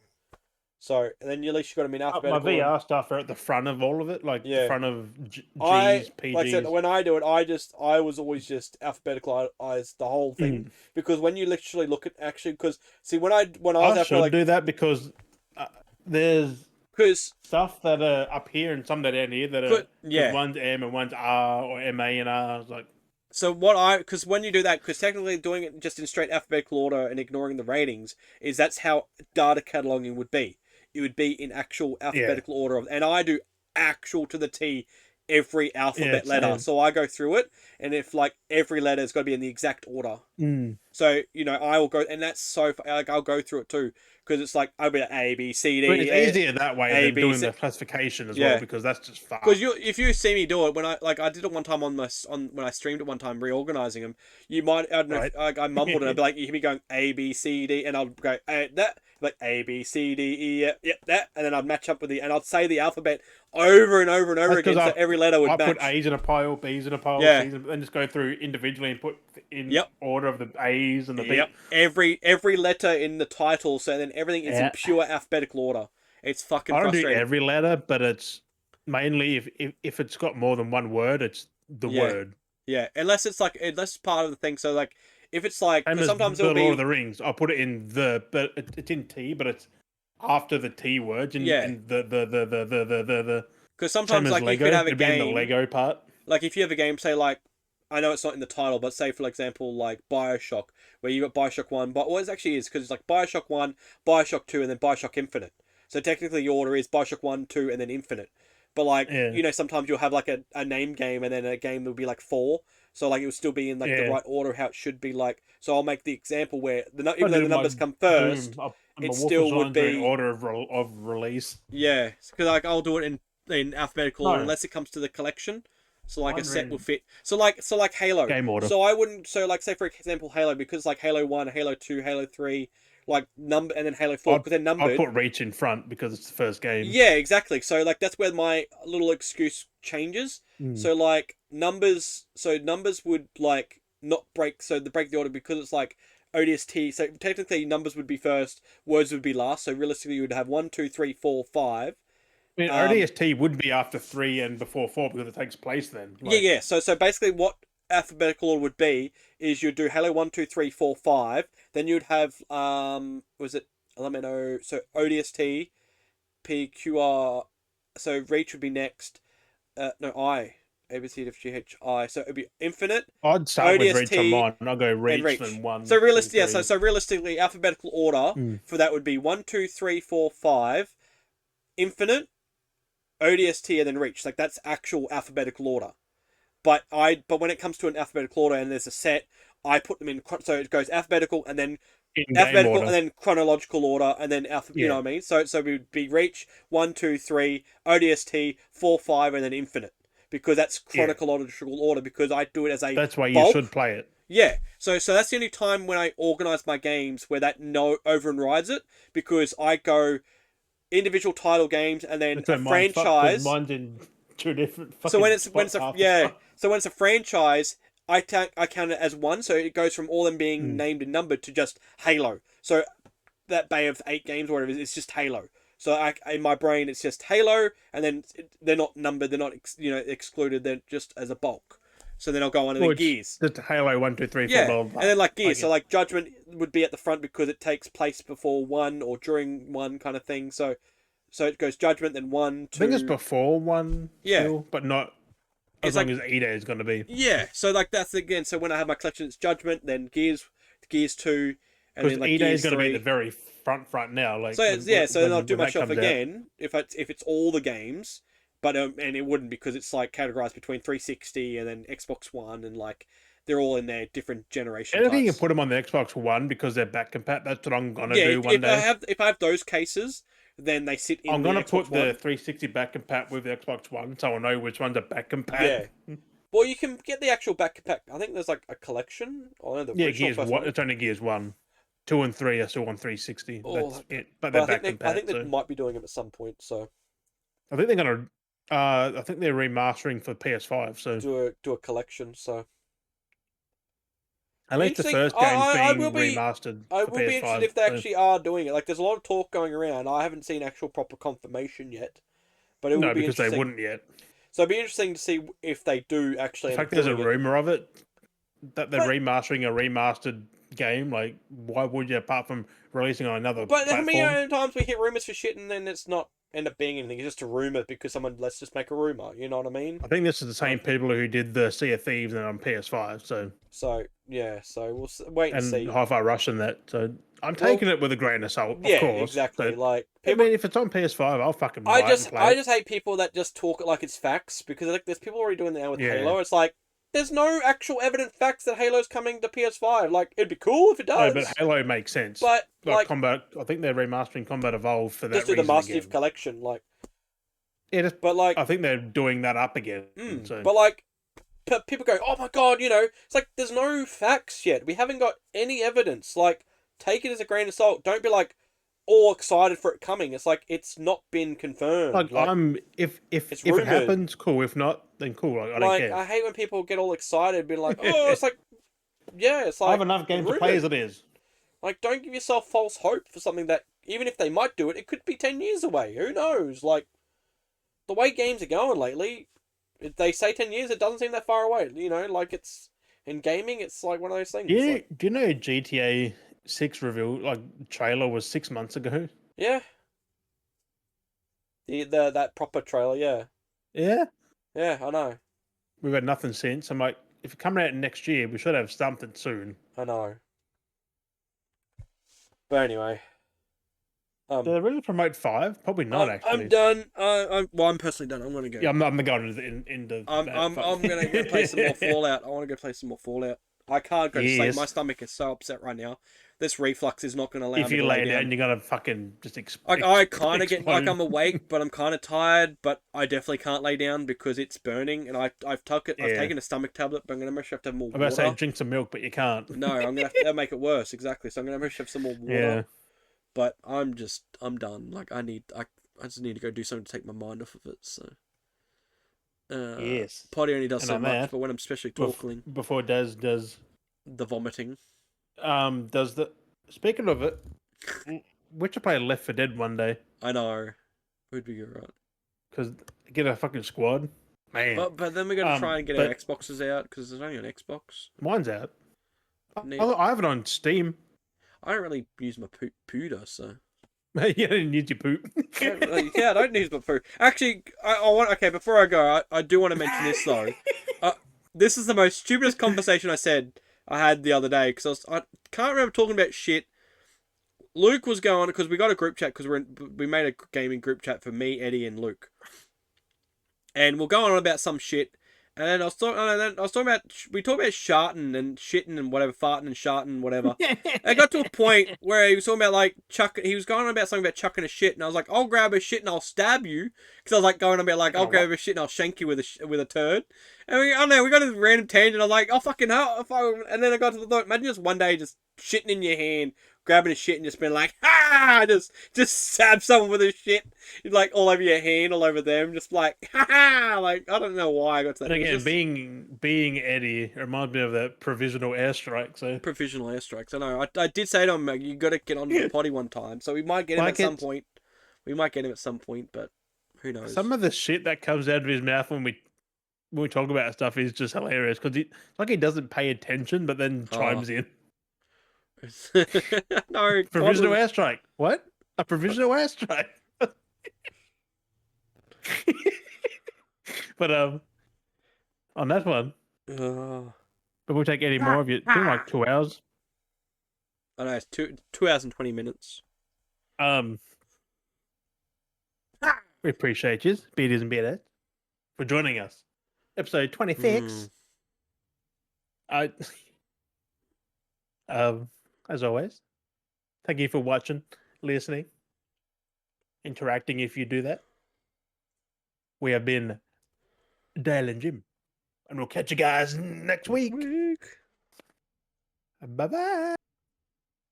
So, and then at least you got them in My alphabetical. VR stuff are at the front of all of it, like the Yeah, front of I G's, like I said PG's. when I do it, I was always just alphabeticalized the whole thing because when you literally look at actually because see when I was I after should like do that because there's because stuff that are up here and some that are down here that are because yeah. one's M and one's R or MA and R. It's like, So because when you do that, because technically doing it just in straight alphabetical order and ignoring the ratings is that's how data cataloging would be. It would be in actual yeah, alphabetical order, and I do actual to the T every yeah, alphabet letter. same. So I go through it, and if like every letter's got to be in the exact order. Mm. So I will go, and that's so like I'll go through it too because it's like I'll be like A B C I mean, D it's easier that way A than B doing C. the classification as well Yeah, because that's just because fast. if you see me do it when I did it one time on when I streamed it one time reorganizing them, you might I don't know Right. if, like I mumbled and I'd be like you hear me going A B C D and I'll go that like A B C D E yep that and then I'd match up with and I'd say the alphabet over and over and over That's because again so every letter would I put match. A's in a pile, B's in a pile, Yeah. C's in, and just go through individually and put in Yep. order of the A's and the B. Yep. Every letter in the title, so then everything is in Yeah. pure alphabetical order. It's fucking I don't do frustrating. every letter, but it's mainly if it's got more than one word, it's the Yeah. word. Yeah. Unless part of the thing. So like if it's like Same because as sometimes it'll the Lord of be the Rings. I put it in but it's in T, but it's after the T words yeah. in the Because same sometimes as like you Lego. could have a It'd be in the game Lego part. like if you have a game say like I know it's not in the title, but say for example like Bioshock, where you got Bioshock One, but what it actually is because it's like Bioshock One, Bioshock Two, and then Bioshock Infinite. So technically, your order is Bioshock One, Two, and then Infinite. But like Yeah, sometimes you'll have like a name game, and then a game will be like four. So like it will still be in like the yeah. right order how it should be. Like so, I'll make the example where I even though do the my numbers come first, Doom up and my it still would Wolfensteins are in be order of release. yeah. Because like I'll do it in alphabetical order No, unless it comes to the collection. So like a mine's set will in fit. So like Halo. game order. So I wouldn't. So like say for example Halo because like Halo One, Halo Two, Halo Three, like number and then Halo Four I'd because they're I'd numbered. put Reach in front because it's the first game. Yeah, exactly. So like that's where my little excuse changes. Mm. So like numbers. So numbers would like not break. So they break the order because it's like ODST. So technically numbers would be first, words would be last. So realistically you would have one, two, three, four, five. I mean, Um, ODST would be after 3 and before 4 because it takes place then. Yeah, Like, yeah. So basically, what alphabetical order would be is you'd do Halo 1, 2, 3, 4, 5. Then you'd have was it Elemento? So ODST, PQR. So Reach would be next. No I. A B C D F G H I. So it'd be Infinite, I'd start with Reach on ODST, mine. I'll go and Reach, Reach. then 1, So 2, realistic, yeah. 3. So realistically, alphabetical order Mm. for that would be 1, 2, 3, 4, 5, Infinite, ODST, and then Reach. Like that's actual alphabetical order. But when it comes to an alphabetical order and there's a set, I put them in. So it goes alphabetical and then In game alphabetical order. and then chronological order and then you know Yeah. what I mean. So we would be Reach 1, 2, 3, ODST 4, 5, and then Infinite because that's Yeah. chronological order because I do it as a That's why you bulk. should play it. Yeah, so that's the only time when I organize my games where that no overrides it because I go individual title games and then That's a where mine's fucked because franchise. mine's in two different So fucking spots half the time. so when it's a franchise, I count it as one. So it goes from all them being Mm. named and numbered to just Halo. So that bay of 8 games or whatever, it's just Halo. So in my brain, it's just Halo, and then they're not numbered, they're not excluded, they're just as a bulk. So then I'll go on and then Gears. Just Halo 1, 2, 3, 4, Yeah, blah, blah, blah. and then like Gears, so Okay. like Judgment would be at the front because it takes place before 1 or during 1 kind of thing. So it goes Judgment, then 1, I think it's 2. before 1 Yeah. still, but not as It's long like as E-Day is going to be. yeah, so like that's again. So when I have my collection, it's Judgment, then Gears 2, and Because then like E-Day is Gears going to be 3. at the very front now. Like So so then I'll do my that shelf comes out. again if it's all the games, but and it wouldn't because it's like categorized between 360 and then Xbox One and like they're all in their different generation I don't think you types. can put them on the Xbox One because they're back compat. That's what I'm gonna Yeah, do one day. if I have those cases, then they sit in I'm the gonna Xbox put One. the 360 back compat with the Xbox One, so I know which ones are back compat. Yeah. Well, you can get the actual backpack. I think there's like a collection. Oh, no, the Yeah, original Gears first one. one. It's only Gears 1, 2, and 3 are still on 360. Oh, That's it. But but they're I think back I think compat. they So might be doing them at some point. So I think they're gonna. I think they're remastering for PS5. So do a collection. So at least the interesting. first game's I will being be. remastered I for will be interested PS5. if they So. actually are doing it. Like, there's a lot of talk going around. I haven't seen actual proper confirmation yet, but it will No, be because they interesting. wouldn't yet. So it'd be interesting to see if they do actually In end up fact, there's a doing it. rumor of it that they're But remastering a remastered game. Like, why would you, apart from releasing on another but how many platform? times we hear rumors for shit and then it's not end up being anything? It's just a rumor because someone let's just make a rumor. You know what I mean? I think this is the same people who did the Sea of Thieves and on PS5. So So yeah. So we'll wait and and see. Hi-Fi Rush and that. So I'm Well, taking it with a grain of salt, of yeah, course. exactly. So, like I people. mean, if it's on PS5, I'll fucking buy it and play I it. just hate people that just talk it like it's facts because like there's people already doing that now with Yeah. Halo. It's like there's no actual evident facts that Halo's coming to PS5. Like it'd be cool if it No, does. but Halo makes sense. But like Combat, I think they're remastering Combat Evolved for that just do the reason Master Chief again. collection, like. Yeah, But like, I think they're doing that up again. So but like, people go, oh my god, it's like there's no facts yet. We haven't got any evidence. Like, take it as a grain of salt. Don't be like all excited for it coming. It's like it's not been confirmed. like I'm if it's if it rumored. happens, cool. If not, then cool. Like, I don't care. I hate when people get all excited, being like, oh, it's like, yeah, it's like I have enough games to play as it is. Like, don't give yourself false hope for something that even if they might do it, it could be 10 years away. Who knows? Like, the way games are going lately, if they say 10 years, it doesn't seem that far away. Like it's in gaming, it's like one of those things. Do you know GTA 6 reveal trailer was 6 months ago? Yeah. That proper trailer, yeah. Yeah, Yeah, I know. we've had nothing since. I'm like, if it's coming out next year, we should have something soon. I know. But anyway. Do they really promote 5? Probably not. Actually, I'm done. I'm personally done. I'm gonna go. Yeah, I'm not going into. I'm gonna go play some more Fallout. I want to go play some more Fallout. I can't go to sleep. Yes. My stomach is so upset right now. This reflux is not going to allow If me you to lay down, you're gonna fucking just I kind of get like explode. I'm awake, but I'm kind of tired. But I definitely can't lay down because it's burning, and I've taken a stomach tablet, but I'm gonna have to have more I'm water. about to say drink some milk, but you can't. No, I'm gonna have to make it worse. Exactly. So I'm gonna have to have some more water. Yeah. But I'm done. Like I just need to go do something to take my mind off of it. So. Yes. Potty only does And so on much, that, but when I'm especially talking, Before Daz does the vomiting. does the speaking of it, we should play Left 4 Dead one day I know. Would be good, right? because get a fucking squad, man. But then we got to try and get our but- Xboxes out because there's only an Xbox. Mine's out. Neat. I have it on Steam. I don't really use my pooter, so. You didn't use your poop. I don't use my poo. Actually, I want. Okay, before I go, I do want to mention this though. This is the most stupidest conversation I had the other day because I can't remember talking about shit. Luke was going because we got a group chat because we made a gaming group chat for me, Eddie, and Luke, and we're going on about some shit, And then I was talking about we talked about sharting and shitting and whatever, farting and sharting whatever. And it got to a point where he was talking about like he was going on about something about chucking a shit, and I was like, I'll grab a shit and I'll stab you, because I was like going on about like I'll grab a shit and I'll shank you with a turd. And I don't know, we got this random tangent. I was like, oh fucking hell, and then I got to the thought, imagine just one day just shitting in your hand, grabbing a shit and just being like, ha, just stab someone with a shit, like all over your hand, all over them, just like, ha ha, like I don't know why I got to that. And again, just being Eddie reminds me of that provisional airstrike. So provisional airstrikes. I know. I did say to him, you got to get onto the potty one time, so we might get him like at some point. We might get him at some point, but who knows? some of the shit that comes out of his mouth when we talk about stuff is just hilarious because it's like he doesn't pay attention, but then chimes in. No, Provisional airstrike. What? A provisional airstrike? But on that one, but we'll take any more of you. It's been like 2 hours. I know it's 2 hours and 20 minutes. We appreciate you, Beardies and Beardettes, for joining us. Episode 26. As always, thank you for watching, listening, interacting if you do that. We have been Dale and Jim, and we'll catch you guys next week. Bye-bye.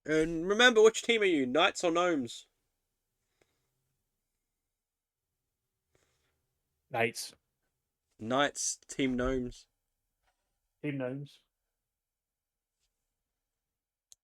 And remember, which team are you? Knights or Gnomes? Knights. Knights, Team Gnomes. Team Gnomes.